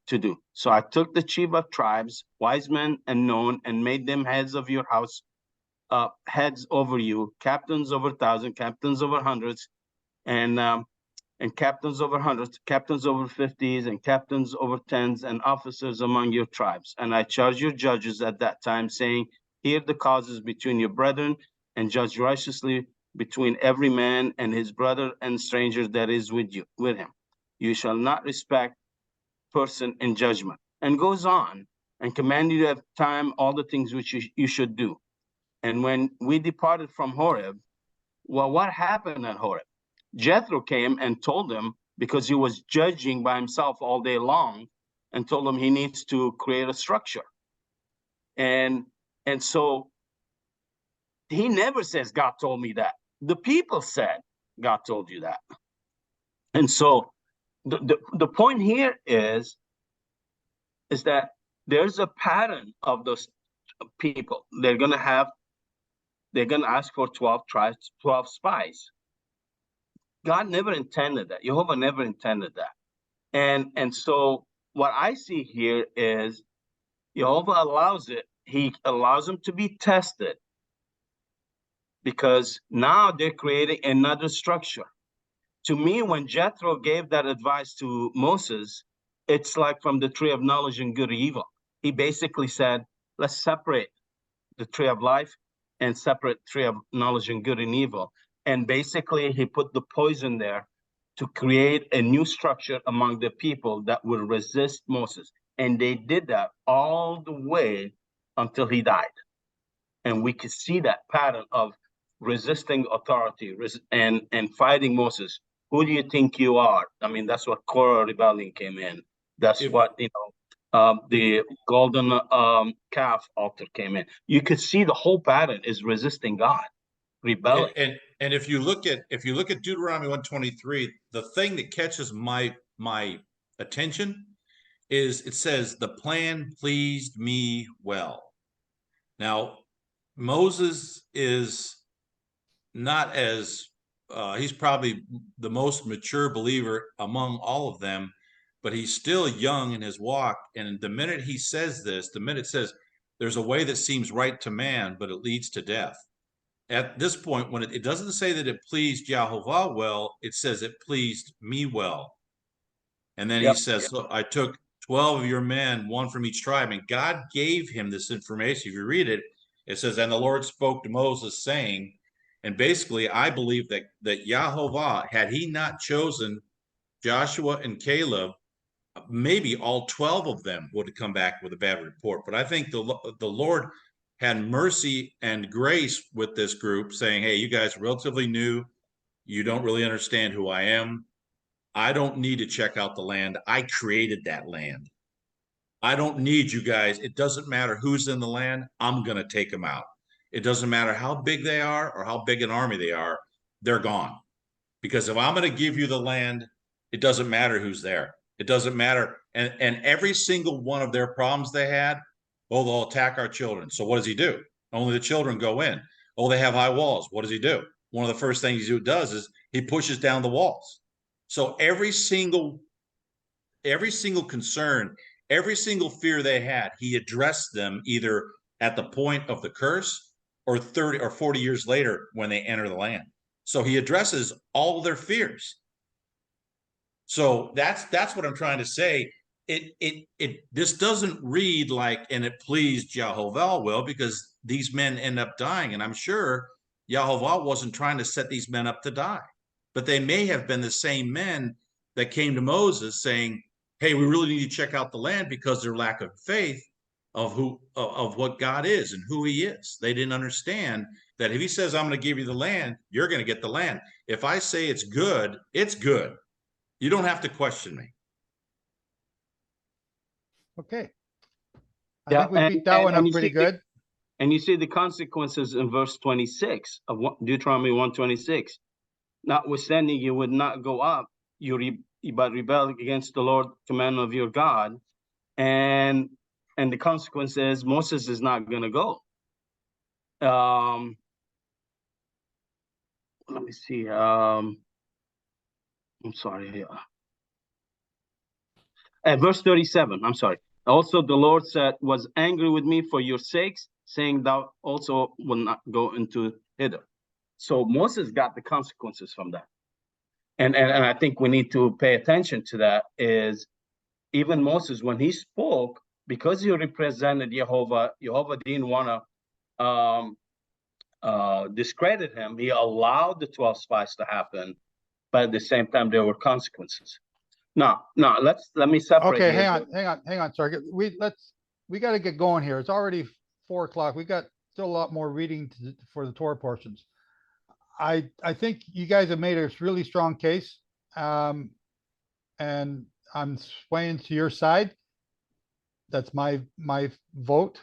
So I took the chief of tribes, wise men and known, and made them heads of your house, heads over you, captains over 1,000, captains over hundreds, and captains over hundreds, captains over 50s, and captains over 10s, and officers among your tribes. And I charged your judges at that time, saying, hear the causes between your brethren, and judge righteously between every man and his brother and stranger that is with him. You shall not respect person in judgment. And goes on, and command you at time all the things which you should do. And when we departed from Horeb, well, what happened at Horeb? Jethro came and told him, because he was judging by himself all day long, and told him he needs to create a structure. And so he never says, God told me that. The people said, God told you that. And so the point here is that there's a pattern of those people. They're going to ask for 12 tribes, 12 spies. God never intended that. Jehovah never intended that. And so what I see here is Jehovah allows it. He allows them to be tested because now they're creating another structure. To me, when Jethro gave that advice to Moses, it's like from the tree of knowledge and good and evil. He basically said, let's separate the tree of life and separate tree of knowledge and good and evil. And basically, he put the poison there to create a new structure among the people that would resist Moses. And they did that all the way until he died. And we could see that pattern of resisting authority and fighting Moses. Who do you think you are? I mean, that's what Korah rebellion came in. That's what, the golden calf altar came in. You could see the whole pattern is resisting God, rebelling. And if you look at Deuteronomy 123, the thing that catches my attention is it says the plan pleased me well. Now, Moses is not as he's probably the most mature believer among all of them, but he's still young in his walk. And the minute he says this, the minute it says there's a way that seems right to man, but it leads to death. At this point, when it doesn't say that it pleased Jehovah well, it says it pleased me well. And then he says, so I took 12 of your men, one from each tribe, and God gave him this information. If you read it, it says, and the Lord spoke to Moses saying, and basically, I believe that Jehovah, had he not chosen Joshua and Caleb, maybe all 12 of them would have come back with a bad report. But I think the Lord had mercy and grace with this group, saying, hey, you guys are relatively new. You don't really understand who I am. I don't need to check out the land. I created that land. I don't need you guys. It doesn't matter who's in the land. I'm going to take them out. It doesn't matter how big they are or how big an army they are. They're gone. Because if I'm going to give you the land, it doesn't matter who's there. It doesn't matter. And every single one of their problems they had, oh, they'll attack our children. So what does he do? Only the children go in. Oh, they have high walls. What does he do? One of the first things he does is he pushes down the walls. So every single concern, every single fear they had, he addressed them either at the point of the curse or 30 or 40 years later when they enter the land. So he addresses all their fears. So that's what I'm trying to say. This doesn't read like, and it pleased Jehovah well, because these men end up dying. And I'm sure Jehovah wasn't trying to set these men up to die, but they may have been the same men that came to Moses saying, hey, we really need to check out the land because their lack of faith of what God is and who he is. They didn't understand that if he says, I'm going to give you the land, you're going to get the land. If I say it's good, it's good. You don't have to question me. Okay. I think we beat that one up pretty good. And you see the consequences in verse 26 of Deuteronomy 126. Notwithstanding, you would not go up, but rebel against the Lord commandment of your God. And the consequence is Moses is not going to go. Let me see. I'm sorry. Verse 37, I'm sorry. Also, the Lord was angry with me for your sakes, saying thou also will not go into hither. So Moses got the consequences from that. And I think we need to pay attention to that, is even Moses, when he spoke, because he represented Jehovah didn't want to discredit him. He allowed the 12 spies to happen, but at the same time, there were consequences. No, let me separate. Okay, hang on. Sorry, we got to get going here. It's already 4 o'clock. We got still a lot more reading for the Torah portions. I think you guys have made a really strong case, and I'm swaying to your side. That's my vote,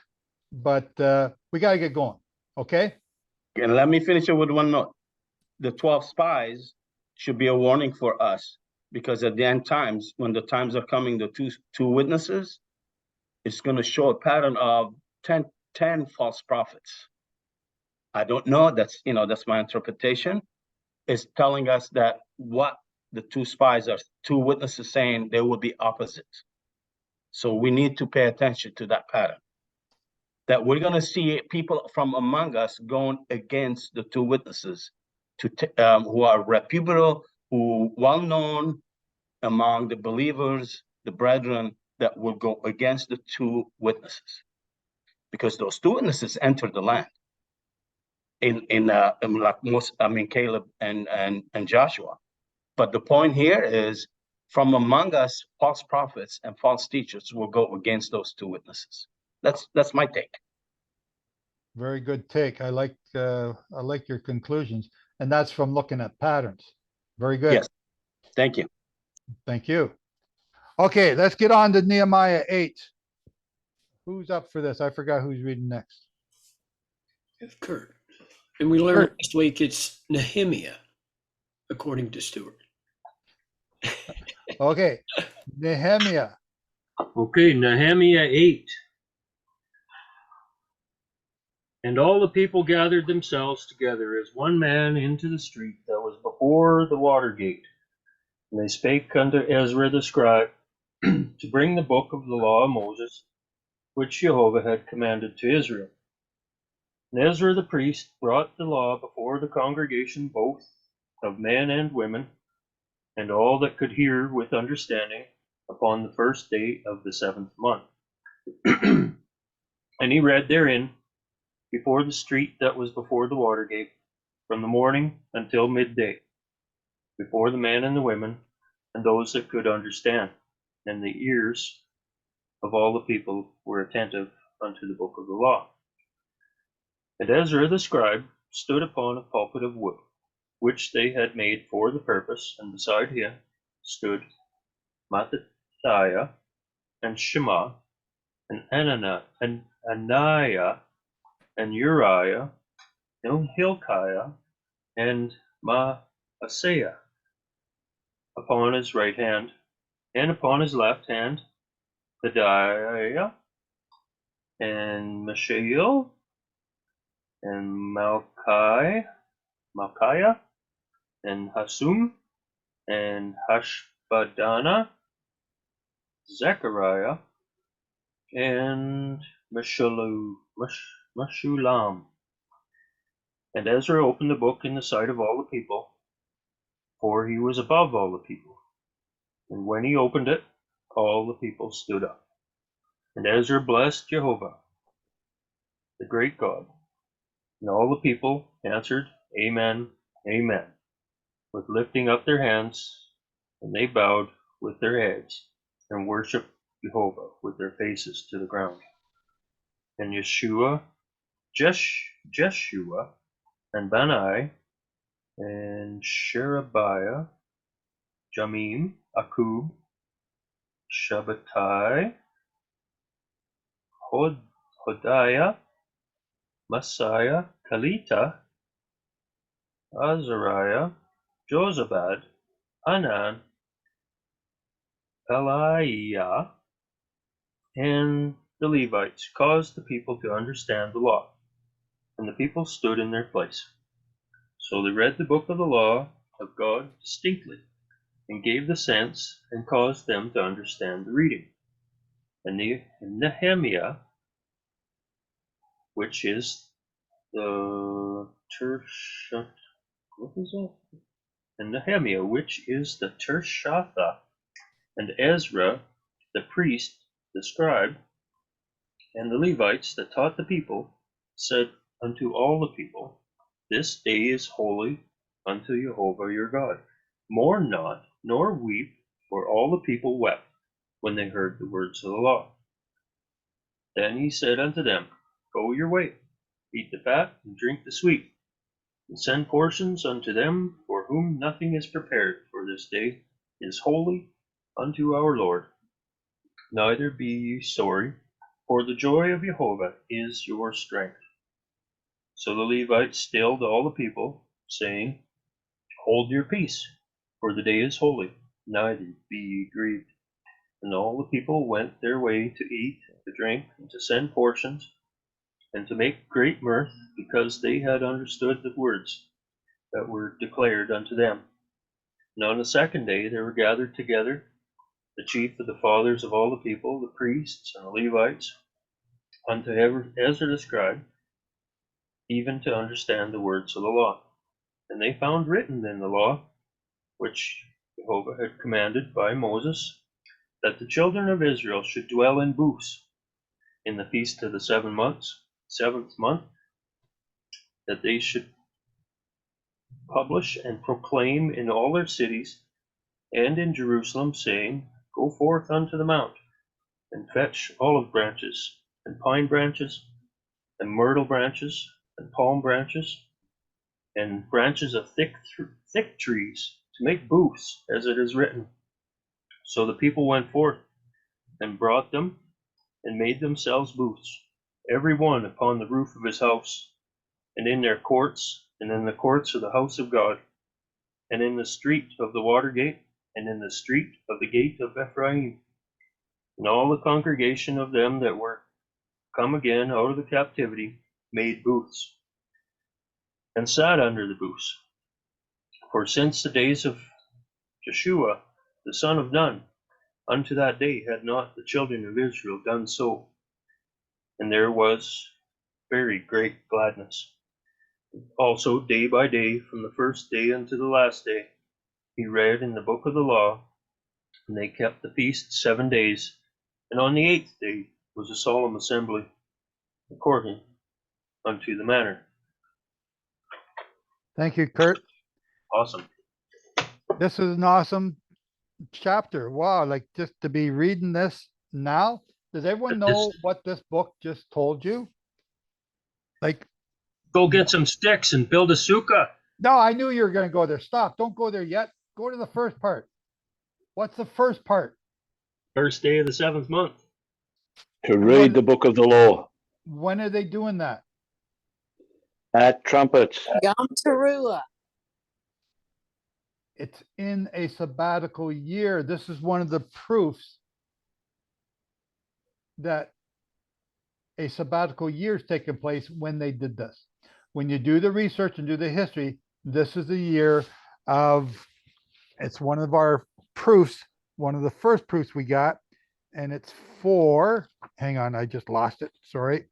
but we got to get going. Okay. And let me finish it with one note. The 12 spies should be a warning for us, because at the end times, when the times are coming, the two witnesses, it's going to show a pattern of 10 false prophets. I don't know. That's my interpretation. It's telling us that what the two spies are, two witnesses saying, they will be opposite. So we need to pay attention to that pattern. That we're going to see people from among us going against the two witnesses, who are reputable, who well-known among the believers, the brethren, that will go against the two witnesses, because those two witnesses entered the land. Caleb and Joshua. But the point here is, from among us, false prophets and false teachers will go against those two witnesses. That's my take. Very good take. I like your conclusions, and that's from looking at patterns. Very good. Yes. Thank you. Thank you. Okay, let's get on to Nehemiah 8. Who's up for this? I forgot who's reading next. Kurt. And we learned Kurt. last week it's Nehemiah, according to Stuart. Okay, Nehemiah. Okay, Nehemiah 8. And all the people gathered themselves together as one man into the street that was before the water gate. And they spake unto Ezra the scribe to bring the book of the law of Moses, which Jehovah had commanded to Israel. And Ezra the priest brought the law before the congregation, both of men and women, and all that could hear with understanding, upon the first day of the 7th month. And he read therein before the street that was before the water gate, from the morning until midday, before the men and the women, and those that could understand, and the ears of all the people were attentive unto the book of the law. And Ezra the scribe stood upon a pulpit of wood, which they had made for the purpose, and beside him stood Mattithiah, and Shema, and Ananiah, and Uriah, and Hilkiah, and Maaseiah, upon his right hand, and upon his left hand Pedaiah, and Mishael, and Malchiah, and Hasum, and Hashbadana, Zechariah, and Meshulam. And Ezra opened the book in the sight of all the people, for he was above all the people. And when he opened it, all the people stood up. And Ezra blessed Jehovah, the great God. And all the people answered, Amen, Amen, with lifting up their hands, and they bowed with their heads, and worshipped Jehovah with their faces to the ground. And Jeshua, and Bani, and Sherebiah, Jamim, Akub, Shabbatai, Hodiah, Messiah, Kalita, Azariah, Jozabad, Hanan, Pelaiah, and the Levites caused the people to understand the law, and the people stood in their place. So they read the book of the law of God distinctly, and gave the sense, and caused them to understand the reading. And Nehemiah, which is the And Nehemiah, which is the Tershatha, and Ezra, the priest, the scribe, and the Levites that taught the people, said unto all the people, This day is holy unto Jehovah your God. Mourn not, nor weep, for all the people wept when they heard the words of the law. Then he said unto them, Go your way, eat the fat, and drink the sweet, and send portions unto them for whom nothing is prepared, for this day is holy unto our Lord. Neither be ye sorry, for the joy of Jehovah is your strength. So the Levites stilled all the people, saying, Hold your peace, for the day is holy, neither be ye grieved. And all the people went their way to eat, to drink, and to send portions, and to make great mirth, because they had understood the words that were declared unto them. And on the second day they were gathered together, the chief of the fathers of all the people, the priests and the Levites, unto Ezra the scribe, even to understand the words of the law. And they found written in the law, which Jehovah had commanded by Moses, that the children of Israel should dwell in booths in the feast of the 7th month, that they should publish and proclaim in all their cities and in Jerusalem, saying, Go forth unto the mount, and fetch olive branches, and pine branches, and myrtle branches, and palm branches, and branches of thick trees, to make booths, as it is written, So the people went forth and brought them and made themselves booths, every one upon the roof of his house, and in their courts, and in the courts of the house of God, and in the street of the water gate, and in the street of the gate of Ephraim. And all the congregation of them that were come again out of the captivity made booths, and sat under the booths. For since the days of Joshua the son of Nun, unto that day had not the children of Israel done so. And there was very great gladness. Also day by day, from the first day unto the last day, he read in the book of the law, and they kept the feast 7 days. And on the 8th day was a solemn assembly, according unto the manner. Thank you, Kurt. Awesome. This is an awesome chapter. Wow, like just to be reading this now. Does everyone know what this book just told you? Like, go get some sticks and build a sukkah. No, I knew you were going to go there. Stop. Don't go there yet. Go to the first part. What's the first part? First day of the 7th month. To read the book of the law. When are they doing that? At trumpets. Yom Teruah. It's in a sabbatical year. This is one of the proofs that a sabbatical year is taking place when they did this. When you do the research and do the history, this is the year of, it's one of our proofs, one of the first proofs we got, and it's for, hang on, I just lost it, sorry.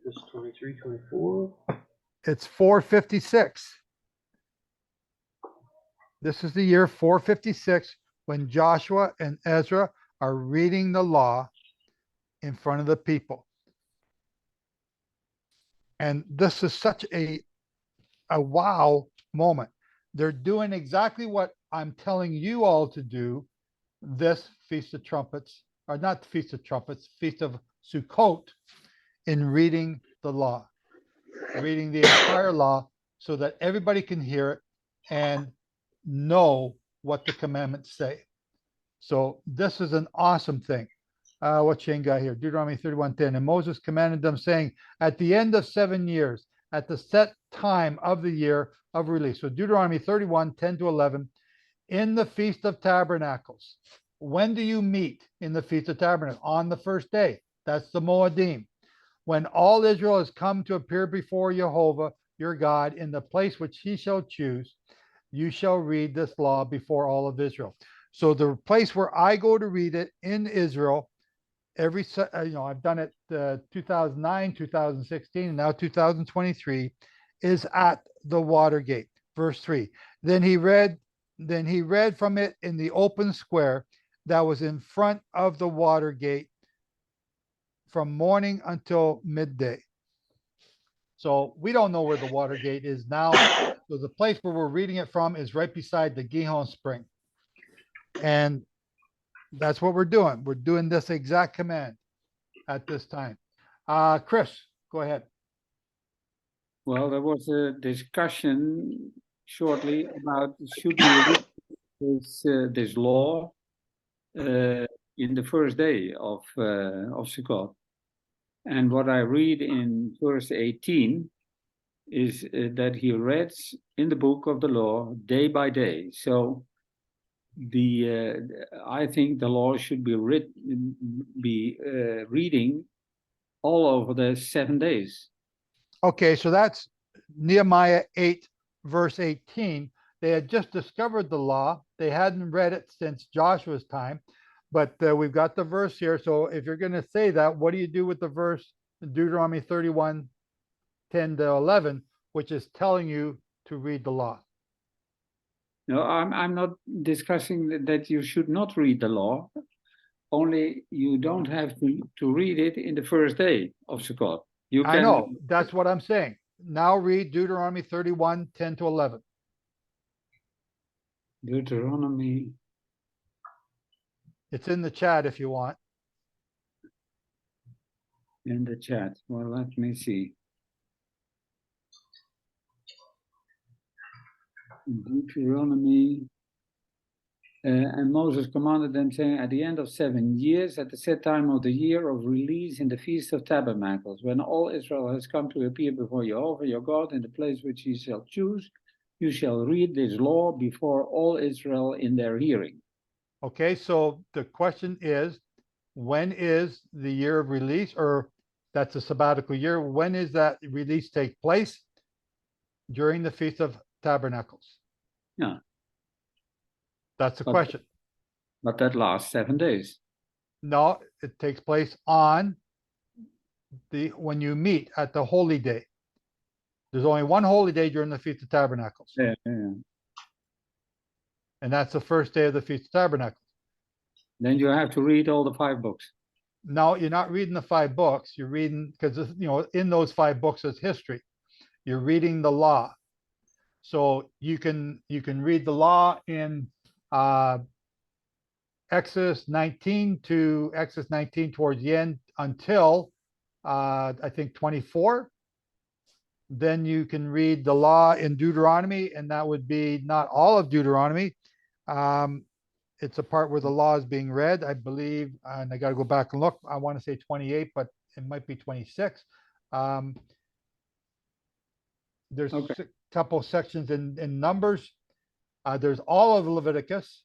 This 23, 24. It's 456. This is the year 456 when Joshua and Ezra are reading the law in front of the people. And this is such a wow moment. They're doing exactly what I'm telling you all to do this Feast of Trumpets, or not the Feast of Trumpets, Feast of Sukkot, in reading the law, reading the entire law so that everybody can hear it and know what the commandments say. So this is an awesome thing. What Shane got here, Deuteronomy 31:10. And Moses commanded them, saying, at the end of 7 years, at the set time of the year of release. So Deuteronomy 31:10-11, in the Feast of Tabernacles. When do you meet in the Feast of Tabernacles? On the first day. That's the Moedim. When all Israel has come to appear before Jehovah, your God, in the place which he shall choose, you shall read this law before all of Israel. So the place where I go to read it in Israel, every, I've done it 2009, 2016, and now 2023, is at the Watergate. Verse 3. Then he read from it in the open square that was in front of the Watergate from morning until midday. So we don't know where the Watergate is now. So the place where we're reading it from is right beside the Gihon Spring. And that's what we're doing. We're doing this exact command at this time. Chris, go ahead. Well, there was a discussion shortly about should we read this law in the first day of Sukkot. And what I read in verse 18 is that he reads in the book of the law day by day. So I think the law should be reading all over the 7 days. Okay, so that's Nehemiah 8, verse 18. They had just discovered the law. They hadn't read it since Joshua's time, but we've got the verse here. So if you're going to say that, what do you do with the verse Deuteronomy 31:10-11, which is telling you to read the law? No, I'm not discussing that you should not read the law. Only you don't have to read it in the first day of Sukkot. You can, I know, that's what I'm saying. Now read Deuteronomy 31:10-11. Deuteronomy. It's in the chat if you want. In the chat. Well, let me see. Deuteronomy. And Moses commanded them, saying, at the end of 7 years, at the set time of the year of release in the Feast of Tabernacles, when all Israel has come to appear before Jehovah your God in the place which he shall choose, you shall read this law before all Israel in their hearing. Okay, so the question is, when is the year of release, or that's a sabbatical year? When is that release take place? During the Feast of Tabernacles. Yeah. That's the question. But that lasts 7 days. No, it takes place on when you meet at the holy day. There's only one holy day during the Feast of Tabernacles. Yeah. And that's the first day of the Feast of Tabernacles. Then you have to read all the 5 books. No, you're not reading the 5 books. You're reading, because in those 5 books is history. You're reading the law. So you can read the law in Exodus 19 towards the end until I think 24. Then you can read the law in Deuteronomy, and that would be not all of Deuteronomy. It's a part where the law is being read, I believe, and I got to go back and look. I want to say 28, but it might be 26. There's a couple sections in Numbers. There's all of Leviticus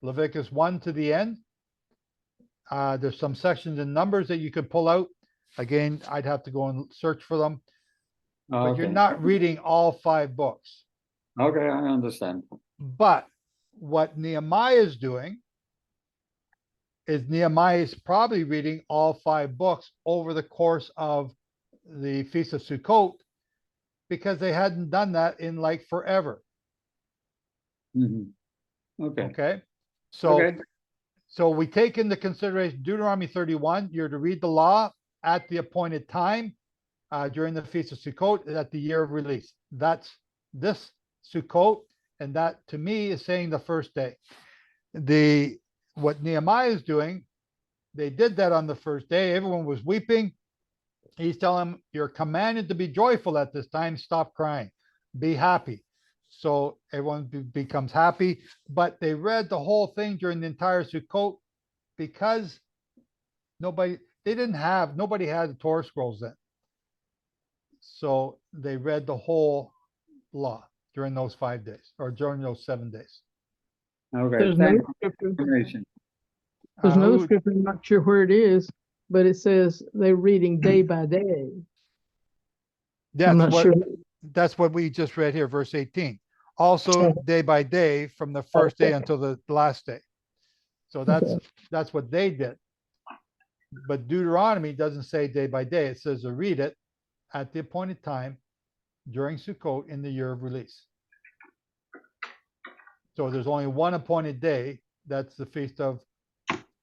1 to the end. There's some sections in Numbers that you could pull out. Again, I'd have to go and search for them. But you're not reading all 5 books. Okay, I understand. But what Nehemiah is doing is Nehemiah is probably reading all 5 books over the course of the Feast of Sukkot, because they hadn't done that in like forever. Okay. So we take into consideration Deuteronomy 31. You're to read the law at the appointed time during the Feast of Sukkot at the year of release. That's this Sukkot, and that to me is saying the first day. What Nehemiah is doing, they did that on the first day. Everyone was weeping. He's telling them, you're commanded to be joyful at this time. Stop crying. Be happy. So everyone becomes happy. But they read the whole thing during the entire Sukkot because nobody had the Torah scrolls then. So they read the whole law during those 5 days, or during those 7 days. Okay. There's no scripture. There's no scripture. I'm not sure where it is, but it says they're reading day by day. That's what we just read here, verse 18. Also day by day from the first day until the last day. So that's what they did. But Deuteronomy doesn't say day by day. It says to read it at the appointed time during Sukkot in the year of release. So there's only one appointed day. That's the Feast of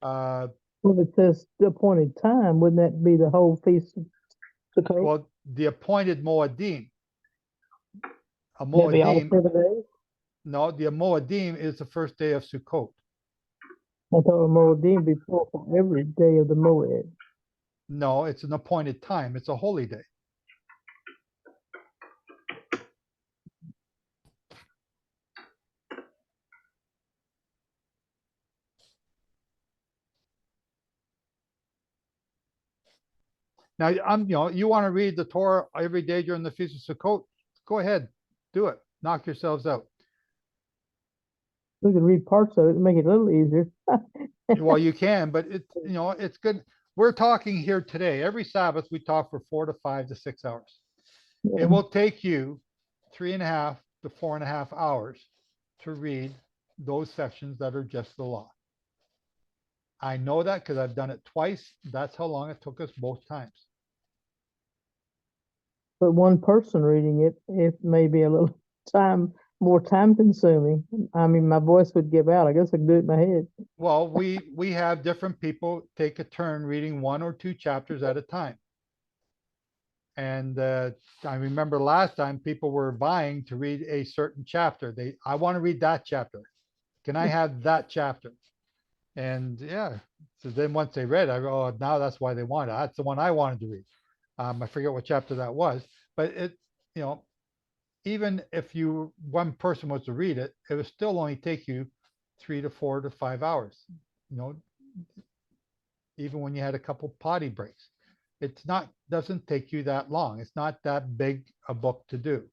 Well, it says the appointed time. Wouldn't that be the whole Feast of Sukkot? Well, the appointed Moedim. A That'd be all Moedim. 7 days? No, the Moedim is the first day of Sukkot. I thought a Moedim before for every day of the Moed. No, it's an appointed time. It's a holy day. Now, you want to read the Torah every day during the Feast of Sukkot? Go ahead, do it. Knock yourselves out. We can read parts of it and make it a little easier. Well, you can, but it's good. We're talking here today. Every Sabbath, we talk for 4 to 5 to 6 hours. It will take you 3.5 to 4.5 hours to read those sections that are just the law. I know that because I've done it twice. That's how long it took us both times. But one person reading it, it may be a little more time consuming. I mean, my voice would give out. I guess I could do it in my head. Well, we have different people take a turn reading 1 or 2 chapters at a time. And I remember last time people were vying to read a certain chapter. I want to read that chapter. Can I have that chapter? And yeah, so then once they read, I go, oh, now that's why they want it. That's the one I wanted to read. I forget what chapter that was, but even if one person was to read it, it would still only take you 3 to 4 to 5 hours. You know, even when you had a couple potty breaks, doesn't take you that long. It's not that big a book to do.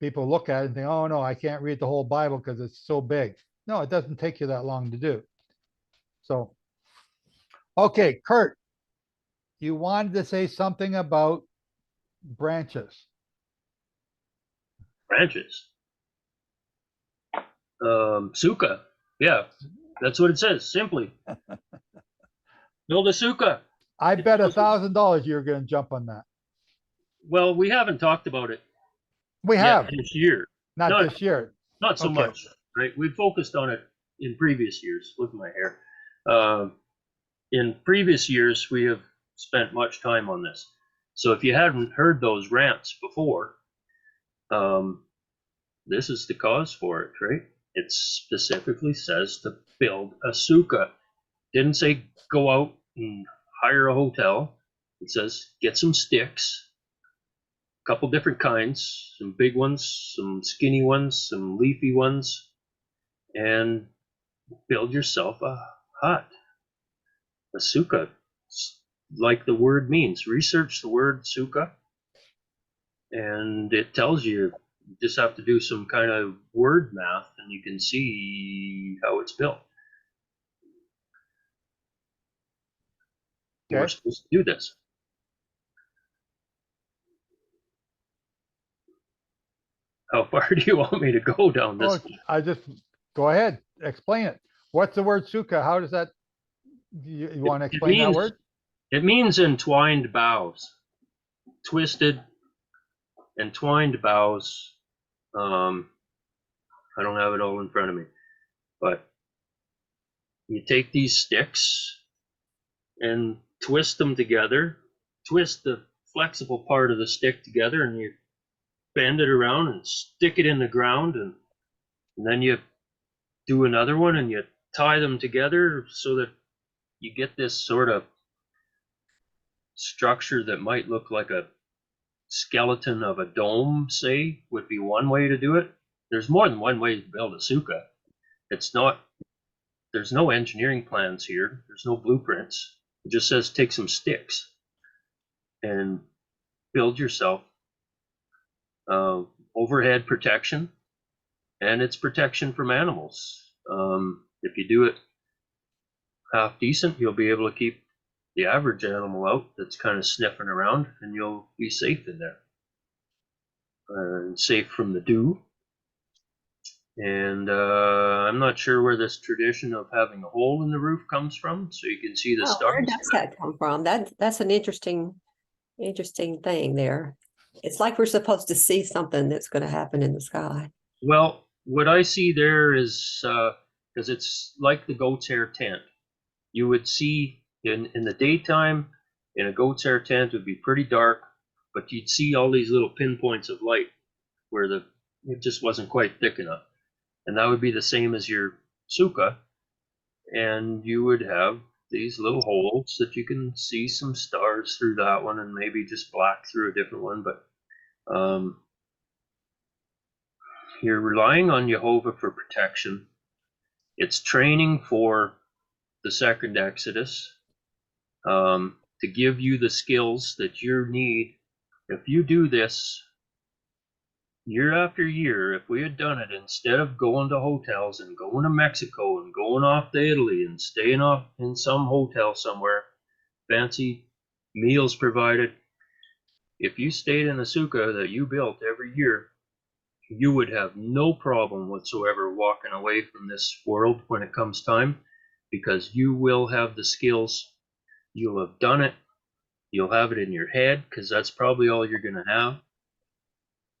People look at it and think, oh no, I can't read the whole Bible because it's so big. No, it doesn't take you that long to do. So, okay, Kurt, you wanted to say something about branches. Branches. Sukkah. Yeah, that's what it says. Simply build a sukkah. I bet $1,000 you're going to jump on that. Well, we haven't talked about it. We have this year. Not this year. Not so Okay. much, right? We focused on it in previous years. Look at my hair. In previous years, we have spent much time on this. So if you hadn't heard those rants before, this is the cause for it, right? It specifically says to build a sukkah. Didn't say go out and hire a hotel. It says get some sticks, a couple different kinds, some big ones, some skinny ones, some leafy ones, and build yourself a hut, a sukkah, like the word means. Research the word sukkah, and it tells you. You just have to do some kind of word math, and you can see how it's built. Okay. We're supposed to do this. How far do you want me to go down this? I just go ahead, explain it. What's the word sukkah? How does that? You want to explain that word? It means entwined boughs, twisted, entwined boughs. I don't have it all in front of me, but you take these sticks and twist them together, twist the flexible part of the stick together, and you bend it around and stick it in the ground, and then you do another one and you tie them together so that you get this sort of structure that might look like a skeleton of a dome, say, would be one way to do it. There's more than one way to build a sukkah. There's no engineering plans here. There's no blueprints. It just says take some sticks and build yourself overhead protection, and it's protection from animals. If you do it half decent, you'll be able to keep the average animal out that's kind of sniffing around, and you'll be safe in there. And safe from the dew. And I'm not sure where this tradition of having a hole in the roof comes from, so you can see the stars. Where does that come from? That's an interesting thing there. It's like we're supposed to see something that's going to happen in the sky. Well, what I see there is because it's like the goat's hair tent. You would see in the daytime in a goat's hair tent, it would be pretty dark, but you'd see all these little pinpoints of light where it just wasn't quite thick enough. And that would be the same as your sukkah. And you would have these little holes that you can see some stars through that one, and maybe just black through a different one. But you're relying on Jehovah for protection. It's training for the second Exodus, to give you the skills that you need. If you do this year after year, if we had done it instead of going to hotels and going to Mexico and going off to Italy and staying off in some hotel somewhere, fancy meals provided, if you stayed in a sukkah that you built every year, you would have no problem whatsoever walking away from this world when it comes time, because you will have the skills. You'll have done it. You'll have it in your head, because that's probably all you're going to have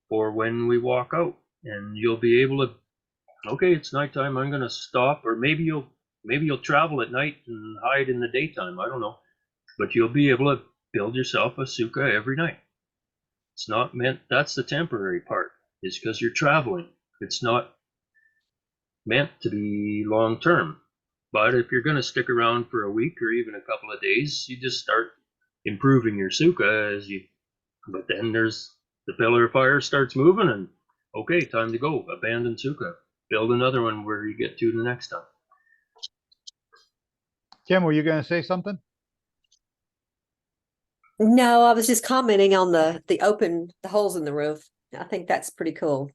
for when we walk out. And you'll be able to, okay, it's nighttime, I'm going to stop. Or maybe you'll travel at night and hide in the daytime. I don't know. But you'll be able to build yourself a sukkah every night. It's not meant, that's the temporary part, is because you're traveling. It's not meant to be long term. But if you're going to stick around for a week or even a couple of days, you just start improving your sukkah but then there's the pillar of fire starts moving, and Okay, time to go. Abandon sukkah. Build another one where you get to the next time. Kim, were you going to say something? No, I was just commenting on the holes in the roof. I think that's pretty cool.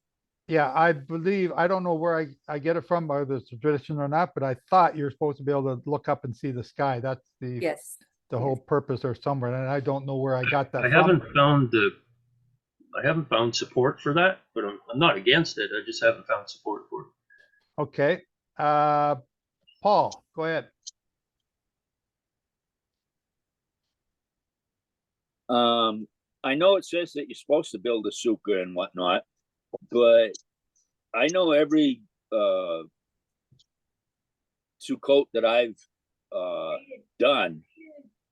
Yeah, I believe, I don't know where I get it from, whether it's a tradition or not, but I thought you're supposed to be able to look up and see the sky. That's the Yes. whole purpose or somewhere. And I don't know where I got that I from. haven't found support for that, but I'm not against it. I just haven't found support for it. Okay. Paul, go ahead. I know it says that you're supposed to build a sukkah and whatnot, but I know every Sukkot that I've done,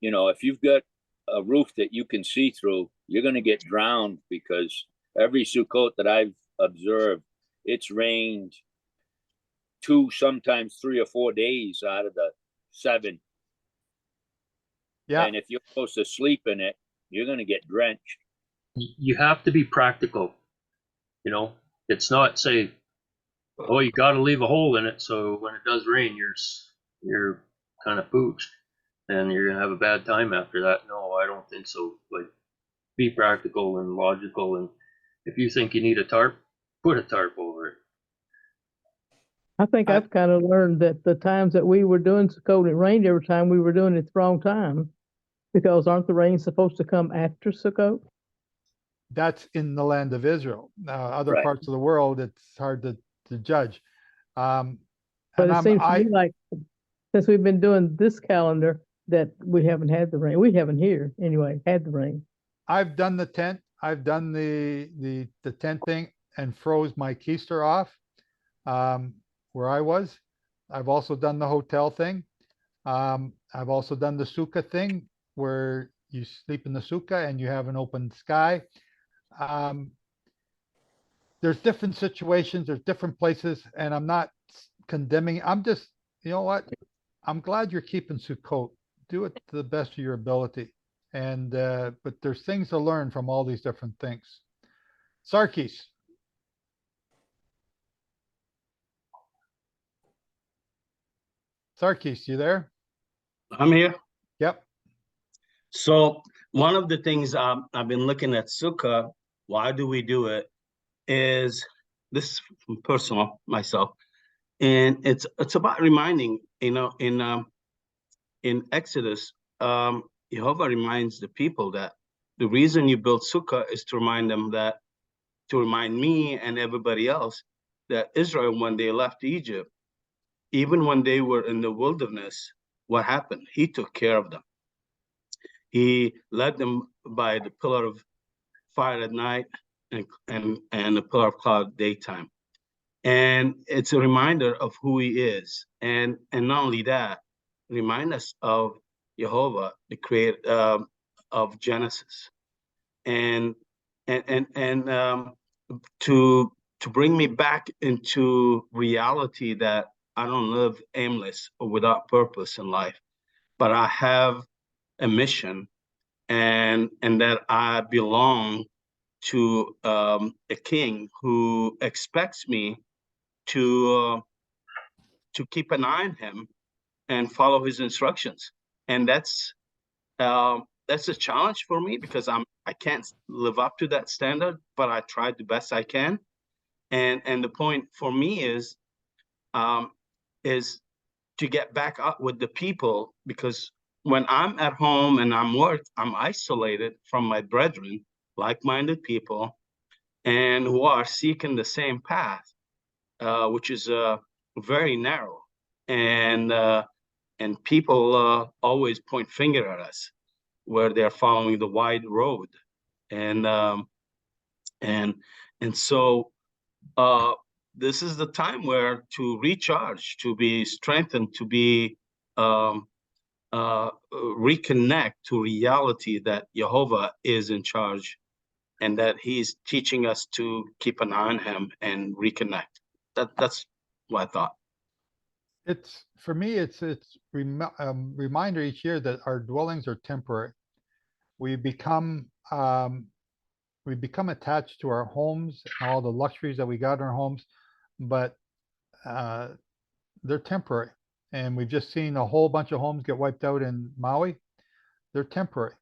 you know, if you've got a roof that you can see through, you're going to get drowned, because every Sukkot that I've observed, it's rained 2, sometimes 3 or 4 days out of the 7. Yeah. And if you're supposed to sleep in it, you're going to get drenched. You have to be practical. You know, it's not say, oh, you got to leave a hole in it, so when it does rain, you're kind of pooched, and you're gonna have a bad time after that. No, I don't think so. Like, be practical and logical, and if you think you need a tarp, put a tarp over it. I think I've kind of learned that the times that we were doing Sukkot, it rained every time we were doing it at the wrong time, because aren't the rains supposed to come after Sukkot? That's in the land of Israel. Other Right. parts of the world, it's hard to judge. But it seems to me like, since we've been doing this calendar, that we haven't had the rain. We haven't here anyway had the rain. I've done the tent. I've done the tent thing and froze my keister off where I was. I've also done the hotel thing. I've also done the sukkah thing where you sleep in the sukkah and you have an open sky. There's different situations, there's different places, and I'm not condemning. I'm just, you know what? I'm glad you're keeping Sukkot. Do it to the best of your ability. And but there's things to learn from all these different things. Sarkis. Sarkis, you there? I'm here. Yep. So one of the things I've been looking at Sukkah, why do we do it, is this is personal myself, and it's about reminding, you know, in Exodus, Jehovah reminds the people that the reason you build Sukkah is to remind them that, to remind me and everybody else, that Israel, when they left Egypt, even when they were in the wilderness, what happened? He took care of them. He led them by the pillar of fire at night and the pillar of cloud daytime. And it's a reminder of who he is. And not only that, remind us of Jehovah, the creator of Genesis. And to bring me back into reality that I don't live aimless or without purpose in life, but I have a mission, and that I belong to a king who expects me to keep an eye on him and follow his instructions. And that's a challenge for me, because I can't live up to that standard, but I try the best I can. And the point for me is to get back up with the people, because when I'm at home and I'm isolated from my brethren, like-minded people, and who are seeking the same path, which is very narrow, and people always point finger at us where they're following the wide road, and so this is the time where to recharge, to be strengthened, to be reconnect to reality that Jehovah is in charge, and that he's teaching us to keep an eye on him and reconnect. That's what I thought. It's, for me, it's reminder each year that our dwellings are temporary. We become we become attached to our homes and all the luxuries that we got in our homes, but they're temporary. And we've just seen a whole bunch of homes get wiped out in Maui. They're temporary.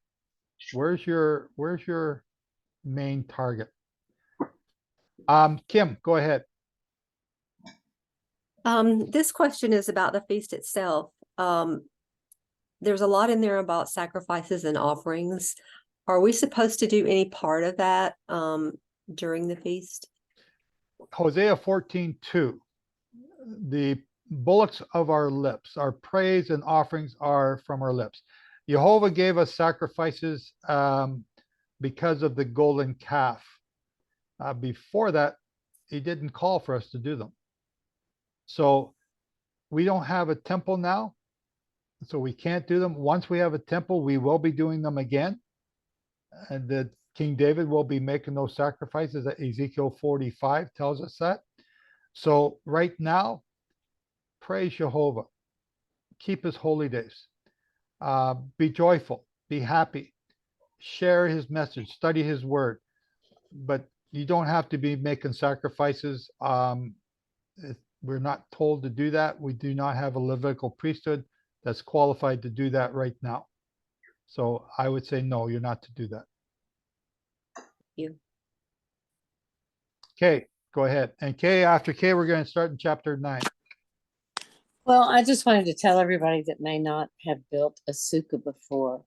Where's your main target? Kim, go ahead. This question is about the feast itself. There's a lot in there about sacrifices and offerings. Are we supposed to do any part of that during the feast? Hosea 14:2. The bullocks of our lips, our praise and offerings are from our lips. Jehovah gave us sacrifices because of the golden calf. Before that, he didn't call for us to do them. So we don't have a temple now, so we can't do them. Once we have a temple, we will be doing them again. And that King David will be making those sacrifices. That Ezekiel 45 tells us that. So right now, praise Jehovah. Keep his holy days. Be joyful. Be happy. Share his message. Study his word. But you don't have to be making sacrifices. We're not told to do that. We do not have a Levitical priesthood that's qualified to do that right now. So I would say no, you're not to do that. You. Okay, go ahead. And Kay, after Kay, we're going to start in chapter 9. Well, I just wanted to tell everybody that may not have built a sukkah before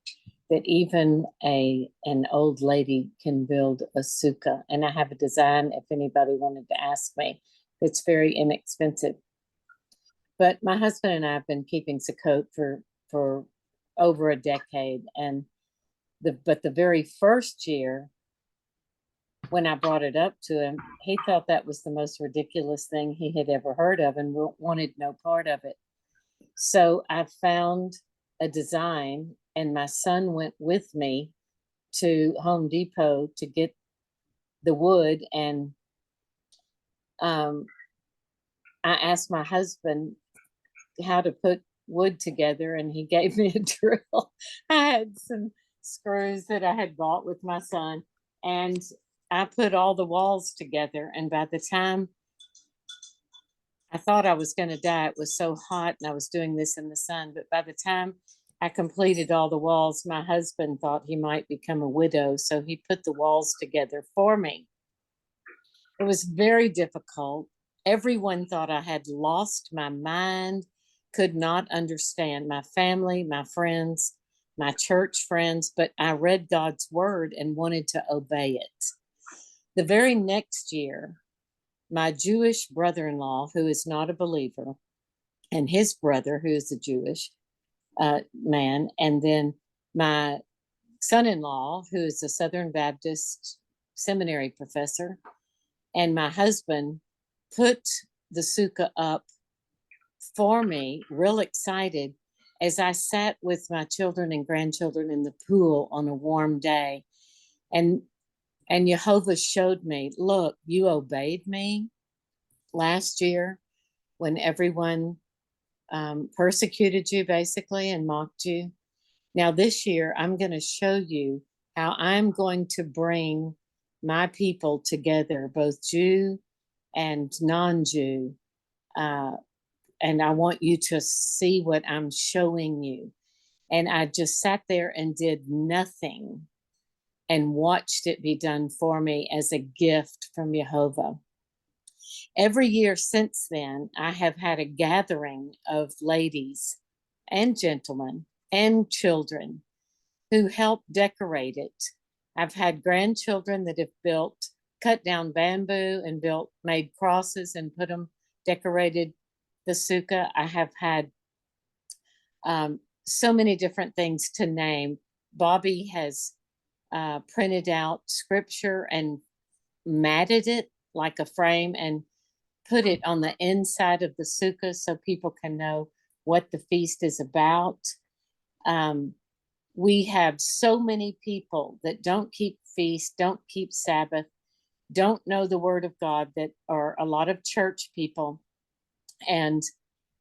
that even an old lady can build a sukkah. And I have a design if anybody wanted to ask me. It's very inexpensive. But my husband and I have been keeping Sukkot for over a decade. And but the very first year, when I brought it up to him, he thought that was the most ridiculous thing he had ever heard of and wanted no part of it. So I found a design, and my son went with me to Home Depot to get the wood. And I asked my husband how to put wood together, and he gave me a drill. I had some screws that I had bought with my son, and I put all the walls together. And by the time I thought I was going to die, it was so hot, and I was doing this in the sun. But by the time I completed all the walls, my husband thought he might become a widow, so he put the walls together for me. It was very difficult. Everyone thought I had lost my mind, could not understand. My family, my friends, my church friends, but I read God's word and wanted to obey it. The very next year, my Jewish brother-in-law, who is not a believer, and his brother, who is a Jewish man, and then my son-in-law, who is a Southern Baptist seminary professor, and my husband put the sukkah up for me, real excited, as I sat with my children and grandchildren in the pool on a warm day. And Jehovah showed me, look, you obeyed me last year when everyone persecuted you basically and mocked you. Now this year, I'm going to show you how I'm going to bring my people together, both Jew and non-Jew. And I want you to see what I'm showing you. And I just sat there and did nothing and watched it be done for me as a gift from Jehovah. Every year since then, I have had a gathering of ladies and gentlemen and children who help decorate it. I've had grandchildren that have cut down bamboo and made crosses and decorated the sukkah. I have had so many different things to name. Bobby has printed out scripture and matted it like a frame and put it on the inside of the sukkah so people can know what the feast is about. We have so many people that don't keep feast, don't keep Sabbath, don't know the word of God, that are a lot of church people. And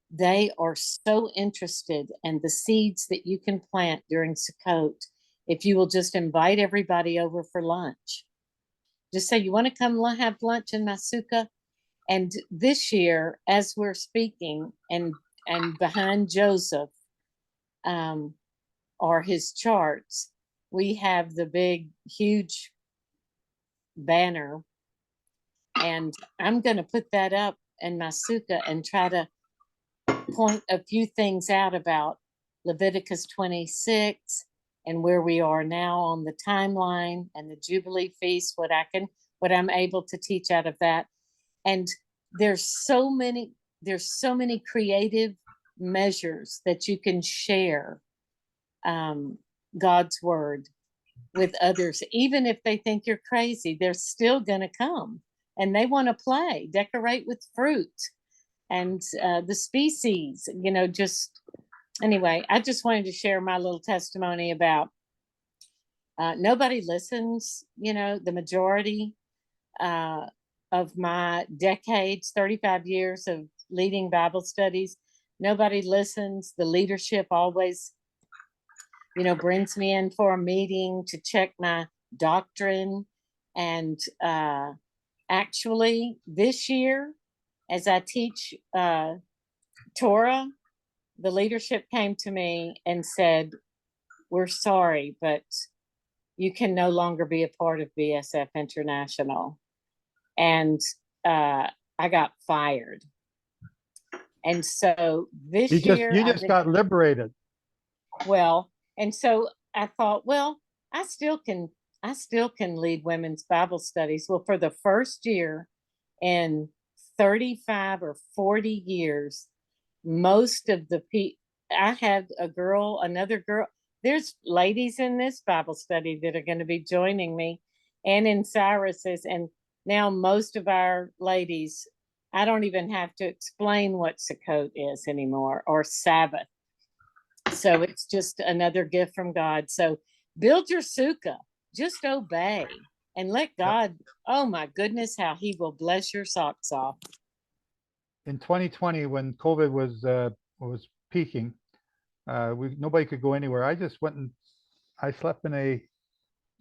they are so interested in the seeds that you can plant during Sukkot if you will just invite everybody over for lunch. Just say, you want to come have lunch in my sukkah? And this year, as we're speaking, and behind Joseph are his charts, we have the big, huge banner. And I'm going to put that up in my sukkah and try to point a few things out about Leviticus 26 and where we are now on the timeline and the Jubilee feast, what I'm able to teach out of that. And there's so many creative measures that you can share God's word with others. Even if they think you're crazy, they're still going to come and they want to play, decorate with fruit and the species, just anyway, I just wanted to share my little testimony about nobody listens, the majority of my decades, 35 years of leading Bible studies, nobody listens. The leadership always, brings me in for a meeting to check my doctrine. And actually this year, as I teach Torah, the leadership came to me and said, we're sorry, but you can no longer be a part of BSF International. And I got fired. And so this year you just got liberated. Well, and so I thought, well, I still can lead women's Bible studies. Well, for the first year in 35 or 40 years, most of the people, I had another girl, there's ladies in this Bible study that are going to be joining me, and in Cyrus's, and now most of our ladies, I don't even have to explain what Sukkot is anymore, or Sabbath. So it's just another gift from God. So build your sukkah, just obey and let God, oh my goodness, how he will bless your socks off. In 2020, when COVID was peaking, nobody could go anywhere. I just went and I slept in a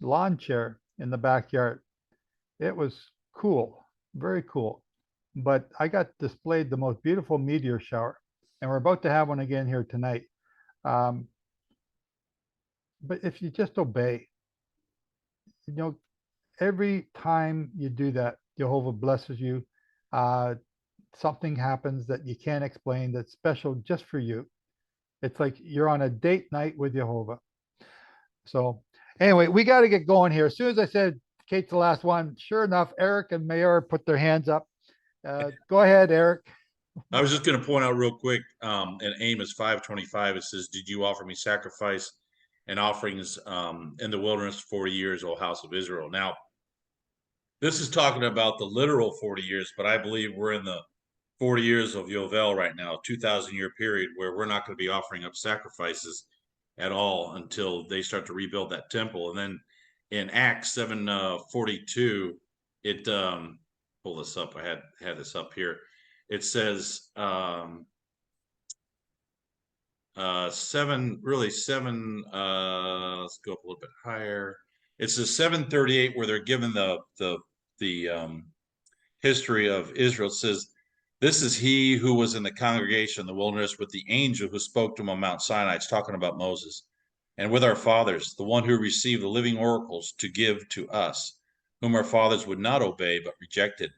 lawn chair in the backyard. It was cool, very cool. But I got displayed the most beautiful meteor shower, and we're about to have one again here tonight. But if you just obey, every time you do that, Jehovah blesses you. Something happens that you can't explain, that's special just for you. It's like you're on a date night with Jehovah. So anyway, we got to get going here. As soon as I said Kate's the last one, sure enough, Eric and Mayor put their hands up. Go ahead, Eric. I was just going to point out real quick, in Amos 5:25, it says, "Did you offer me sacrifice and offerings in the wilderness 40 years, O house of Israel?" Now, this is talking about the literal 40 years, but I believe we're in the 40 years of Yovel right now, a 2,000-year period where we're not going to be offering up sacrifices at all until they start to rebuild that temple. And then in Acts 7:42, it pull this up. I had this up here. It says seven. Let's go up a little bit higher. It says 7:38, where they're given the history of Israel. It says, "This is he who was in the congregation in the wilderness with the angel who spoke to him on Mount Sinai." It's talking about Moses. "And with our fathers, the one who received the living oracles to give to us, whom our fathers would not obey, but rejected.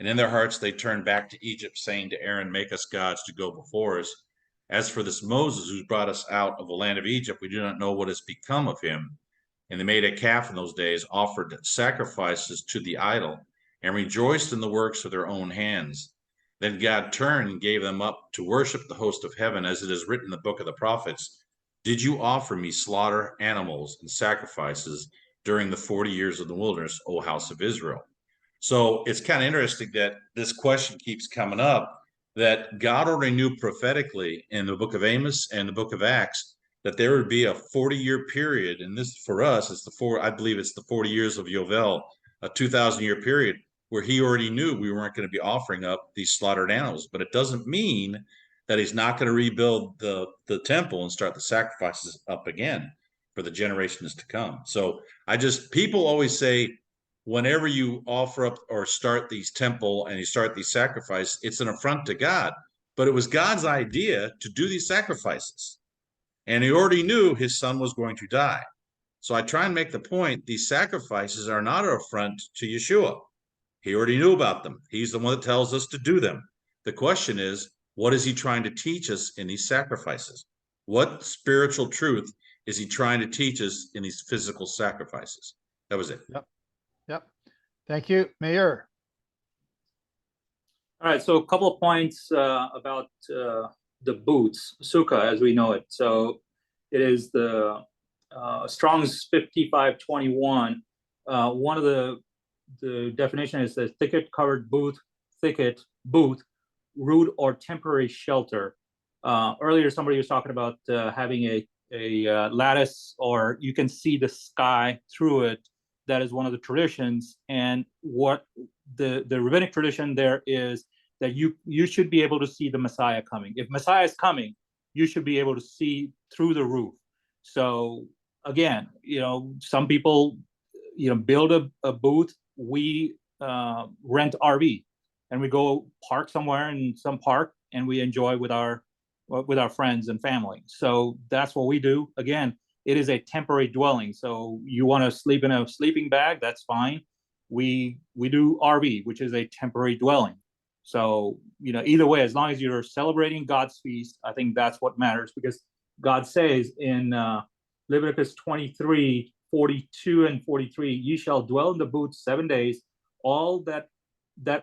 And in their hearts they turned back to Egypt, saying to Aaron, 'Make us gods to go before us.' As for this Moses who's brought us out of the land of Egypt, we do not know what has become of him." And they made a calf in those days, offered sacrifices to the idol, and rejoiced in the works of their own hands. Then God turned and gave them up to worship the host of heaven, as it is written in the book of the prophets, "Did you offer me slaughter animals and sacrifices during the 40 years of the wilderness, O house of Israel?" So it's kind of interesting that this question keeps coming up, that God already knew prophetically in the book of Amos and the book of Acts that there would be a 40-year period. And this, for us, I believe it's the 40 years of Yovel, a 2,000-year period, where he already knew we weren't going to be offering up these slaughtered animals. But it doesn't mean that he's not going to rebuild the temple and start the sacrifices up again for the generations to come. So people always say, whenever you offer up or start these temple and you start these sacrifices, it's an affront to God. But it was God's idea to do these sacrifices. And he already knew his son was going to die. So I try and make the point, these sacrifices are not an affront to Yeshua. He already knew about them. He's the one that tells us to do them. The question is, what is he trying to teach us in these sacrifices? What spiritual truth is he trying to teach us in these physical sacrifices? That was it. Yep. Yep. Thank you, Mayor. All right, so a couple of points about the booths, sukkah as we know it. So it is the Strong's 5521. One of the definition is the thicket covered booth, rude or temporary shelter. Earlier, somebody was talking about having a lattice, or you can see the sky through it. That is one of the traditions. And what the rabbinic tradition there is that you should be able to see the Messiah coming. If Messiah is coming, you should be able to see through the roof. So again, some people, build a booth. We rent RV and we go park somewhere in some park and we enjoy with our friends and family. So that's what we do. Again, it is a temporary dwelling. So you want to sleep in a sleeping bag, that's fine. We do RV, which is a temporary dwelling. So, either way, as long as you're celebrating God's feast, I think that's what matters, because God says in Leviticus 23, 42 and 43, ye shall dwell in the booths 7 days. All that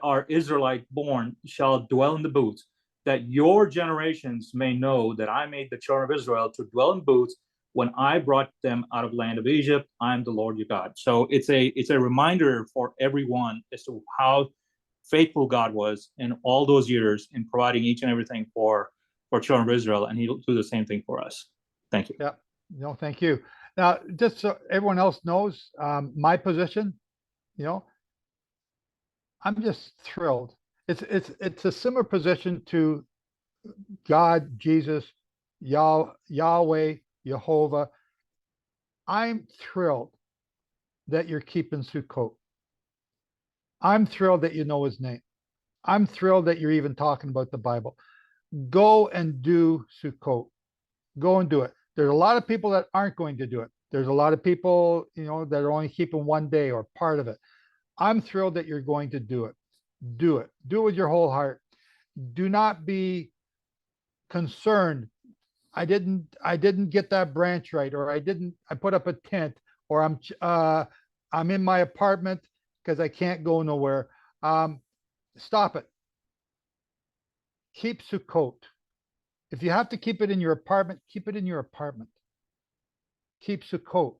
are Israelite born shall dwell in the booths, that your generations may know that I made the children of Israel to dwell in booths when I brought them out of land of Egypt. I am the Lord your God. So it's a reminder for everyone as to how faithful God was in all those years in providing each and everything for children of Israel, and he'll do the same thing for us. Thank you. Yeah, no, thank you. Now, just so everyone else knows, my position, I'm just thrilled. It's a similar position to God, Jesus, Yahweh, Jehovah. I'm thrilled that you're keeping Sukkot. I'm thrilled that you know his name. I'm thrilled that you're even talking about the Bible. Go and do Sukkot. Go and do it. There's a lot of people that aren't going to do it. There's a lot of people, that are only keeping 1 day or part of it. I'm thrilled that you're going to do it. Do it. Do it with your whole heart. Do not be concerned. I didn't get that branch right, or I put up a tent, or I'm in my apartment because I can't go nowhere. Stop it. Keep Sukkot. If you have to keep it in your apartment, keep it in your apartment. Keep Sukkot.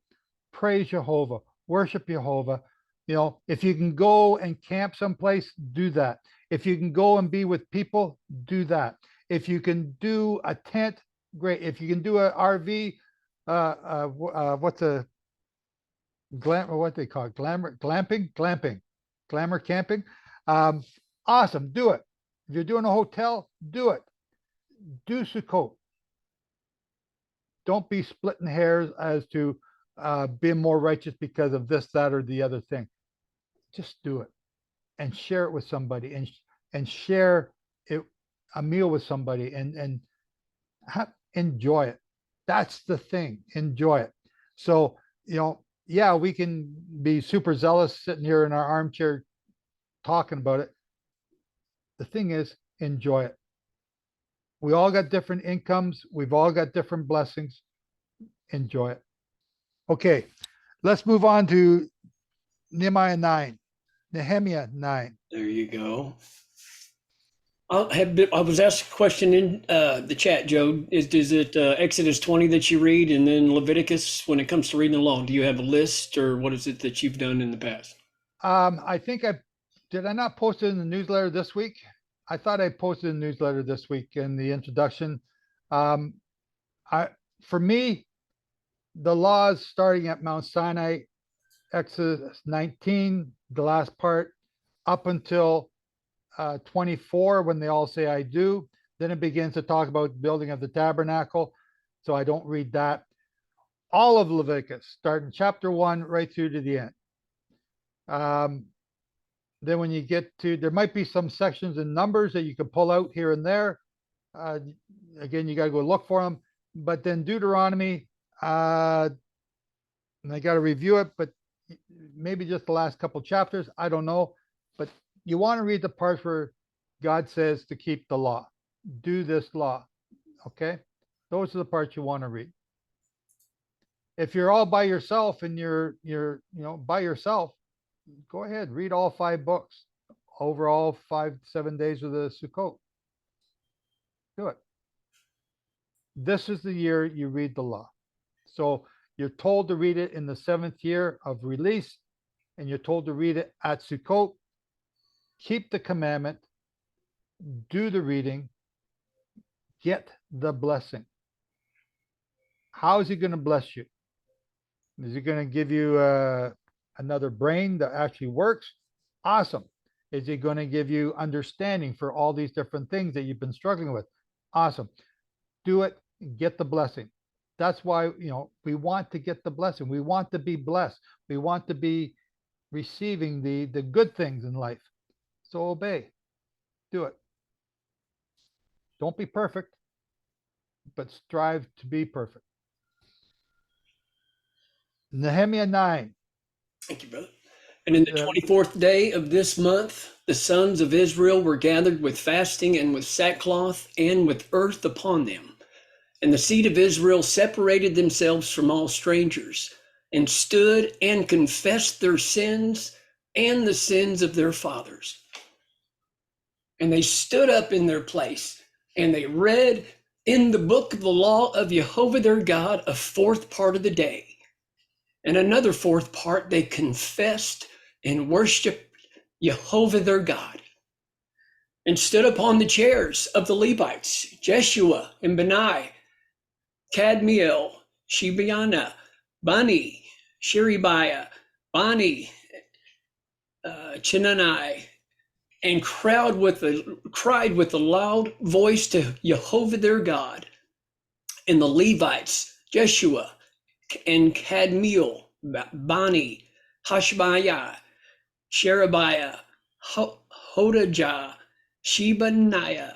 Praise Jehovah. Worship Jehovah. If you can go and camp someplace, do that. If you can go and be with people, do that. If you can do a tent, great. If you can do a RV, what's a what they call it? Glamour camping. Awesome. Do it. If you're doing a hotel, do it. Do Sukkot. Don't be splitting hairs as to being more righteous because of this, that, or the other thing. Just do it and share it with somebody, and share it, a meal with somebody, and enjoy it. That's the thing. Enjoy it. So, yeah, we can be super zealous sitting here in our armchair talking about it. The thing is, enjoy it. We all got different incomes. We've all got different blessings. Enjoy it. Okay, let's move on to Nehemiah 9. Nehemiah 9. There you go. I was asked a question in the chat, Joe. Is it Exodus 20 that you read, and then Leviticus when it comes to reading the law? Do you have a list, or what is it that you've done in the past? I think did I not post it in the newsletter this week? I thought I posted in the newsletter this week in the introduction. For me, the laws starting at Mount Sinai, Exodus 19, the last part, up until 24, when they all say I do. Then it begins to talk about building of the tabernacle. So I don't read that. All of Leviticus, starting chapter 1 right through to the end. Then when you get to, there might be some sections in Numbers that you can pull out here and there. Again, you got to go look for them. But then Deuteronomy, and I got to review it, but maybe just the last couple chapters. I don't know. But you want to read the parts where God says to keep the law, do this law. Okay, those are the parts you want to read. If you're all by yourself and you're by yourself, go ahead, read all 5 books over all 5-7 days of the Sukkot. Do it. This is the year you read the law. So you're told to read it in the 7th year of release, and you're told to read it at Sukkot. Keep the commandment, do the reading, get the blessing. How is he going to bless you? Is he going to give you another brain that actually works? Awesome. Is he going to give you understanding for all these different things that you've been struggling with? Awesome. Do it, get the blessing. That's why, we want to get the blessing. We want to be blessed. We want to be receiving the good things in life. So obey. Do it. Don't be perfect, but strive to be perfect. Nehemiah 9. Thank you, brother. And in the 24th day of this month, the sons of Israel were gathered with fasting and with sackcloth and with earth upon them. And the seed of Israel separated themselves from all strangers and stood and confessed their sins and the sins of their fathers. And they stood up in their place and they read in the book of the law of Jehovah their God a 4th part of the day. And another 4th part, they confessed and worshiped Jehovah their God, and stood upon the chairs of the Levites, Jeshua and Benai, Kadmiel, Shebiana, Bani, Sherebiah, Bani, Chinanai, and cried with a loud voice to Jehovah their God. And the Levites, Jeshua and Kadmiel, Bani, Hashbiah, Sherebiah, Hodijah, Shebaniah,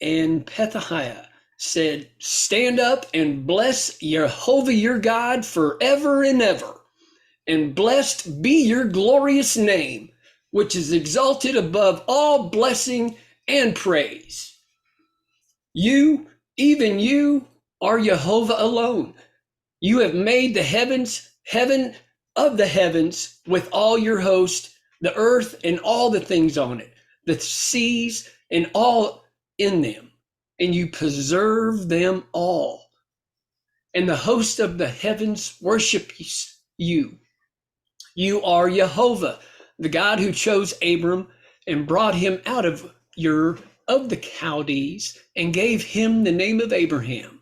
and Pethahiah said, stand up and bless Jehovah your God forever and ever, and blessed be your glorious name, which is exalted above all blessing and praise. You, even you, are Jehovah alone. You have made the heavens, heaven of the heavens with all your host, the earth and all the things on it, the seas and all in them, and you preserve them all. And the host of the heavens worships you. You are Jehovah, the God who chose Abram and brought him out of Ur of the Chaldees and gave him the name of Abraham,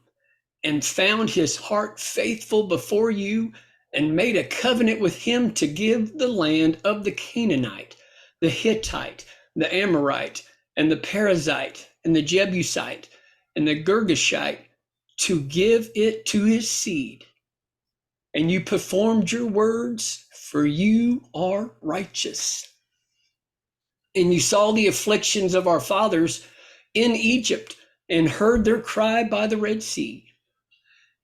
and found his heart faithful before you, and made a covenant with him to give the land of the Canaanite, the Hittite, the Amorite, and the Perizzite, and the Jebusite, and the Girgashite, to give it to his seed. And you performed your words, for you are righteous. And you saw the afflictions of our fathers in Egypt, and heard their cry by the Red Sea,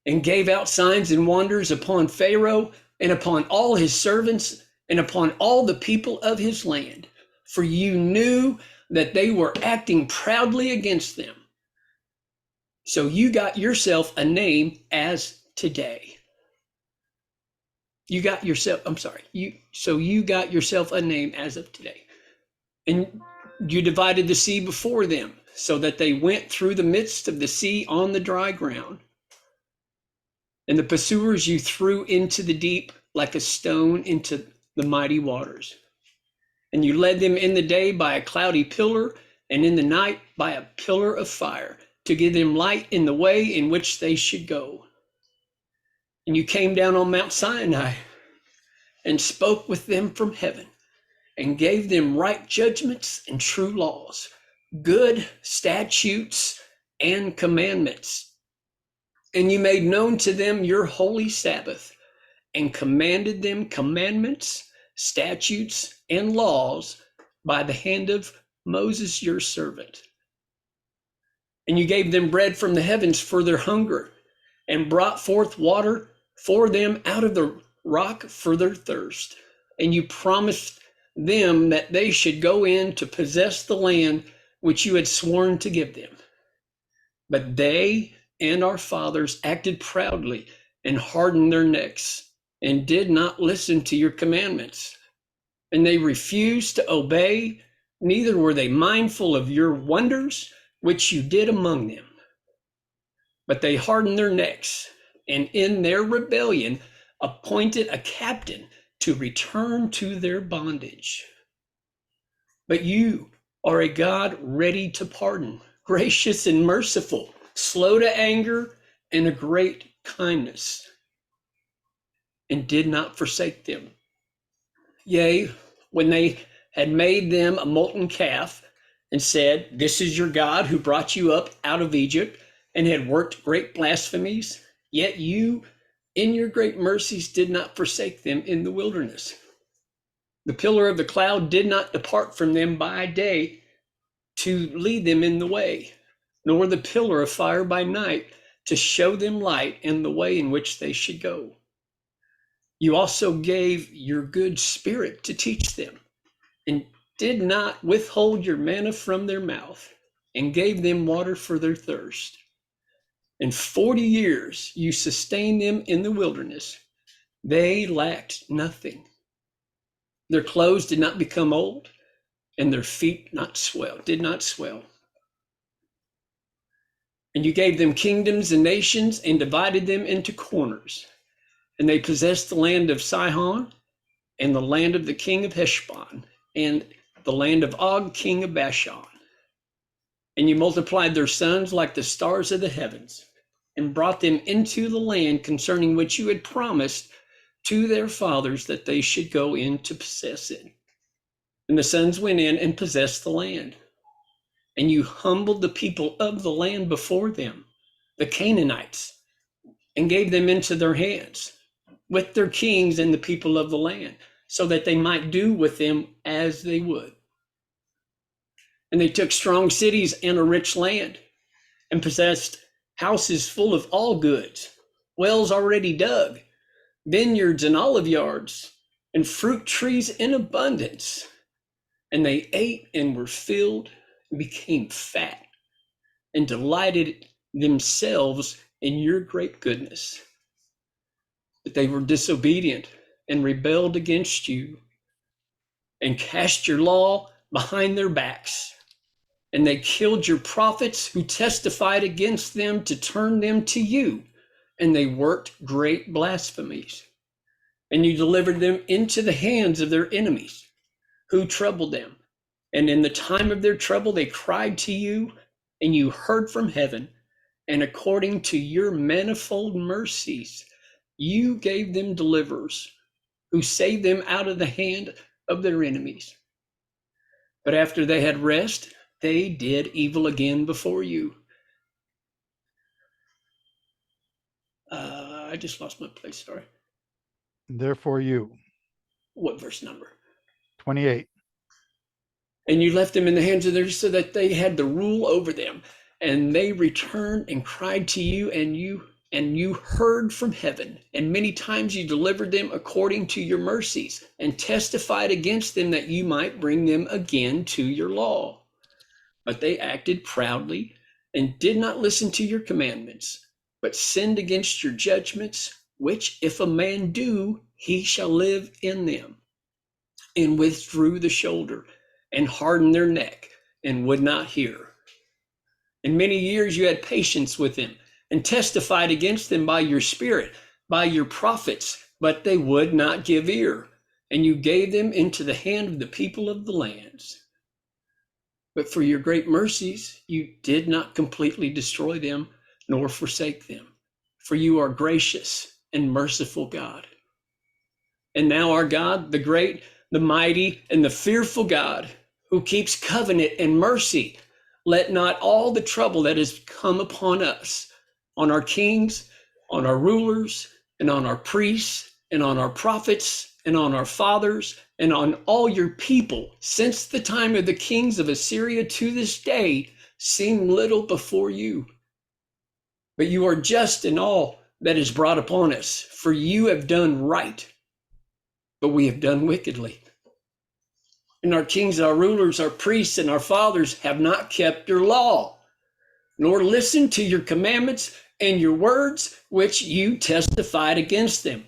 and gave out signs and wonders upon Pharaoh and upon all his servants and upon all the people of his land. For you knew that they were acting proudly against them. So you got yourself a name as today. You got yourself a name as of today. And you divided the sea before them, so that they went through the midst of the sea on the dry ground. And the pursuers you threw into the deep like a stone into the mighty waters. And you led them in the day by a cloudy pillar, and in the night by a pillar of fire, to give them light in the way in which they should go. And you came down on Mount Sinai and spoke with them from heaven, and gave them right judgments and true laws, good statutes and commandments. And you made known to them your holy Sabbath, and commanded them commandments, statutes, and laws by the hand of Moses, your servant. And you gave them bread from the heavens for their hunger, and brought forth water for them out of the rock for their thirst. And you promised them that they should go in to possess the land which you had sworn to give them. But they and our fathers acted proudly and hardened their necks and did not listen to your commandments. And they refused to obey, neither were they mindful of your wonders which you did among them. But they hardened their necks, and in their rebellion appointed a captain to return to their bondage. But you are a God ready to pardon, gracious and merciful, slow to anger, and a great kindness, and did not forsake them. Yea, when they had made them a molten calf and said, "This is your God who brought you up out of Egypt," and had worked great blasphemies, yet you, in your great mercies, did not forsake them in the wilderness. The pillar of the cloud did not depart from them by day to lead them in the way, nor the pillar of fire by night to show them light and the way in which they should go. You also gave your good spirit to teach them, and did not withhold your manna from their mouth, and gave them water for their thirst. In 40 years you sustained them in the wilderness. They lacked nothing. Their clothes did not become old, and their feet did not swell. And you gave them kingdoms and nations and divided them into corners. And they possessed the land of Sihon, and the land of the king of Heshbon, and the land of Og, king of Bashan. And you multiplied their sons like the stars of the heavens, and brought them into the land concerning which you had promised to their fathers that they should go in to possess it. And the sons went in and possessed the land. And you humbled the people of the land before them, the Canaanites, and gave them into their hands, with their kings and the people of the land, so that they might do with them as they would. And they took strong cities and a rich land, and possessed houses full of all goods, wells already dug, vineyards and olive yards, and fruit trees in abundance. And they ate and were filled and became fat, and delighted themselves in your great goodness. But they were disobedient and rebelled against you, and cast your law behind their backs. And they killed your prophets who testified against them to turn them to you, and they worked great blasphemies. And you delivered them into the hands of their enemies, who troubled them. And in the time of their trouble, they cried to you, and you heard from heaven. And according to your manifold mercies, you gave them deliverers, who saved them out of the hand of their enemies. But after they had rest, they did evil again before you. I just lost my place, sorry. Therefore you. What verse number? 28. And you left them in the hands of theirs so that they had the rule over them. And they returned and cried to you, and you heard from heaven. And many times you delivered them according to your mercies, and testified against them that you might bring them again to your law. But they acted proudly and did not listen to your commandments, but sinned against your judgments, which if a man do, he shall live in them. And withdrew the shoulder, and hardened their neck, and would not hear. In many years you had patience with them, and testified against them by your spirit, by your prophets, but they would not give ear. And you gave them into the hand of the people of the lands. But for your great mercies, you did not completely destroy them, nor forsake them. For you are gracious and merciful God. And now our God, the great, the mighty, and the fearful God, who keeps covenant and mercy, let not all the trouble that has come upon us, on our kings, on our rulers, and on our priests, and on our prophets and on our fathers and on all your people since the time of the kings of Assyria to this day seem little before you. But you are just in all that is brought upon us, for you have done right, but we have done wickedly. And our kings, our rulers, our priests, and our fathers have not kept your law, nor listened to your commandments and your words, which you testified against them.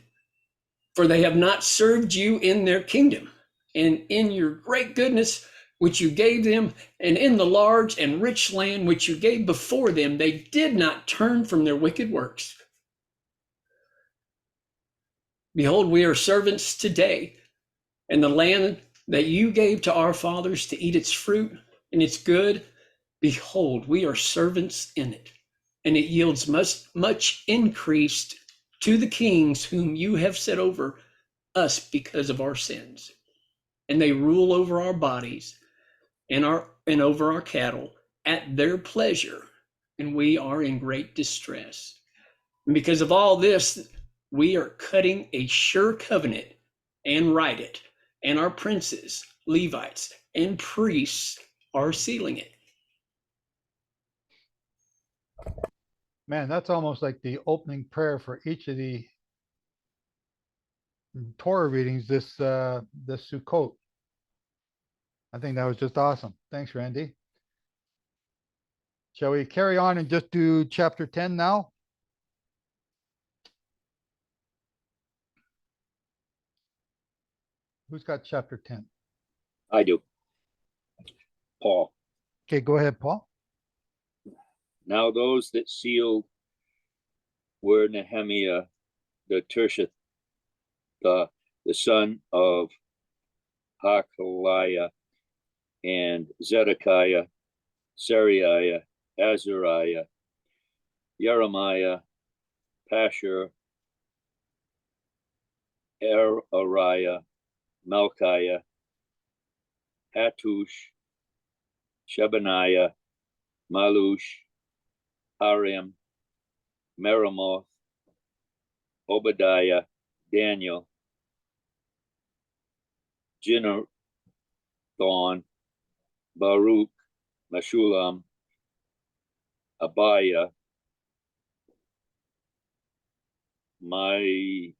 For they have not served you in their kingdom, and in your great goodness, which you gave them, and in the large and rich land which you gave before them, they did not turn from their wicked works. Behold, we are servants today, and the land that you gave to our fathers to eat its fruit and its good, behold, we are servants in it, and it yields much increase to the kings whom you have set over us because of our sins. And they rule over our bodies and over our cattle at their pleasure, and we are in great distress. And because of all this, we are cutting a sure covenant and write it, and our princes, Levites, and priests are sealing it. Man, that's almost like the opening prayer for each of the Torah readings this Sukkot. I think that was just awesome. Thanks, Randy. Shall we carry on and just do chapter 10 now? Who's got chapter 10? I do. Paul. Okay, go ahead, Paul. Now those that sealed were Nehemiah the Tirshith, the son of Hakaliah, and Zedekiah, Sariah, Azariah, Jeremiah, Pashur, Ariah, Malchiah, Hattush, Shebaniah, Malush, Harim, Meremoth, Obadiah, Daniel, Ginnethon, Baruch, Meshulam, Abiah, Mayamin,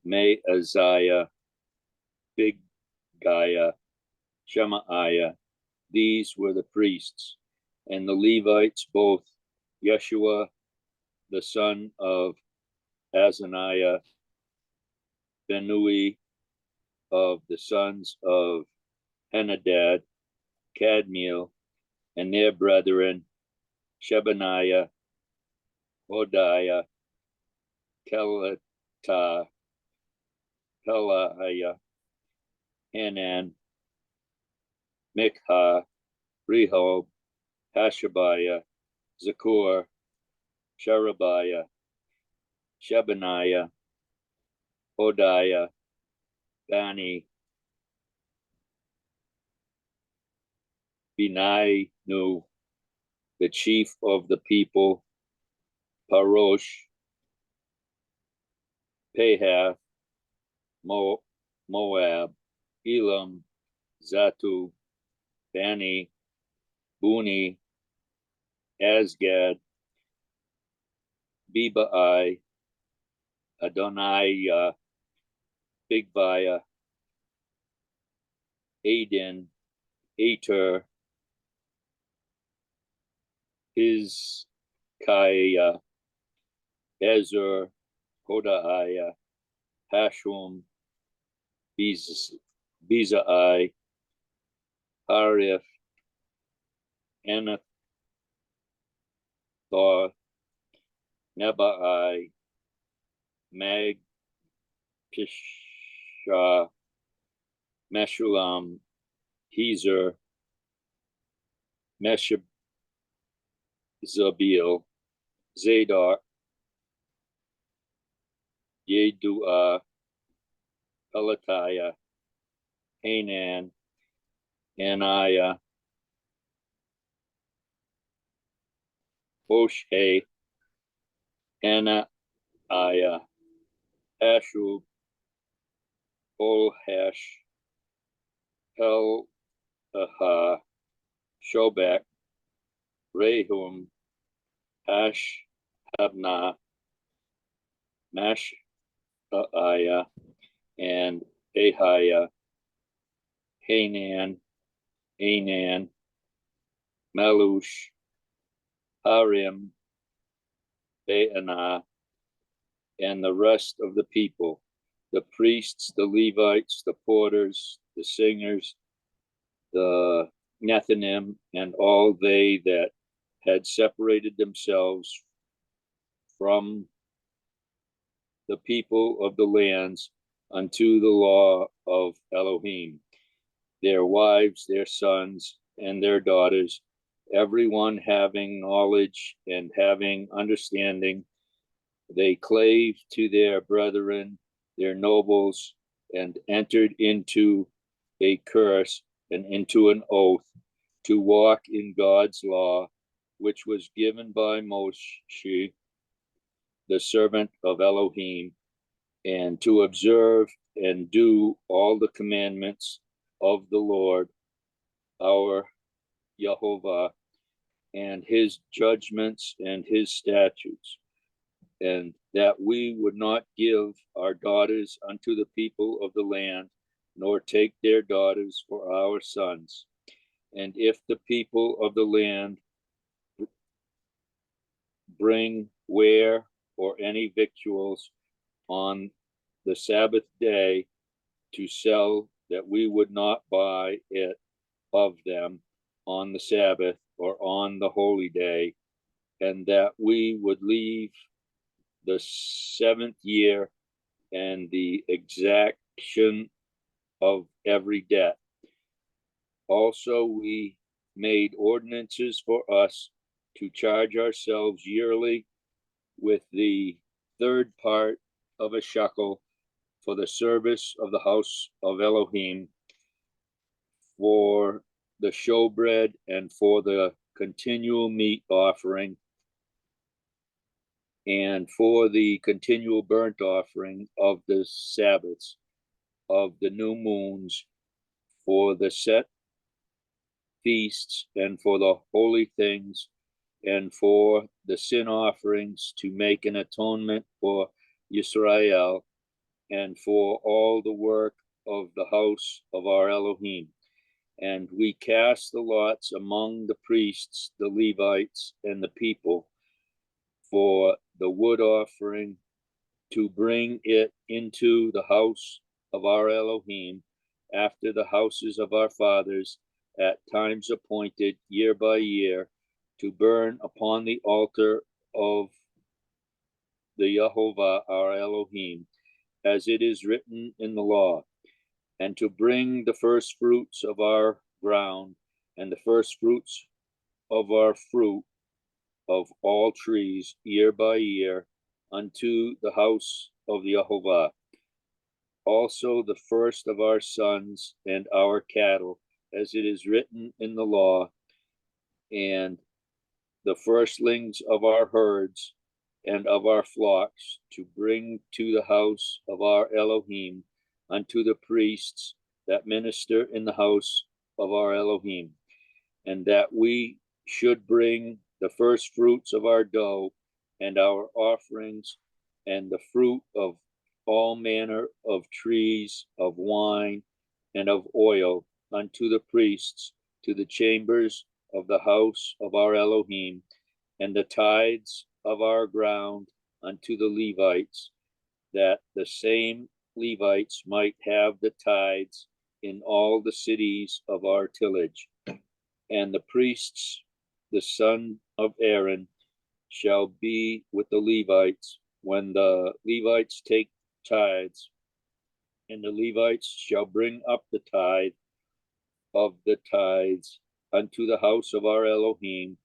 Maaziah, Biggiah, Shemaiah. These were the priests, and the Levites, both Yeshua, the son of Azaniah, Benui, of the sons of Henadad, Kadmiel, and their brethren, Shebaniah, Hodiah, Kelata, Pelaiah, Hanan, Mikha, Rehob, Hashabiah, Zakur, Sherebiah, Shebaniah, Hodiah, Bani, Beninu, the chief of the people, Parosh, Pahath, Moab, Elam, Zatu, Bani, Buni, Asgad, Bebai, Adoniah, Bigviah, Aden, Ater, Hizkiah, Ezer, Hodiah, Hashum, Bezai, Harif, Anathar, Nebai, Magpisha, Meshulam, Hezer, Meshazabil, Zadok, Yedua, Pelatiah, Hanan, Aniah, Oshé, Anna, Aya, Ashub, Hash, Hel, Shobek, Rehum, Hash, Habna, Mash, Aya, and Ahiah, Hanan, Anan, Malush, Harim, Baanah, and the rest of the people, the priests, the Levites, the porters, the singers, the Nethinim, and all they that had separated themselves from the people of the lands unto the law of Elohim, their wives, their sons, and their daughters, everyone having knowledge and having understanding. They clave to their brethren, their nobles, and entered into a curse and into an oath to walk in God's law, which was given by Moshe, the servant of Elohim, and to observe and do all the commandments of the Lord, our Yehovah, and his judgments and his statutes, and that we would not give our daughters unto the people of the land, nor take their daughters for our sons. And if the people of the land bring ware or any victuals on the Sabbath day to sell, that we would not buy it of them on the Sabbath or on the holy day, and that we would leave the 7th year and the exaction of every debt. Also, we made ordinances for us to charge ourselves yearly with the 3rd part of a shekel for the service of the house of Elohim, for the showbread, and for the continual meat offering, and for the continual burnt offering of the Sabbaths, of the new moons, for the set feasts, and for the holy things, and for the sin offerings, to make an atonement for Yisrael, and for all the work of the house of our Elohim. And we cast the lots among the priests, the Levites, and the people for the wood offering, to bring it into the house of our Elohim, after the houses of our fathers, at times appointed year by year, to burn upon the altar of the Yehovah our Elohim, as it is written in the law, and to bring the first fruits of our ground, and the first fruits of our fruit of all trees year by year unto the house of the Yehovah. Also the first of our sons and our cattle, as it is written in the law, and the firstlings of our herds and of our flocks, to bring to the house of our Elohim, unto the priests that minister in the house of our Elohim, and that we should bring the first fruits of our dough and our offerings, and the fruit of all manner of trees, of wine, and of oil, unto the priests, to the chambers of the house of our Elohim, and the tithes of our ground unto the Levites, that the same Levites might have the tithes in all the cities of our tillage. And the priests, the son of Aaron, shall be with the Levites when the Levites take tithes, and the Levites shall bring up the tithe of the tithes unto the house of our Elohim,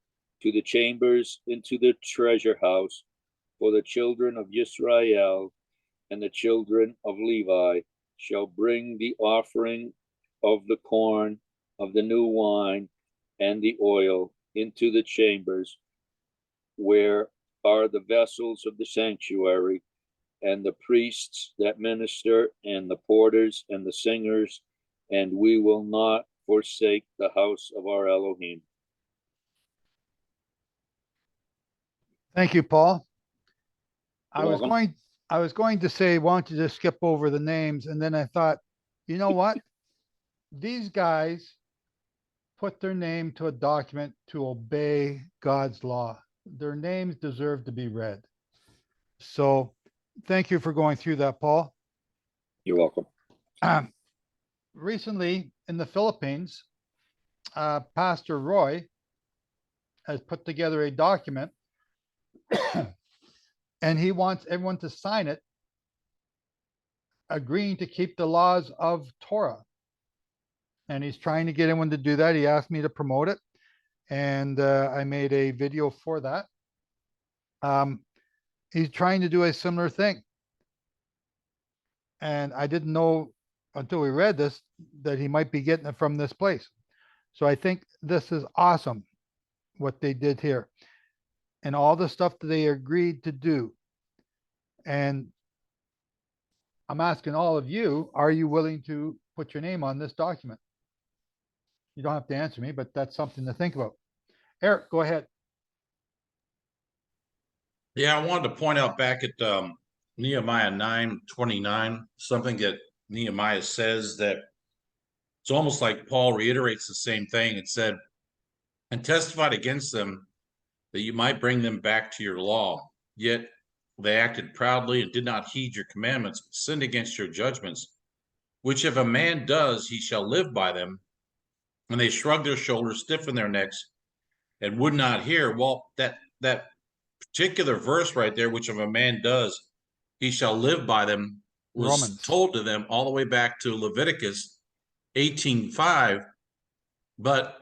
to the chambers, into the treasure house, for the children of Yisrael and the children of Levi shall bring the offering of the corn, of the new wine, and the oil into the chambers, where are the vessels of the sanctuary, and the priests that minister, and the porters and the singers, and we will not forsake the house of our Elohim. Thank you, Paul. I You're was welcome. going to say, why don't you just skip over the names? And then I thought, you know what? These guys put their name to a document to obey God's law. Their names deserve to be read. So thank you for going through that, Paul. You're welcome. Recently in the Philippines, Pastor Roy has put together a document and he wants everyone to sign it, agreeing to keep the laws of Torah. And he's trying to get everyone to do that. He asked me to promote it, and I made a video for that. He's trying to do a similar thing. And I didn't know until we read this that he might be getting it from this place. So I think this is awesome, what they did here. And all the stuff that they agreed to do. And I'm asking all of you, are you willing to put your name on this document? You don't have to answer me, but that's something to think about. Eric, go ahead. Yeah, I wanted to point out back at Nehemiah 9:29, something that Nehemiah says that it's almost like Paul reiterates the same thing. It said, and testified against them that you might bring them back to your law. Yet they acted proudly and did not heed your commandments, but sinned against your judgments, which if a man does, he shall live by them. And they shrugged their shoulders, stiffened their necks, and would not hear. Well, that particular verse right there, which if a man does, he shall live by them, was Romans. told to them all the way back to Leviticus 18:5. But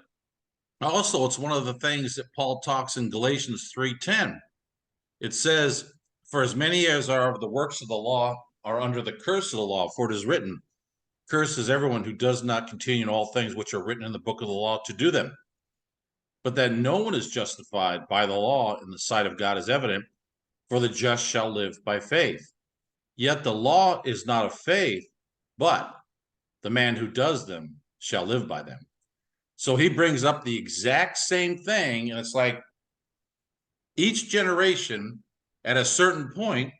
also, it's one of the things that Paul talks in Galatians 3:10. It says, for as many as are of the works of the law are under the curse of the law, for it is written, cursed is everyone who does not continue in all things which are written in the book of the law to do them. But that no one is justified by the law in the sight of God is evident, for the just shall live by faith. Yet the law is not of faith, but the man who does them shall live by them. So he brings up the exact same thing, and it's like each generation at a certain point,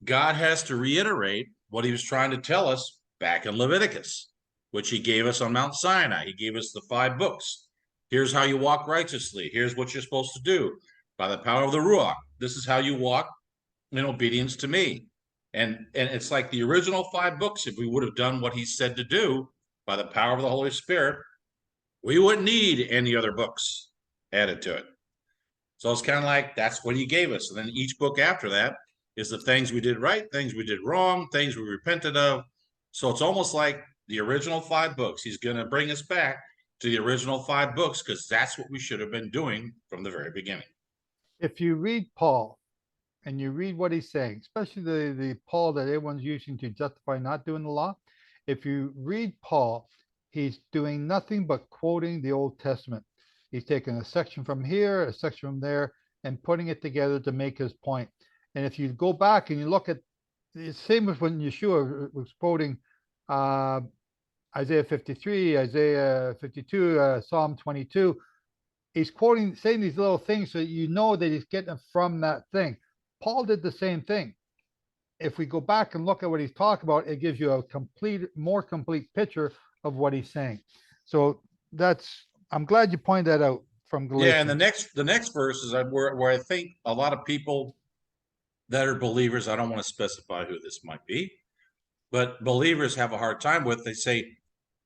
God has to reiterate what he was trying to tell us back in Leviticus, which he gave us on Mount Sinai. He gave us the 5 books. Here's how you walk righteously. Here's what you're supposed to do by the power of the Ruach. This is how you walk in obedience to me. And it's like the original 5 books. If we would have done what he said to do by the power of the Holy Spirit, we wouldn't need any other books added to it. So it's kind of like that's what he gave us. And then each book after that is the things we did right, things we did wrong, things we repented of. So it's almost like the original 5 books. He's going to bring us back to the original 5 books because that's what we should have been doing from the very beginning. If you read Paul and you read what he's saying, especially the Paul that everyone's using to justify not doing the law, if you read Paul, he's doing nothing but quoting the Old Testament. He's taking a section from here, a section from there, and putting it together to make his point. And if you go back and you look at the same as when Yeshua was quoting Isaiah 53, Isaiah 52, Psalm 22, he's quoting, saying these little things so that you know that he's getting it from that thing. Paul did the same thing. If we go back and look at what he's talking about, it gives you a more complete picture of what he's saying. So I'm glad you pointed that out from Galatians. Yeah, and the next verse is where I think a lot of people that are believers, I don't want to specify who this might be, but believers have a hard time with. They say,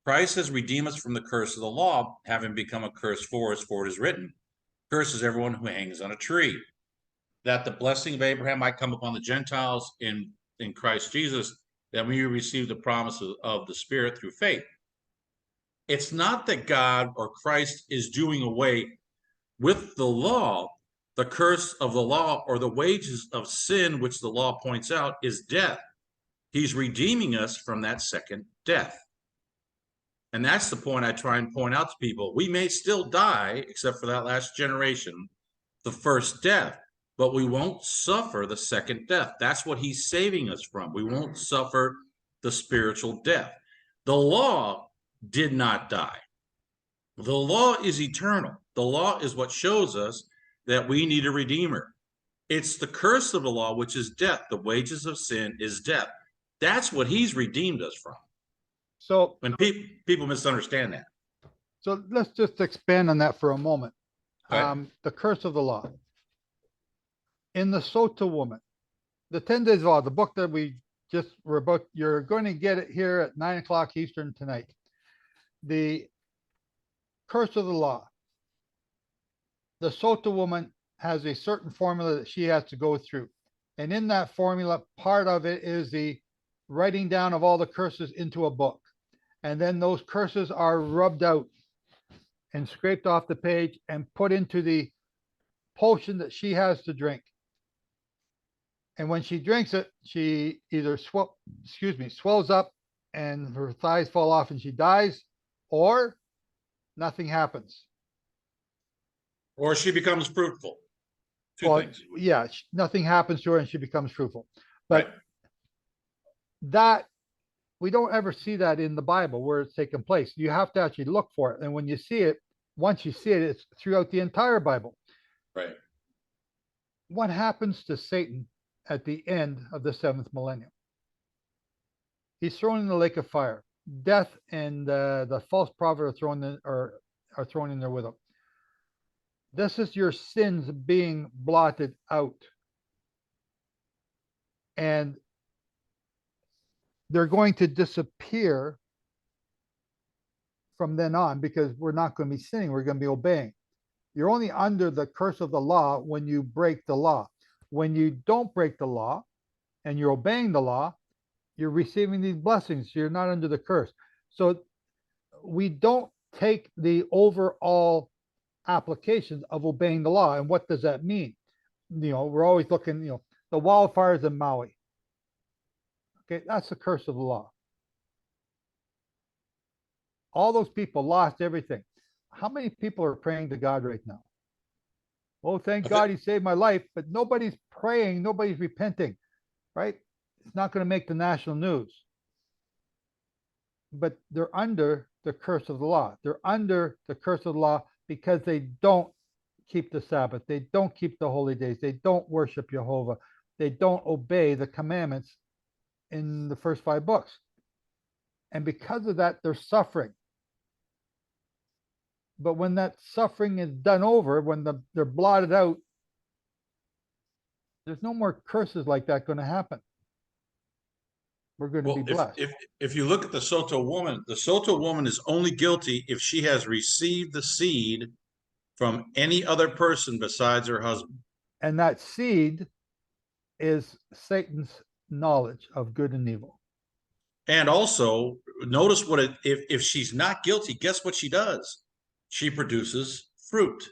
Christ has redeemed us from the curse of the law, having become a curse for us, for it is written, cursed is everyone who hangs on a tree. That the blessing of Abraham might come upon the Gentiles in Christ Jesus, that we receive the promises of the Spirit through faith. It's not that God or Christ is doing away with the law. The curse of the law, or the wages of sin, which the law points out, is death. He's redeeming us from that second death. And that's the point I try and point out to people. We may still die, except for that last generation, the first death, but we won't suffer the second death. That's what he's saving us from. We won't suffer the spiritual death. The law did not die. The law is eternal. The law is what shows us that we need a redeemer. It's the curse of the law, which is death. The wages of sin is death. That's what he's redeemed us from. So when people misunderstand that. So let's just expand on that for a moment. Okay. The curse of the law. In the Sota woman, the 10 days of law, the book that we just were about, you're going to get it here at 9 o'clock Eastern tonight. The curse of the law. The Sota woman has a certain formula that she has to go through. And in that formula, part of it is the writing down of all the curses into a book. And then those curses are rubbed out and scraped off the page and put into the potion that she has to drink. And when she drinks it, she either swells up and her thighs fall off and she dies, or nothing happens. Or she becomes fruitful. Two things. Yeah, nothing happens to her and she becomes fruitful. But that, we don't ever see that in the Bible where it's taken place. You have to actually look for it. And when you see it, once you see it, it's throughout the entire Bible. Right. What happens to Satan at the end of the 7th millennium? He's thrown in the lake of fire. Death and the false prophet are thrown in there with him. This is your sins being blotted out. And they're going to disappear from then on, because we're not going to be sinning, we're going to be obeying. You're only under the curse of the law when you break the law. When you don't break the law and you're obeying the law, you're receiving these blessings. You're not under the curse. So we don't take the overall applications of obeying the law. And what does that mean? We're always looking, the wildfires in Maui. Okay, that's the curse of the law. All those people lost everything. How many people are praying to God right now? Oh, thank God he saved my life, but nobody's praying, nobody's repenting, right? It's not going to make the national news. But they're under the curse of the law. They're under the curse of the law because they don't keep the Sabbath. They don't keep the holy days. They don't worship Jehovah. They don't obey the commandments in the first 5 books. And because of that, they're suffering. But when that suffering is done over, when they're blotted out, there's no more curses like that going to happen. We're going to be blessed. If you look at the Sota woman is only guilty if she has received the seed from any other person besides her husband. And that seed is Satan's knowledge of good and evil. And also, notice if she's not guilty, guess what she does? She produces fruit.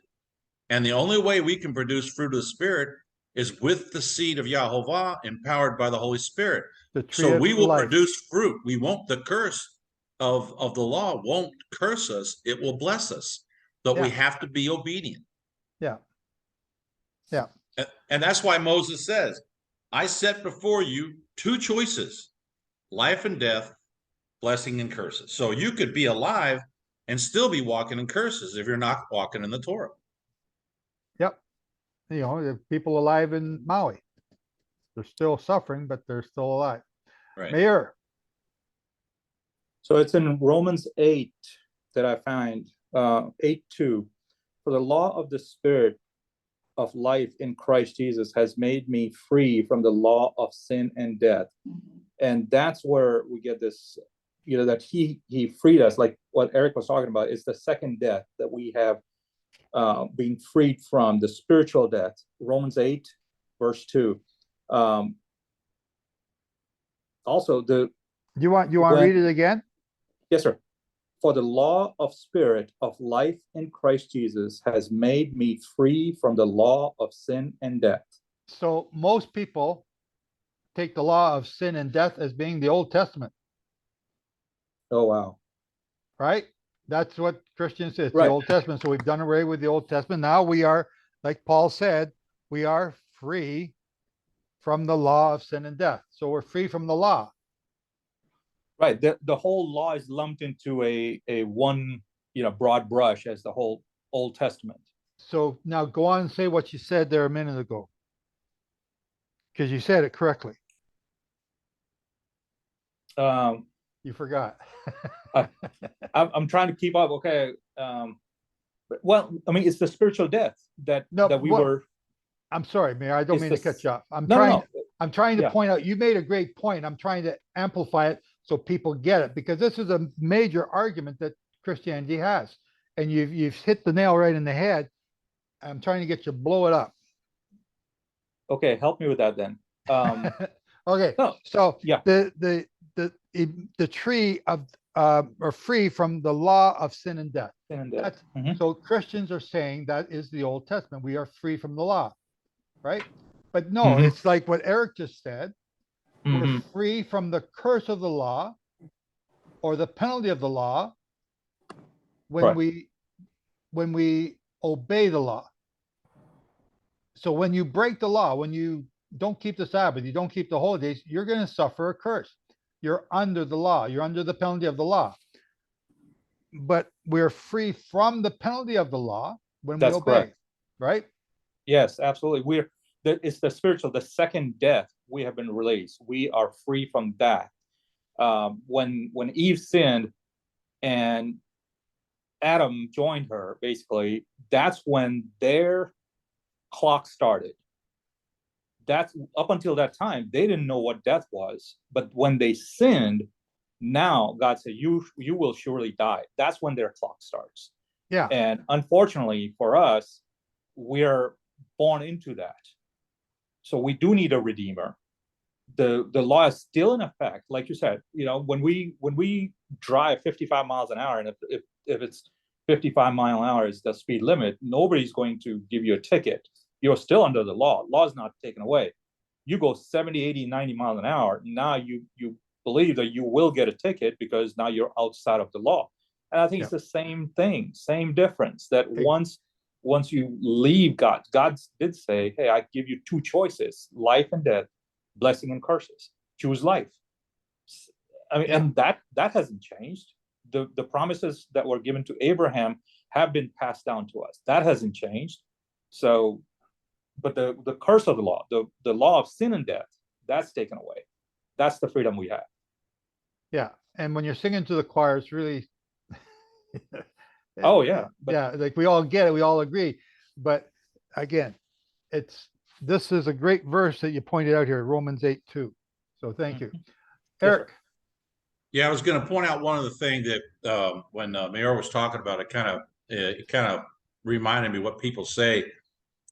And the only way we can produce fruit of the Spirit is with the seed of Yahovah, empowered by the Holy Spirit. So we will produce fruit. We won't, the curse of the law won't curse us. It will bless us. But we have to be obedient. Yeah. Yeah. And that's why Moses says, I set before you 2 choices, life and death, blessing and curses. So you could be alive and still be walking in curses if you're not walking in the Torah. Yep. The people alive in Maui, they're still suffering, but they're still alive. Right. Mayor. So it's in Romans 8 that I find, 8:2. For the law of the Spirit of life in Christ Jesus has made me free from the law of sin and death. And that's where we get this, that he freed us, like what Eric was talking about. Is the second death that we have being freed from, the spiritual death. Romans 8 verse 2. Also you want to read it again? Yes, sir. For the law of spirit of life in Christ Jesus has made me free from the law of sin and death. So most people take the law of sin and death as being the Old Testament. Oh, wow. Right? That's what Christians say. It's right. The Old Testament. So we've done away with the Old Testament. Now we are, like Paul said, we are free from the law of sin and death. So we're free from the law. Right. The whole law is lumped into a one, broad brush as the whole Old Testament. So now go on and say what you said there a minute ago, because you said it correctly. You forgot. I'm trying to keep up. Okay. Well, I mean, it's the spiritual death that we were. I'm sorry, Mayor. I don't mean to cut you off. I'm trying to Yeah. point out. You made a great point. I'm trying to amplify it so people get it, because this is a major argument that Christianity has, and you've hit the nail right in the head. I'm trying to get you to blow it up. Okay, help me with that then. Okay. No, So yeah. the tree of are free from the law of sin and death. Sin and death. So Christians are saying that is the Old Testament. We are free from the law, right? But no, it's like what Eric just said. We're free from the curse of the law or the penalty of the law when we obey the law. So when you break the law, when you don't keep the Sabbath, you don't keep the holy days, you're going to suffer a curse. You're under the law. You're under the penalty of the law. But we're free from the penalty of the law when we obey, correct. Right? Yes, absolutely. It's the spiritual, the second death. We have been released. We are free from that. When Eve sinned and Adam joined her, basically, that's when their clock started. That's up until that time, they didn't know what death was. But when they sinned, now God said, you will surely die. That's when their clock starts. Yeah. And unfortunately for us, we're born into that. So we do need a redeemer. The law is still in effect, like you said. When we drive 55 miles an hour, and if it's 55 mile an hour is the speed limit, nobody's going to give you a ticket. You're still under the law. Law is not taken away. You go 70, 80, 90 miles an hour. Now you believe that you will get a ticket because now you're outside of the law. And I think it's the same thing, same difference, that once you leave God did say, hey, I give you two choices, life and death, blessing and curses. Choose life. I mean, and that hasn't changed. The promises that were given to Abraham have been passed down to us. That hasn't changed. So, but the curse of the law, the law of sin and death, that's taken away. That's the freedom we have. Yeah. And when you're singing to the choir, it's really oh yeah. Like we all get it, we all agree. But again, this is a great verse that you pointed out here, Romans 8:2. So thank you. Eric. Yeah, I was going to point out one other thing that when Mayor was talking about it, kind of reminded me what people say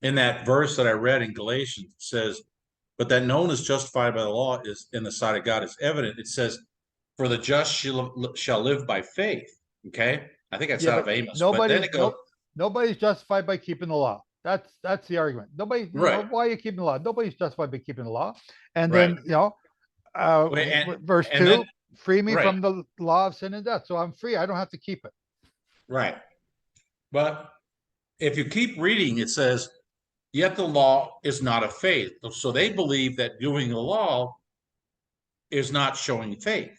in that verse that I read in Galatians. It says, "But that no one is justified by the law is in the sight of God is evident." It says, "For the just shall live by faith." Okay, I think that's out of Amos. But then it goes, nobody's justified by keeping the law. That's the argument. Nobody. Right. Why are you keeping the law? Nobody's justified by keeping the law. And then verse 2. then, free me from the law of sin and death. So I'm free. I don't have to keep it. Right. But if you keep reading, it says, yet the law is not of faith. So they believe that doing the law is not showing faith.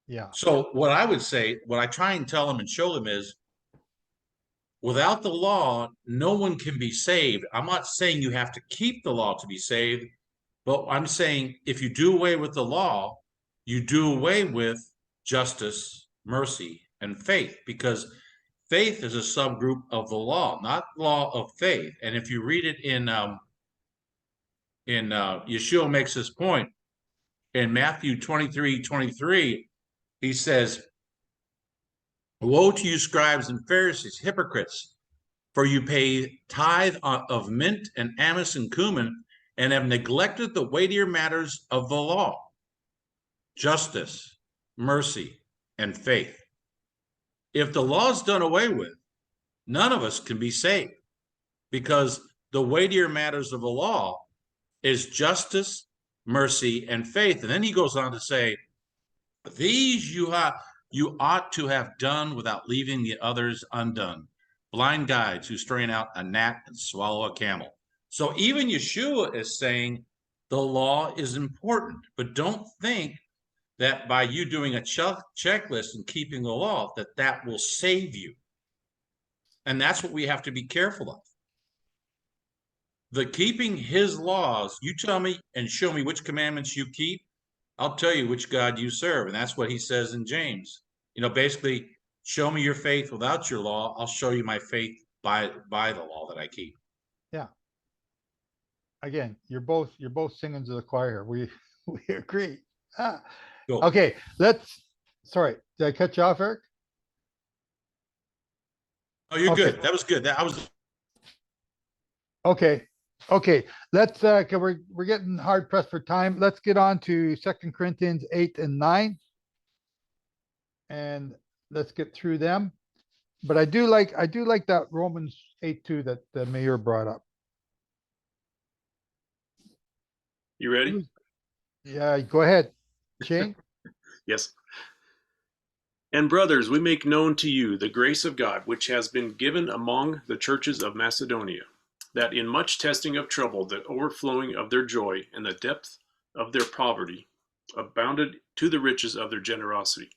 Yeah. So what I would say, what I try and tell them and show them is, without the law, no one can be saved. I'm not saying you have to keep the law to be saved, but I'm saying if you do away with the law, you do away with justice, mercy, and faith, because faith is a subgroup of the law, not law of faith. And if you read it in Yeshua makes this point in Matthew 23:23, he says, "Woe to you, scribes and Pharisees, hypocrites, for you pay tithe of mint and anise and cumin, and have neglected the weightier matters of the law, justice, mercy, and faith." If the law is done away with, none of us can be saved, because the weightier matters of the law is justice, mercy, and faith. And then he goes on to say, these you ought to have done without leaving the others undone. Blind guides who strain out a gnat and swallow a camel. So even Yeshua is saying the law is important, but don't think that by you doing a checklist and keeping the law, that will save you. And that's what we have to be careful of. The keeping his laws, you tell me and show me which commandments you keep, I'll tell you which God you serve. And that's what he says in James. You know, basically, show me your faith without your law. I'll show you my faith by the law that I keep. Yeah. Again, you're both singing to the choir. We agree. Ah. Cool. Okay, sorry, did I cut you off, Eric? Oh, you're Okay. good. That was good. Okay. Let's okay, we're getting hard pressed for time. Let's get on to 2 Corinthians 8 and 9. And let's get through them. But I do like that Romans 8:2 that the mayor brought up. You ready? Yeah, go ahead, Shane. Yes. And brothers, we make known to you the grace of God, which has been given among the churches of Macedonia, that in much testing of trouble, the overflowing of their joy and the depth of their poverty abounded to the riches of their generosity.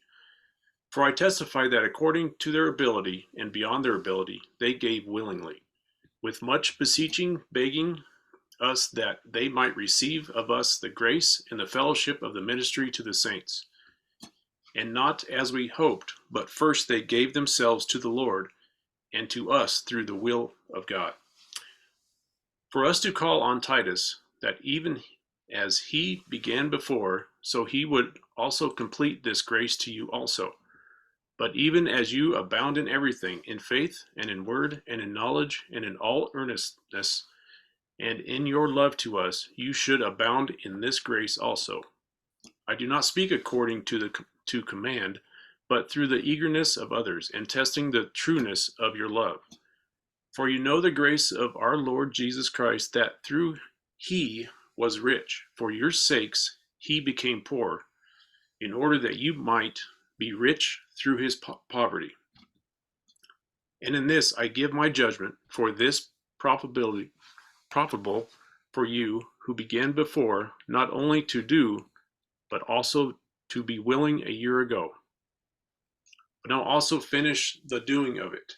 For I testify that according to their ability and beyond their ability, they gave willingly, with much beseeching, begging us that they might receive of us the grace and the fellowship of the ministry to the saints. And not as we hoped, but first they gave themselves to the Lord and to us through the will of God. For us to call on Titus, that even as he began before, so he would also complete this grace to you also. But even as you abound in everything, in faith and in word and in knowledge and in all earnestness, and in your love to us, you should abound in this grace also. I do not speak according to command, but through the eagerness of others, and testing the trueness of your love. For you know the grace of our Lord Jesus Christ, that through he was rich. For your sakes he became poor, in order that you might be rich through his poverty. And in this I give my judgment, for this profitable for you who began before, not only to do, but also to be willing a year ago. But now also finish the doing of it,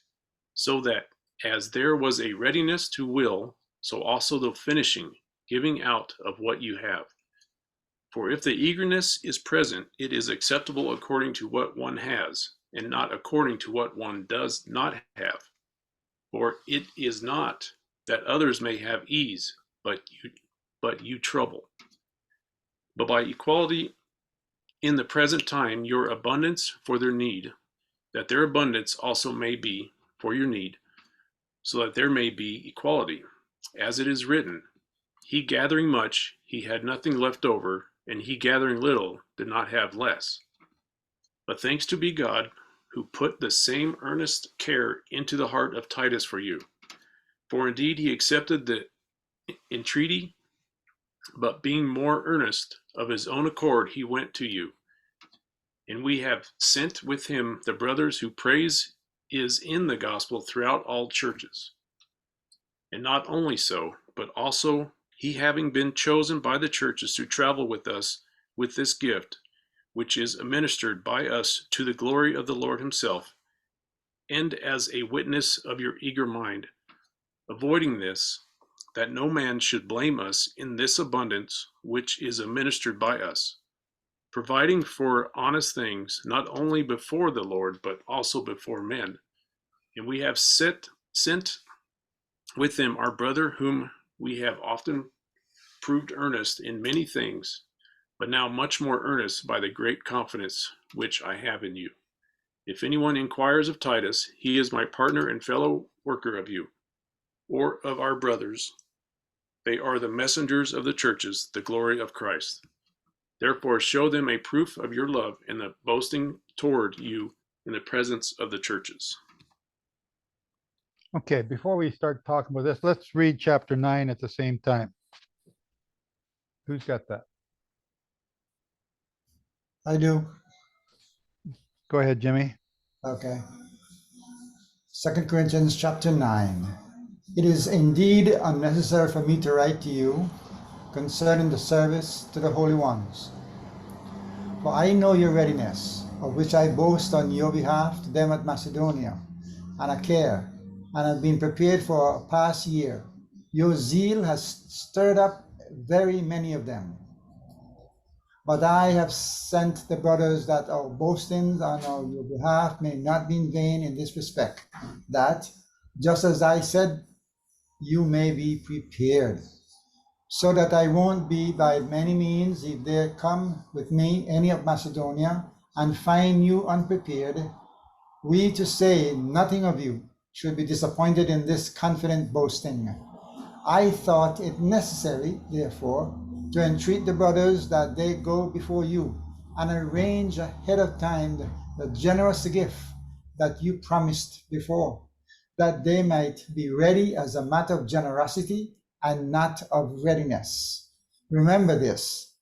so that as there was a readiness to will, so also the finishing, giving out of what you have. For if the eagerness is present, it is acceptable according to what one has, and not according to what one does not have. For it is not that others may have ease, but you trouble. But by equality in the present time, your abundance for their need, that their abundance also may be for your need, so that there may be equality. As it is written, he gathering much, he had nothing left over, and he gathering little did not have less. But thanks to be God, who put the same earnest care into the heart of Titus for you. For indeed he accepted the entreaty, but being more earnest of his own accord, he went to you. And we have sent with him the brothers whose praise is in the gospel throughout all churches. And not only so, but also he having been chosen by the churches to travel with us with this gift, which is administered by us to the glory of the Lord himself, and as a witness of your eager mind, avoiding this, that no man should blame us in this abundance which is administered by us, providing for honest things, not only before the Lord, but also before men. And we have sent with them our brother, whom we have often proved earnest in many things, but now much more earnest by the great confidence which I have in you. If anyone inquires of Titus, he is my partner and fellow worker of you, or of our brothers. They are the messengers of the churches, the glory of Christ. Therefore show them a proof of your love and the boasting toward you in the presence of the churches. Okay, before we start talking about this, let's read chapter 9 at the same time. Who's got that? I do. Go ahead, Jimmy. Okay. 2 Corinthians chapter 9. It is indeed unnecessary for me to write to you concerning the service to the holy ones. For I know your readiness, of which I boast on your behalf to them at Macedonia and Achaia, and have been prepared for a past year. Your zeal has stirred up very many of them. But I have sent the brothers that our boastings on your behalf may not be in vain in this respect, that, just as I said, you may be prepared, so that I won't be by many means if there come with me any of Macedonia and find you unprepared. We, to say nothing of you, should be disappointed in this confident boasting. I thought it necessary, therefore, to entreat the brothers that they go before you and arrange ahead of time the generous gift that you promised before, that they might be ready as a matter of generosity and not of readiness. Remember this: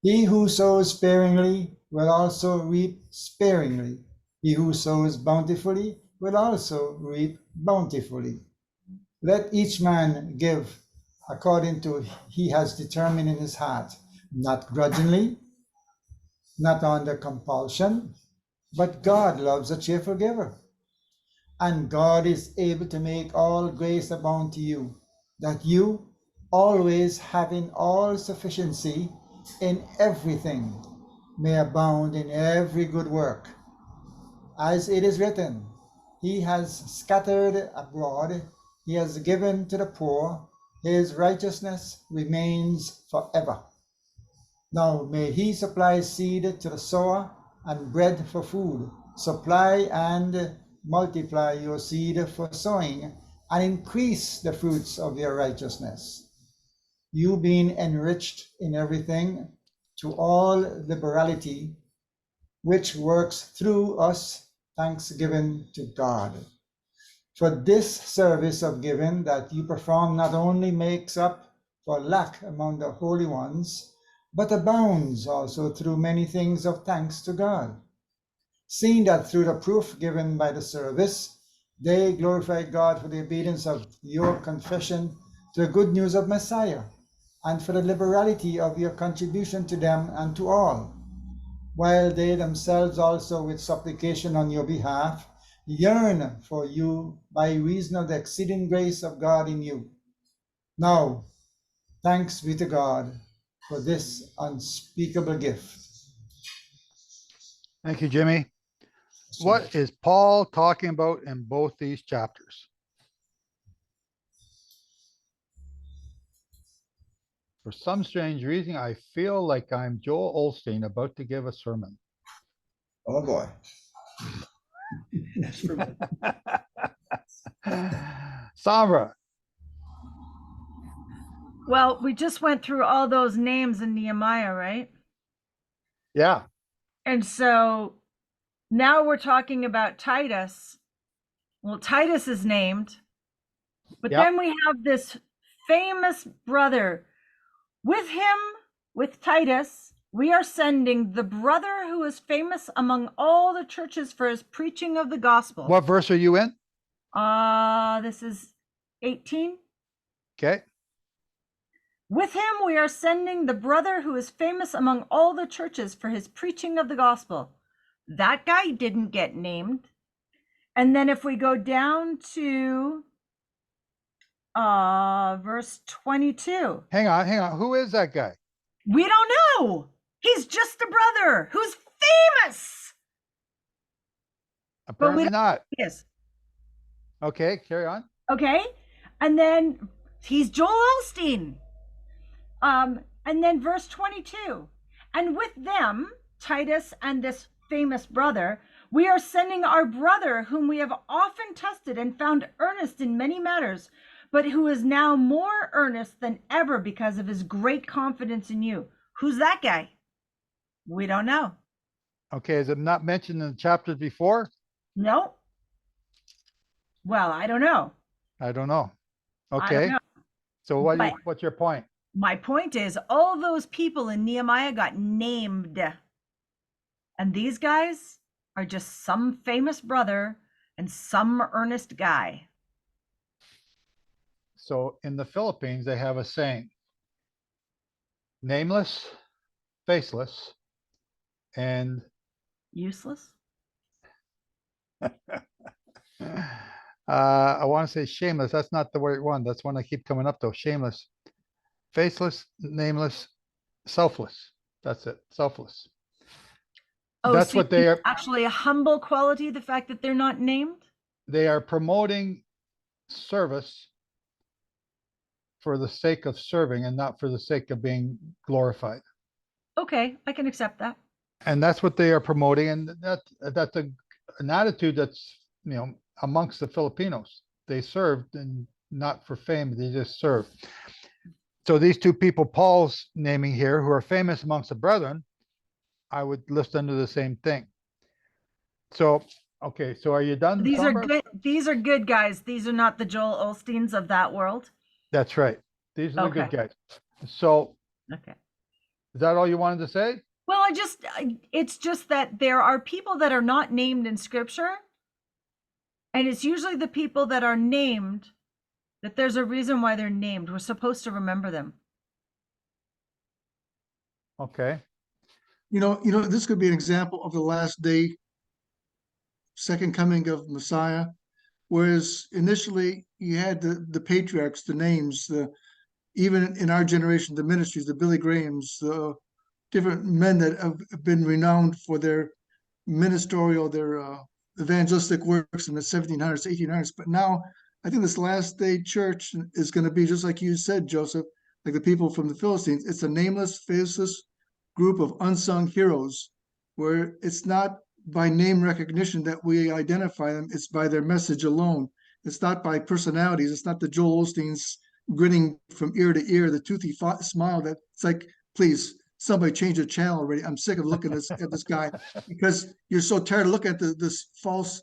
he who sows sparingly will also reap sparingly. He who sows bountifully will also reap bountifully. Let each man give according to he has determined in his heart, not grudgingly, not under compulsion, but God loves a cheerful giver. And God is able to make all grace abound to you, that you, always having all sufficiency in everything, may abound in every good work. As it is written, he has scattered abroad, he has given to the poor, his righteousness remains forever. Now may he supply seed to the sower and bread for food. Supply and multiply your seed for sowing, and increase the fruits of your righteousness, you being enriched in everything to all liberality, which works through us thanksgiving to God. For this service of giving that you perform not only makes up for lack among the holy ones, but abounds also through many things of thanks to God, seeing that through the proof given by the service, they glorify God for the obedience of your confession to the good news of Messiah, and for the liberality of your contribution to them and to all, while they themselves also with supplication on your behalf yearn for you by reason of the exceeding grace of God in you. Now, thanks be to God for this unspeakable gift. Thank you, Jimmy. What is Paul talking about in both these chapters? For some strange reason, I feel like I'm Joel Osteen about to give a sermon. Oh boy. Samra. Well, we just went through all those names in Nehemiah, right? Yeah. And so now we're talking about Titus. Well, Titus is named, but Yep. then we have this famous brother. With him, with Titus, we are sending the brother who is famous among all the churches for his preaching of the gospel. What verse are you in? This is 18. Okay. With him, we are sending the brother who is famous among all the churches for his preaching of the gospel. That guy didn't get named. And then if we go down to verse 22. Hang on. Who is that guy? We don't know. He's just a brother who's famous. Apparently not. Yes. Okay, carry on. Okay. And then he's Joel Osteen. And then verse 22. And with them, Titus and this famous brother, we are sending our brother whom we have often tested and found earnest in many matters, but who is now more earnest than ever because of his great confidence in you. Who's that guy? We don't know. Okay, is it not mentioned in the chapters before? No. Well, I don't know. I don't know. I don't Okay. know. So what's your point? My point is all those people in Nehemiah got named. And these guys are just some famous brother and some earnest guy. So in the Philippines, they have a saying: nameless, faceless, and Useless. I want to say shameless. That's not the right one. That's one I keep coming up though. Shameless, faceless, nameless, selfless. That's it. Selfless. Oh, That's so what they are. actually a humble quality, the fact that they're not named? They are promoting service for the sake of serving and not for the sake of being glorified. Okay, I can accept that. And that's what they are promoting. And that's an attitude that's, amongst the Filipinos. They served, and not for fame, they just serve. So these two people Paul's naming here, who are famous amongst the brethren, I would list under the same thing. So, okay, so are you done? These are Sombra? good. These are good guys. These are not the Joel Osteens of that world. That's right. These are the good Okay. guys. So, Okay. is that all you wanted to say? Well, it's just that there are people that are not named in scripture. And it's usually the people that are named that there's a reason why they're named. We're supposed to remember them. Okay. This could be an example of the last day, second coming of Messiah. Whereas initially you had the patriarchs, the names, even in our generation, the ministries, the Billy Grahams, the different men that have been renowned for their ministerial, their evangelistic works in the 1700s, 1800s. But now I think this last day church is going to be just like you said, Joseph, like the people from the Philistines. It's a nameless, faceless group of unsung heroes, where it's not by name recognition that we identify them. It's by their message alone. It's not by personalities. It's not the Joel Osteens grinning from ear to ear, the toothy smile that it's like, please, somebody change the channel already. I'm sick of looking at this guy, because you're so tired of looking at this false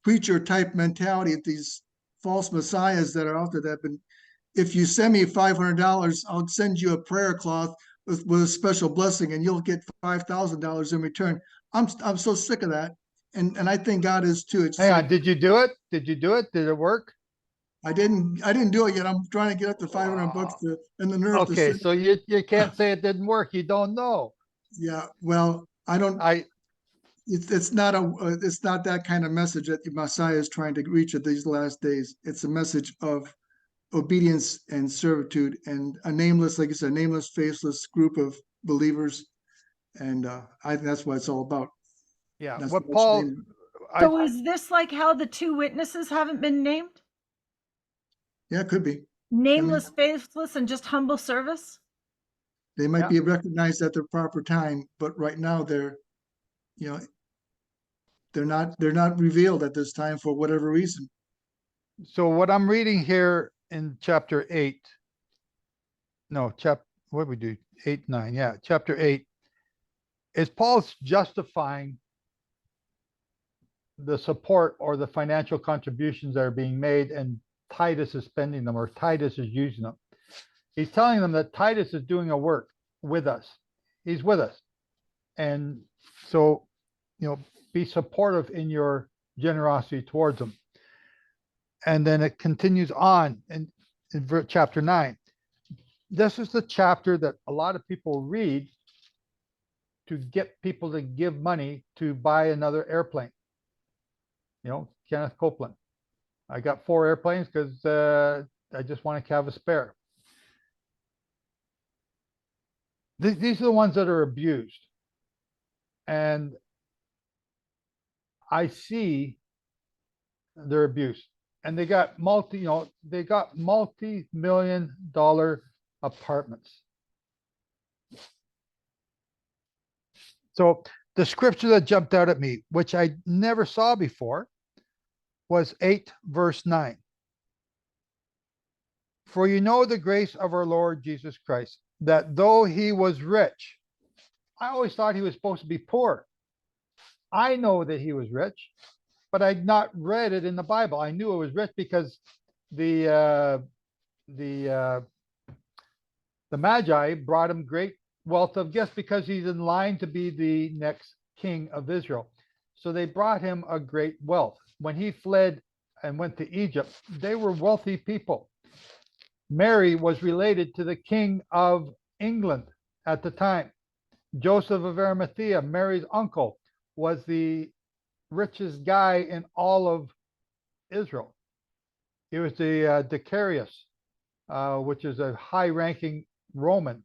preacher type mentality, at these false messiahs that are out there that have been, if you send me $500, I'll send you a prayer cloth with a special blessing and you'll get $5,000 in return. I'm so sick of that. And I think God is too. It's Hang on, did you do it? Did you do it? Did it work? I didn't do it yet. I'm trying to get up to $500 and the nerve to Okay, send. so you can't say it didn't work. You don't know. Yeah, well, it's not that kind of message that the Messiah is trying to reach at these last days. It's a message of obedience and servitude, and a nameless, like you said, nameless, faceless group of believers. And I think that's what it's all about. Yeah, That's what what's Paul, named. So is this like how the two witnesses haven't been named? Yeah, it could be. Nameless, faithless, and just humble service? They might be recognized at the proper time, but right now they're not revealed at this time for whatever reason. So what I'm reading here in chapter 8, no, what we do? 8, 9, yeah, chapter 8, is Paul's justifying the support or the financial contributions that are being made, and Titus is spending them, or Titus is using them. He's telling them that Titus is doing a work with us. He's with us. And so, be supportive in your generosity towards them. And then it continues on in chapter 9. This is the chapter that a lot of people read to get people to give money to buy another airplane. Kenneth Copeland. I got 4 airplanes because I just want to have a spare. These are the ones that are abused. And I see their abuse. And they got multi-million-dollar apartments. So the scripture that jumped out at me, which I never saw before, was 8 verse 9. For you know the grace of our Lord Jesus Christ, that though he was rich, I always thought he was supposed to be poor. I know that he was rich, but I'd not read it in the Bible. I knew it was rich because the Magi brought him great wealth of gifts because he's in line to be the next king of Israel. So they brought him a great wealth. When he fled and went to Egypt, they were wealthy people. Mary was related to the king of England at the time. Joseph of Arimathea, Mary's uncle, was the richest guy in all of Israel. He was the Decarius, which is a high-ranking Roman.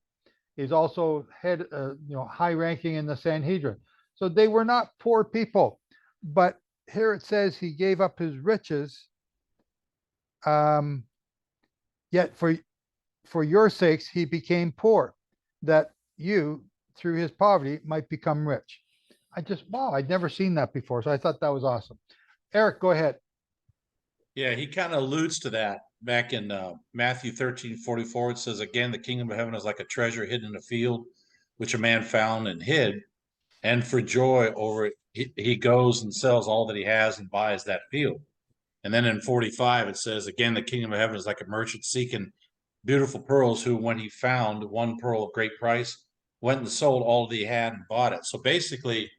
He's also high-ranking in the Sanhedrin. So they were not poor people, but here it says he gave up his riches. Yet for your sakes he became poor, that you through his poverty might become rich. Wow, I'd never seen that before, so I thought that was awesome. Eric, go ahead. Yeah, he kind of alludes to that back in Matthew 13:44. It says, again, the kingdom of heaven is like a treasure hidden in a field, which a man found and hid. And for joy over it, he goes and sells all that he has and buys that field. And then in 45, it says, again, the kingdom of heaven is like a merchant seeking beautiful pearls, who, when he found one pearl of great price, went and sold all that he had and bought it. So basically,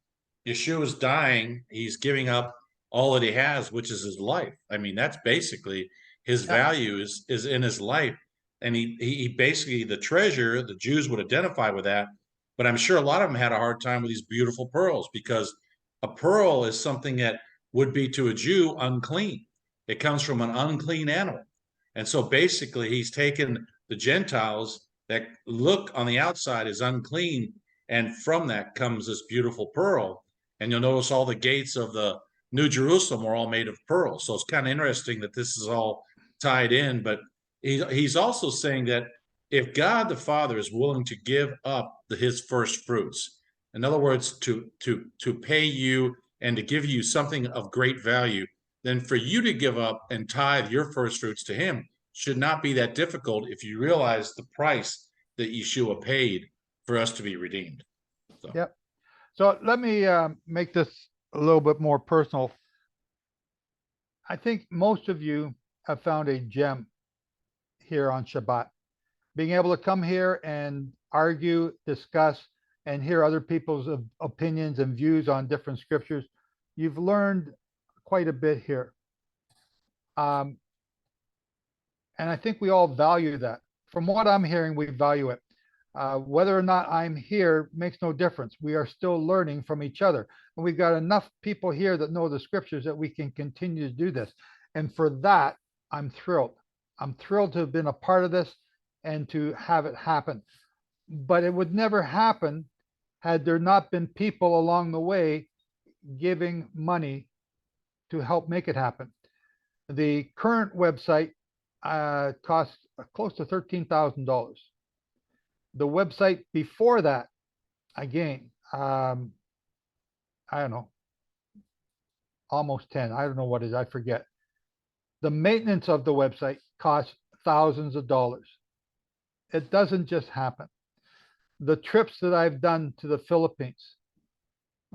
Yeshua's dying. He's giving up all that he has, which is his life. I mean, that's basically his value is in his life. And he basically, the treasure, the Jews would identify with that. But I'm sure a lot of them had a hard time with these beautiful pearls, because a pearl is something that would be to a Jew unclean. It comes from an unclean animal. And so basically he's taken the Gentiles that look on the outside as unclean, and from that comes this beautiful pearl. And you'll notice all the gates of the New Jerusalem were all made of pearls. So it's kind of interesting that this is all tied in. But he's also saying that if God the Father is willing to give up his first fruits, in other words, to pay you and to give you something of great value, then for you to give up and tithe your first fruits to him should not be that difficult if you realize the price that Yeshua paid for us to be redeemed. So. Yep. So let me make this a little bit more personal. I think most of you have found a gem here on Shabbat. Being able to come here and argue, discuss, and hear other people's opinions and views on different scriptures. You've learned quite a bit here. And I think we all value that. From what I'm hearing, we value it. Whether or not I'm here makes no difference. We are still learning from each other. And we've got enough people here that know the scriptures that we can continue to do this. And for that, I'm thrilled. I'm thrilled to have been a part of this and to have it happen. But it would never happen had there not been people along the way giving money to help make it happen. The current website costs close to $13,000. The website before that, again, I don't know, almost 10. I don't know what it is, I forget. The maintenance of the website costs thousands of dollars. It doesn't just happen. The trips that I've done to the Philippines,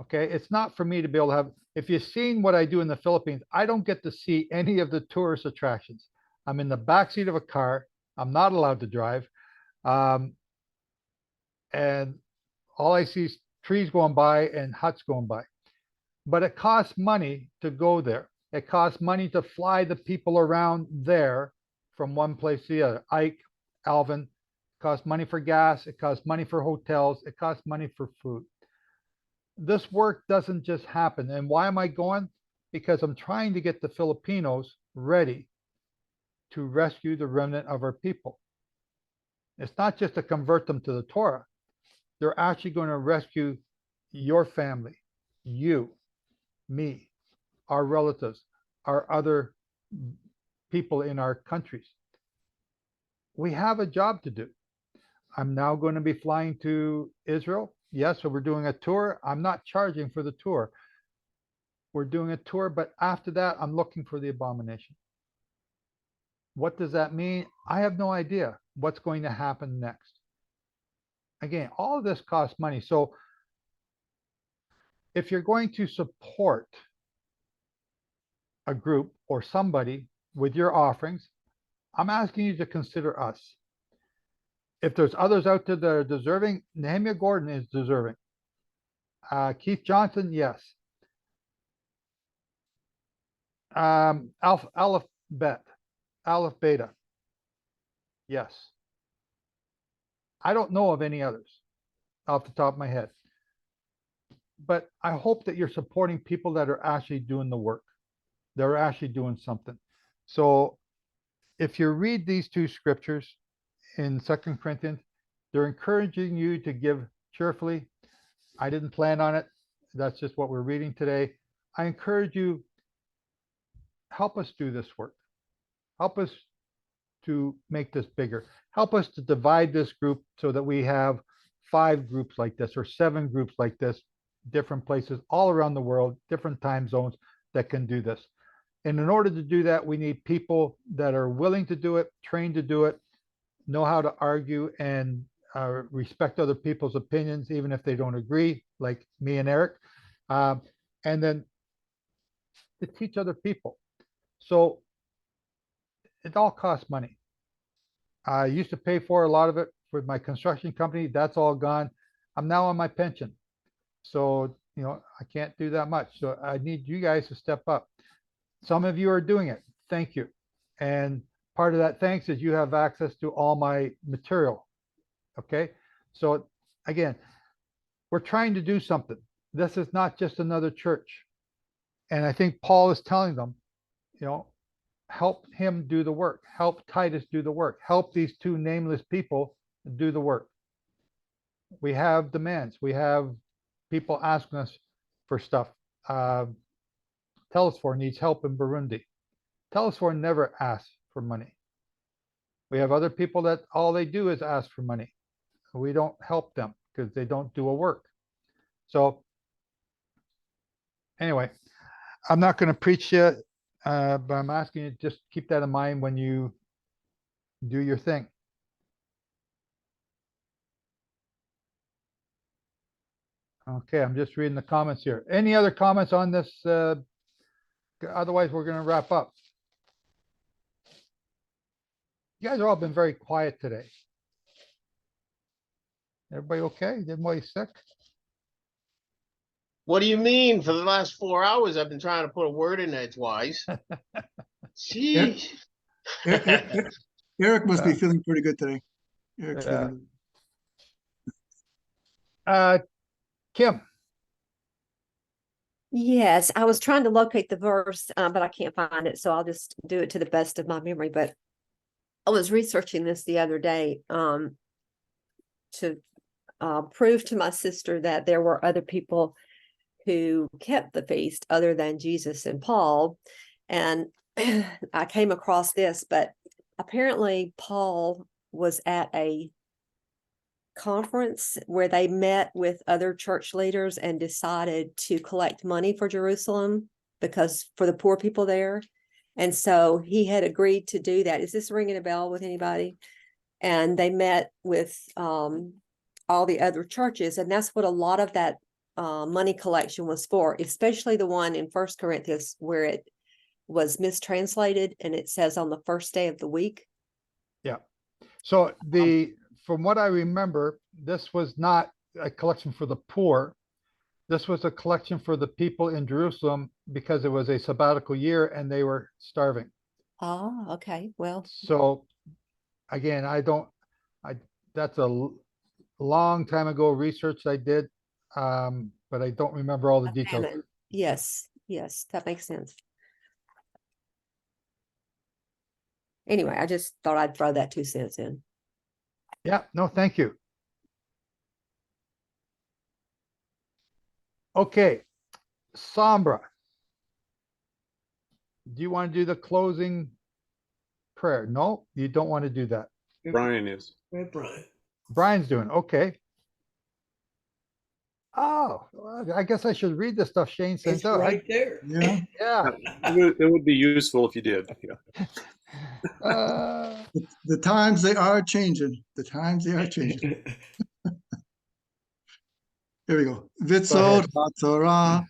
okay, it's not for me to be able to have, if you've seen what I do in the Philippines, I don't get to see any of the tourist attractions. I'm in the backseat of a car. I'm not allowed to drive. And all I see is trees going by and huts going by. But it costs money to go there. It costs money to fly the people around there from one place to the other. Ike, Alvin, it costs money for gas. It costs money for hotels. It costs money for food. This work doesn't just happen. And why am I going? Because I'm trying to get the Filipinos ready to rescue the remnant of our people. It's not just to convert them to the Torah. They're actually going to rescue your family, you, me, our relatives, our other people in our countries. We have a job to do. I'm now going to be flying to Israel. Yes, so we're doing a tour. I'm not charging for the tour. We're doing a tour, but after that, I'm looking for the abomination. What does that mean? I have no idea what's going to happen next. Again, all of this costs money. So if you're going to support a group or somebody with your offerings, I'm asking you to consider us. If there's others out there that are deserving, Nehemiah Gordon is deserving. Keith Johnson, yes. Aleph Beta. Yes. I don't know of any others off the top of my head. But I hope that you're supporting people that are actually doing the work. They're actually doing something. So if you read these two scriptures in 2 Corinthians, they're encouraging you to give cheerfully. I didn't plan on it. That's just what we're reading today. I encourage you, help us do this work. Help us to make this bigger. Help us to divide this group so that we have 5 groups like this or 7 groups like this, different places all around the world, different time zones that can do this. And in order to do that, we need people that are willing to do it, trained to do it, know how to argue and respect other people's opinions, even if they don't agree, like me and Eric. And then to teach other people. So it all costs money. I used to pay for a lot of it with my construction company. That's all gone. I'm now on my pension. So, you know, I can't do that much. So I need you guys to step up. Some of you are doing it. Thank you. And part of that thanks is you have access to all my material. Okay. So again, we're trying to do something. This is not just another church. And I think Paul is telling them, you know, help him do the work. Help Titus do the work. Help these 2 nameless people do the work. We have demands. We have people asking us for stuff. Telesfor needs help in Burundi. Telesfor never asks for money. We have other people that all they do is ask for money. We don't help them because they don't do a work. So anyway, I'm not going to preach yet, but I'm asking you to just keep that in mind when you do your thing. Okay, I'm just reading the comments here. Any other comments on this? Otherwise, we're going to wrap up. You guys have all been very quiet today. Everybody okay? Everybody sick? What do you mean? For the last 4 hours, I've been trying to put a word in edgewise. Jeez. Eric must be feeling pretty good today. Eric's feeling good. Kim. Yes, I was trying to locate the verse, but I can't find it, so I'll just do it to the best of my memory. But I was researching this the other day to prove to my sister that there were other people who kept the feast other than Jesus and Paul. And I came across this, but apparently Paul was at a conference where they met with other church leaders and decided to collect money for Jerusalem because for the poor people there. And so he had agreed to do that. Is this ringing a bell with anybody? And they met with all the other churches. And that's what a lot of that money collection was for, especially the one in 1 Corinthians where it was mistranslated and it says on the first day of the week. Yeah. So from what I remember, this was not a collection for the poor. This was a collection for the people in Jerusalem because it was a sabbatical year and they were starving. Oh, okay. Well, so again, that's a long time ago research I did, but I don't remember all the details. Yes, that makes sense. Anyway, I just thought I'd throw that 2 cents in. Yeah, no, thank you. Okay, Sombra, do you want to do the closing prayer? No, you don't want to do that. Brian is. Brian's doing okay. Oh, well, I guess I should read the stuff Shane sent It's out. right there. Yeah. Yeah. It would be useful if you did. Yeah. The times they are changing. The times they are changing. Here we go. Vitzod HaTorah,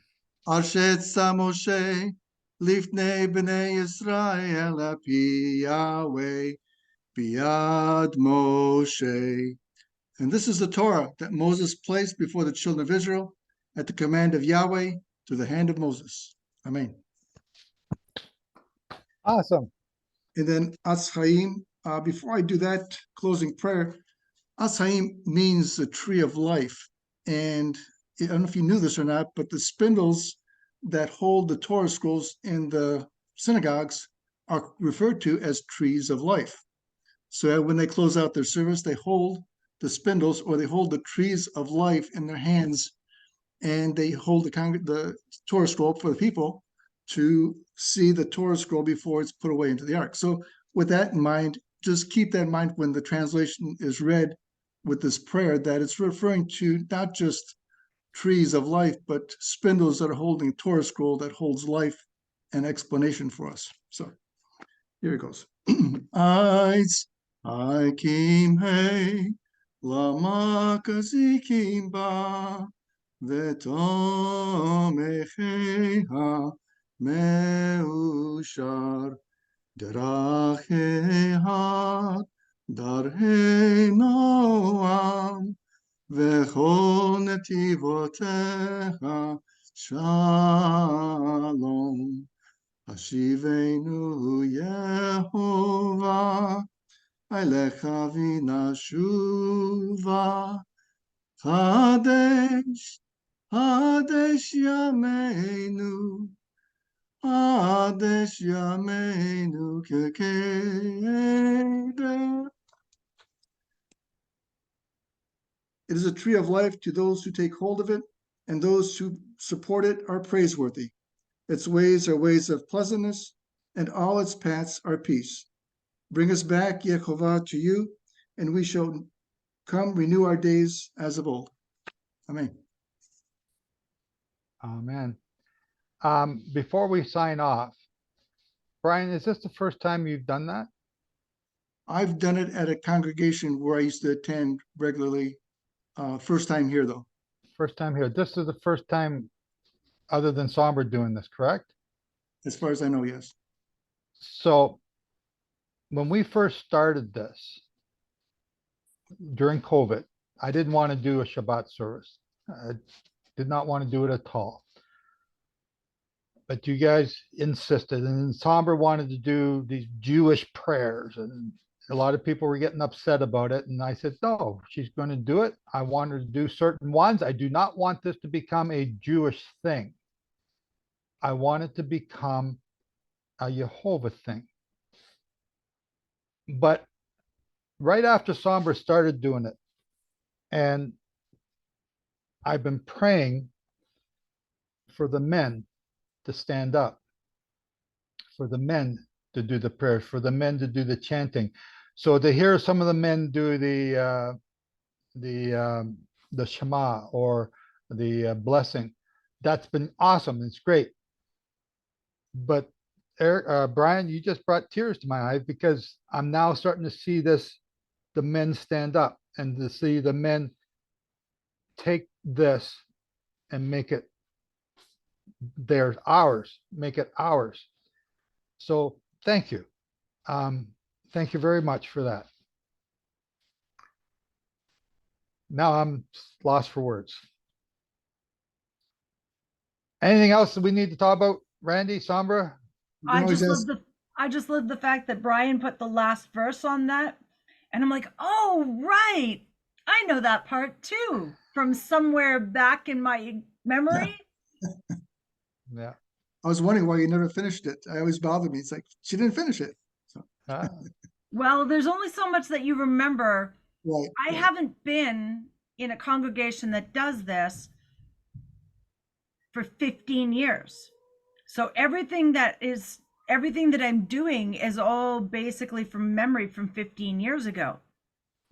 Asher Moshe, Lifnei Bnei Yisrael, Api Yahweh, Biad Moshe. And this is the Torah that Moses placed before the children of Israel at the command of Yahweh through the hand of Moses. Amen. Awesome. And then Aschaim before I do that closing prayer, Ashaim means the tree of life. And I don't know if you knew this or not, but the spindles that hold the Torah scrolls in the synagogues are referred to as trees of life. So when they close out their service, they hold the spindles or they hold the trees of life in their hands, and they hold the Torah scroll for the people to see the Torah scroll before it's put away into the ark. So with that in mind, just keep that in mind when the translation is read with this prayer, that it's referring to not just trees of life, but spindles that are holding a Torah scroll that holds life and explanation for us. So here it goes. I came hey lama kazikim ba v'tomecheha meushar deracheha darhei noam v'chol netivotecha shalom Hashivenu Yehovah Eilecha v'nashuva Hadesh Yameinu Hadesh Yameinu Kekeder. It is a tree of life to those who take hold of it, and those who support it are praiseworthy. Its ways are ways of pleasantness, and all its paths are peace. Bring us back, Yehovah, to you, and we shall come renew our days as of old. Amen. Amen. Before we sign off, Brian, is this the first time you've done that? I've done it at a congregation where I used to attend regularly. First time here, though. First time here. This is the first time other than Somber doing this, correct? As far as I know, yes. So when we first started this during COVID, I didn't want to do a Shabbat service. I did not want to do it at all. But you guys insisted, and Somber wanted to do these Jewish prayers, and a lot of people were getting upset about it. And I said, no, she's going to do it. I want her to do certain ones. I do not want this to become a Jewish thing. I want it to become a Jehovah thing. But right after Somber started doing it, and I've been praying for the men to stand up, for the men to do the prayers, for the men to do the chanting. So to hear some of the men do the Shema or the blessing, that's been awesome. It's great. But Eric, Brian, you just brought tears to my eyes, because I'm now starting to see this, the men stand up, and to see the men take this and make it theirs, ours, make it ours. So thank you. Thank you very much for that. Now I'm lost for words. Anything else that we need to talk about, Randy, Sombra? I just love the fact that Brian put the last verse on that, and I'm like, oh right, I know that part too from somewhere back in my memory. Yeah. I was wondering why you never finished it. I always bothered me. It's like, she didn't finish it. So. Well, there's only so much that you remember. Right. I haven't been in a congregation that does this for 15 years. So everything that I'm doing is all basically from memory from 15 years ago.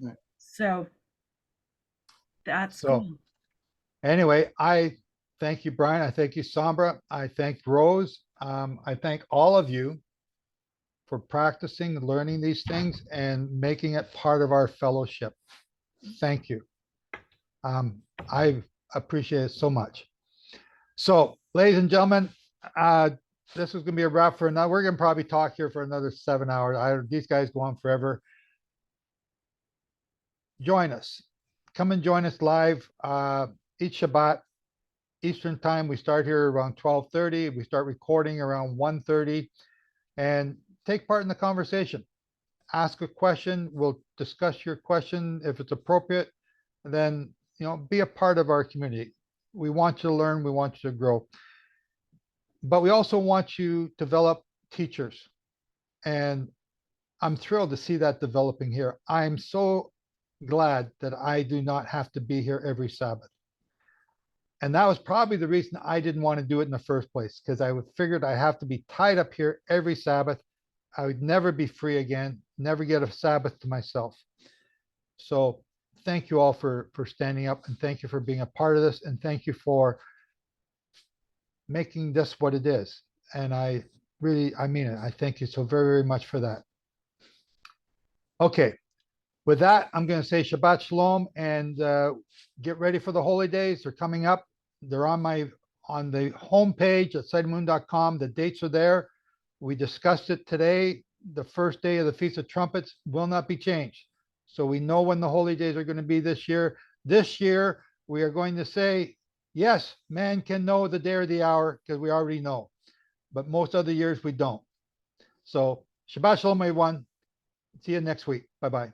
Right. So that's cool. Anyway, I thank you, Brian. I thank you, Sombra. I thank Rose. I thank all of you for practicing, learning these things, and making it part of our fellowship. Thank you. I appreciate it so much. So, ladies and gentlemen, this is going to be a wrap for now. We're going to probably talk here for another 7 hours. These guys go on forever. Join us. Come and join us live each Shabbat Eastern time. We start here around 12:30. We start recording around 1:30, and take part in the conversation. ask a question. We'll discuss your question if it's appropriate. And then, be a part of our community. We want you to learn. We want you to grow. But we also want you to develop teachers. And I'm thrilled to see that developing here. I'm so glad that I do not have to be here every Sabbath. And that was probably the reason I didn't want to do it in the first place, because I figured I have to be tied up here every Sabbath. I would never be free again, never get a Sabbath to myself. So thank you all for standing up, and thank you for being a part of this, and thank you for making this what it is. And I mean it. I thank you so very, very much for that. Okay. With that, I'm going to say Shabbat Shalom and get ready for the holy days. They're coming up. They're on the homepage at sitemoon.com. The dates are there. We discussed it today. The first day of the Feast of Trumpets will not be changed. So we know when the holy days are going to be this year. This year, we are going to say, yes, man can know the day or the hour because we already know. But most other years, we don't. So Shabbat Shalom, everyone. See you next week. Bye-bye.